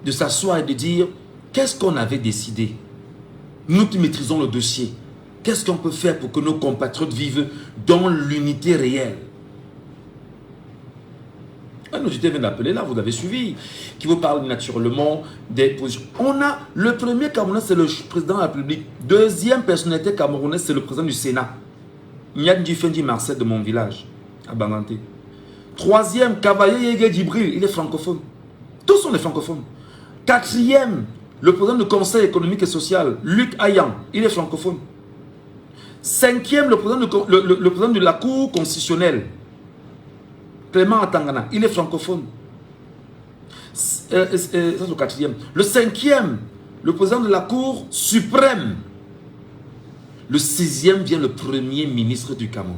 de s'asseoir et de dire, qu'est-ce qu'on avait décidé? Nous qui maîtrisons le dossier, qu'est-ce qu'on peut faire pour que nos compatriotes vivent dans l'unité réelle? Un auditeur vient d'appeler là, vous avez suivi, qui vous parle naturellement des positions. On a le premier Camerounais, c'est le président de la République. Deuxième personnalité camerounaise, c'est le président du Sénat. Niad Dufendi Marcel de mon village, à Banganté. Troisième, Cavalier Yege Djibril, il est francophone. Tous sont des francophones. Quatrième, le président du Conseil économique et social, Luc Ayan, il est francophone. Cinquième, le président de la Cour constitutionnelle, Clément Atangana, il est francophone. Ça c'est le quatrième. Le cinquième, le président de la Cour suprême. Le 6e vient le premier ministre du Cameroun.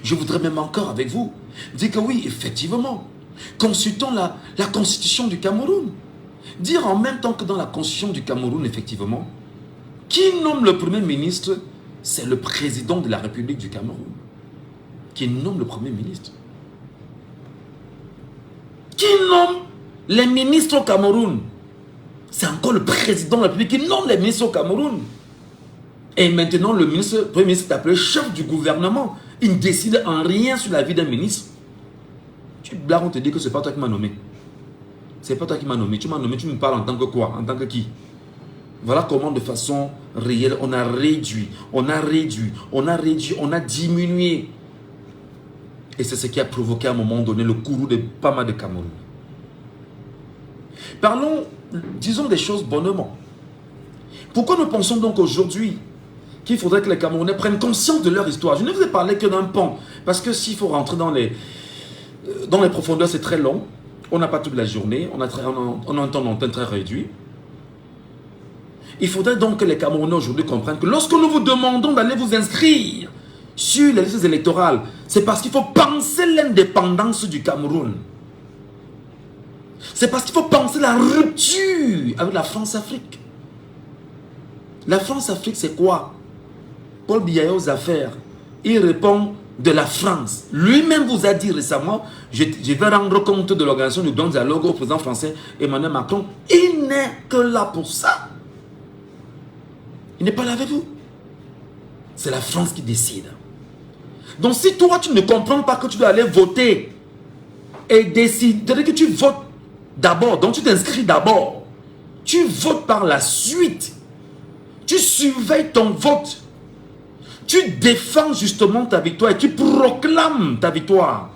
Je voudrais même encore avec vous dire que oui, effectivement, consultons la constitution du Cameroun. Dire en même temps que dans la constitution du Cameroun, effectivement, qui nomme le premier ministre? C'est le président de la République du Cameroun qui nomme le premier ministre. Qui nomme les ministres au Cameroun? C'est encore le président de la République qui nomme les ministres au Cameroun. Et maintenant, le premier ministre est appelé chef du gouvernement. Il ne décide en rien sur la vie d'un ministre. Tu blagues, on te dit que ce n'est pas toi qui m'as nommé. C'est pas toi qui m'as nommé. Tu m'as nommé, tu me parles en tant que quoi? En tant que qui? Voilà comment de façon réelle, on a réduit, on a diminué. Et c'est ce qui a provoqué à un moment donné le courroux de pas mal de Cameroun. Parlons, disons des choses bonnement. Pourquoi nous pensons donc aujourd'hui qu'il faudrait que les Camerounais prennent conscience de leur histoire? Je ne vous ai parlé que d'un pan, parce que s'il faut rentrer dans les profondeurs, c'est très long. On n'a pas toute la journée, on a un temps d'antenne très réduit. Il faudrait donc que les Camerounais aujourd'hui comprennent que lorsque nous vous demandons d'aller vous inscrire sur les listes électorales, c'est parce qu'il faut penser l'indépendance du Cameroun. C'est parce qu'il faut penser la rupture avec la France-Afrique. La France-Afrique, c'est quoi? Paul Biya aux affaires, il répond de la France. Lui-même vous a dit récemment, je vais rendre compte de l'organisation du grand dialogue au président français Emmanuel Macron. Il n'est que là pour ça. Il n'est pas là avec vous. C'est la France qui décide. Donc si toi tu ne comprends pas que tu dois aller voter et décider que tu votes d'abord, donc tu t'inscris d'abord, tu votes par la suite, tu surveilles ton vote, tu défends justement ta victoire et tu proclames ta victoire.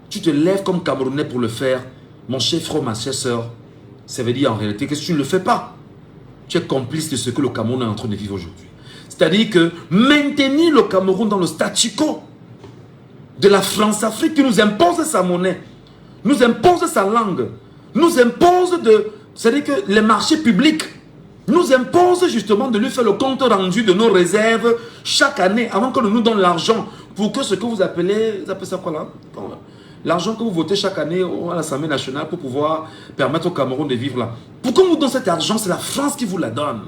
Tu te lèves comme Camerounais pour le faire, mon cher frère, ma chère soeur. Ça veut dire en réalité que si tu ne le fais pas, tu es complice de ce que le Cameroun est en train de vivre aujourd'hui. C'est-à-dire que maintenir le Cameroun dans le statu quo de la France-Afrique qui nous impose sa monnaie, nous impose sa langue, nous impose de... C'est-à-dire que les marchés publics nous imposent justement de lui faire le compte rendu de nos réserves chaque année avant qu'on nous donne l'argent pour que ce que vous appelez ça quoi là? L'argent que vous votez chaque année à l'Assemblée nationale pour pouvoir permettre au Cameroun de vivre là. Pourquoi on vous donne cet argent? C'est la France qui vous la donne.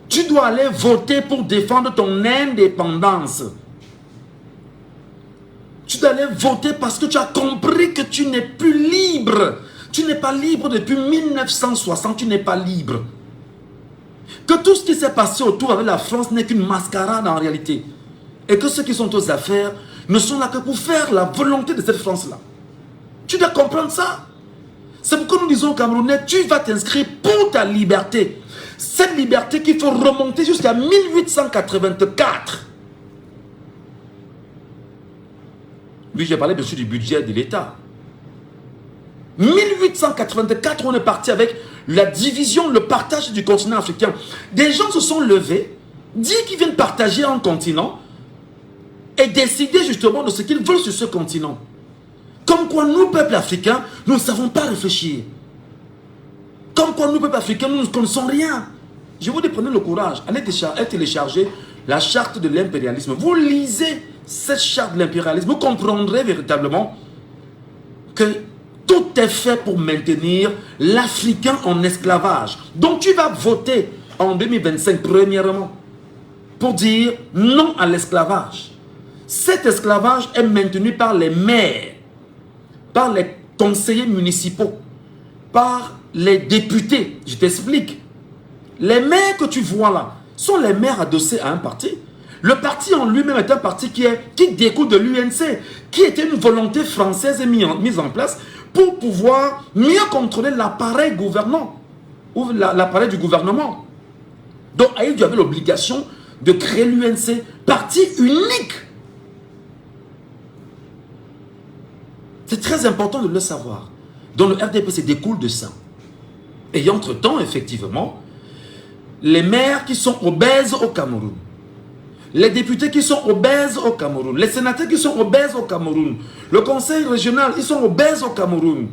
Tu dois aller voter pour défendre ton indépendance. Tu dois aller voter parce que tu as compris que tu n'es plus libre. Tu n'es pas libre depuis 1960, tu n'es pas libre. Que tout ce qui s'est passé autour avec la France n'est qu'une mascarade en réalité. Et que ceux qui sont aux affaires ne sont là que pour faire la volonté de cette France-là. Tu dois comprendre ça. C'est pourquoi nous disons aux Camerounais, tu vas t'inscrire pour ta liberté. Cette liberté qu'il faut remonter jusqu'à 1884. Oui, j'ai parlé bien sûr du budget de l'État. 1884, on est parti avec la division, le partage du continent africain. Des gens se sont levés, dit qu'ils viennent partager un continent et décider justement de ce qu'ils veulent sur ce continent. Comme quoi nous, peuple africain, nous ne savons pas réfléchir. Comme quoi nous, peuple africain, nous ne connaissons rien. Je vous dis, prenez le courage, allez télécharger la charte de l'impérialisme. Vous lisez cette charte de l'impérialisme, vous comprendrez véritablement que tout est fait pour maintenir l'Africain en esclavage. Donc tu vas voter en 2025, premièrement, pour dire non à l'esclavage. Cet esclavage est maintenu par les maires, par les conseillers municipaux, par les députés. Je t'explique. Les maires que tu vois là sont les maires adossés à un parti. Le parti en lui-même est un parti qui découle de l'UNC, qui était une volonté française mise en place pour pouvoir mieux contrôler l'appareil gouvernant, ou l'appareil du gouvernement. Donc Aïdjo avait l'obligation de créer l'UNC, parti unique. C'est très important de le savoir. Donc le RDPC découle de ça. Et entre-temps, effectivement, les maires qui sont obèses au Cameroun, les députés qui sont obèses au Cameroun, les sénateurs qui sont obèses au Cameroun, le conseil régional, ils sont obèses au Cameroun.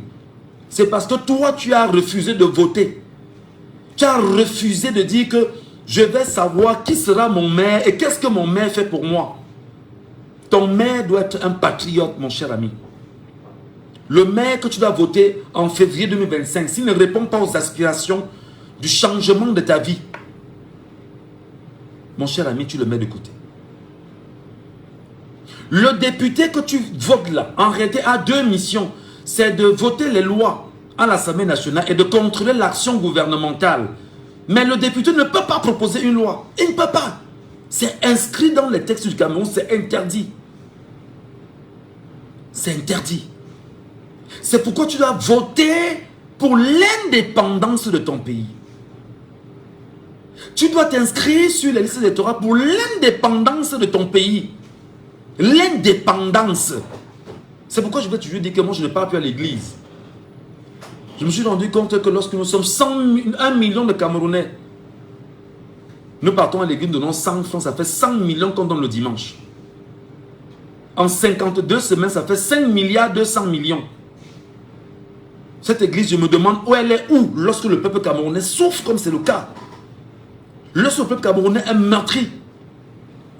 C'est parce que toi, tu as refusé de voter Tu as refusé de dire que je vais savoir qui sera mon maire et qu'est-ce que mon maire fait pour moi. Ton maire doit être un patriote, mon cher ami. Le maire que tu dois voter en février 2025, s'il ne répond pas aux aspirations du changement de ta vie, mon cher ami, tu le mets de côté. Le député que tu votes là, en réalité, a deux missions. C'est de voter les lois à l'Assemblée nationale et de contrôler l'action gouvernementale. Mais le député ne peut pas proposer une loi. Il ne peut pas. C'est inscrit dans les textes du Cameroun, c'est interdit. C'est interdit. C'est pourquoi tu dois voter pour l'indépendance de ton pays. Tu dois t'inscrire sur les listes électorales pour l'indépendance de ton pays. L'indépendance. C'est pourquoi je vais toujours dire que moi je ne parle plus à l'église. Je me suis rendu compte que lorsque nous sommes 1 million de Camerounais, nous partons à l'église, nous donnons 100 francs, ça fait 100 millions qu'on donne le dimanche. En 52 semaines, ça fait 5 milliards 200 millions. Cette église, je me demande où elle est où lorsque le peuple camerounais souffre comme c'est le cas. Lorsque le peuple camerounais est meurtri.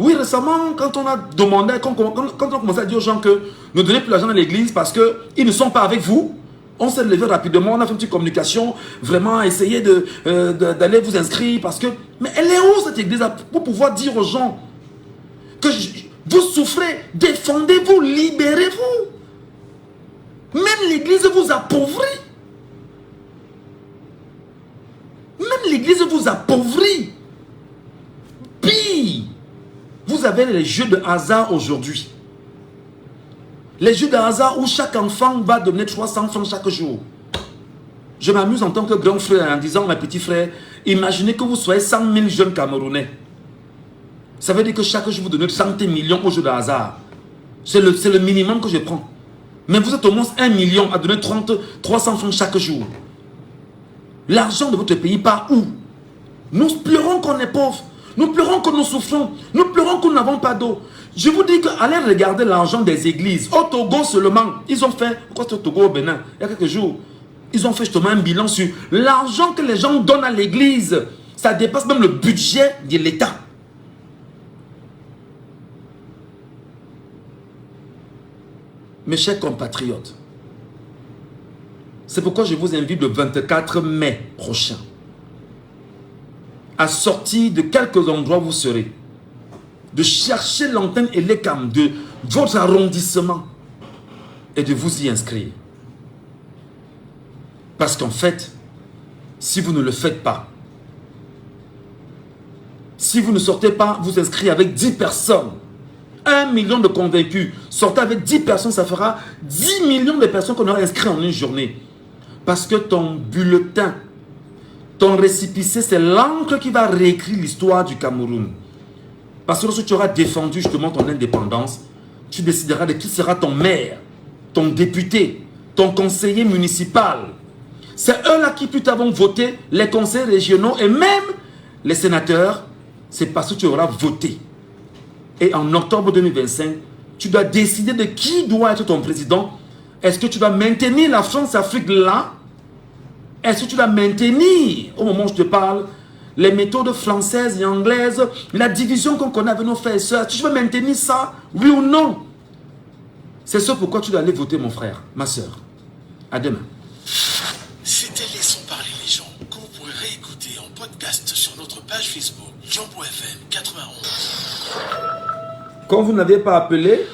Oui, récemment, quand on a demandé, quand on a commencé à dire aux gens que ne donnez plus l'argent à l'église parce qu'ils ne sont pas avec vous, on s'est levé rapidement, on a fait une petite communication, vraiment essayer d'aller vous inscrire parce que... Mais elle est où cette église pour pouvoir dire aux gens que vous souffrez, défendez-vous, libérez-vous. Même l'église vous appauvrit. Même l'église vous appauvrit. Pire, vous avez les jeux de hasard aujourd'hui. Les jeux de hasard où chaque enfant va donner 300 francs chaque jour. Je m'amuse en tant que grand frère en disant, mes petits frères, imaginez que vous soyez 100 000 jeunes Camerounais. Ça veut dire que chaque jour vous donnez 30 millions aux jeux de hasard. C'est le minimum que je prends. Mais vous êtes au moins 1 million à donner 300 francs chaque jour. L'argent de votre pays part où? Nous pleurons qu'on est pauvres. Nous pleurons que nous souffrons. Nous pleurons que nous n'avons pas d'eau. Je vous dis qu'allez regarder l'argent des églises. Au Togo seulement, ils ont fait, pourquoi c'est au Togo au Bénin, il y a quelques jours, ils ont fait justement un bilan sur l'argent que les gens donnent à l'église. Ça dépasse même le budget de l'État. Mes chers compatriotes, c'est pourquoi je vous invite le 24 mai prochain à sortir de quelques endroits où vous serez, de chercher l'antenne Elecam de votre arrondissement et de vous y inscrire. Parce qu'en fait, si vous ne le faites pas, si vous ne sortez pas vous inscrire avec 10 personnes, 1 million de convaincus, sortez avec 10 personnes, ça fera 10 millions de personnes qu'on aura inscrites en une journée. Parce que ton bulletin, ton récépissé, c'est l'encre qui va réécrire l'histoire du Cameroun. Parce que lorsque tu auras défendu justement ton indépendance, tu décideras de qui sera ton maire, ton député, ton conseiller municipal. C'est eux-là qui plus tard vont voter les conseils régionaux et même les sénateurs. C'est parce que tu auras voté. Et en octobre 2025, tu dois décider de qui doit être ton président. Est-ce que tu dois maintenir la France-Afrique là? Est-ce que tu dois maintenir, au moment où je te parle, les méthodes françaises et anglaises, la division qu'on connaît avec nos frères et sœurs? Tu veux maintenir ça? Oui ou non? C'est ce pourquoi tu dois aller voter, mon frère, ma soeur. À demain. C'était Laissons parler les gens, que vous pourrez réécouter en podcast sur notre page Facebook, Jambo FM 91. Quand vous n'avez pas appelé,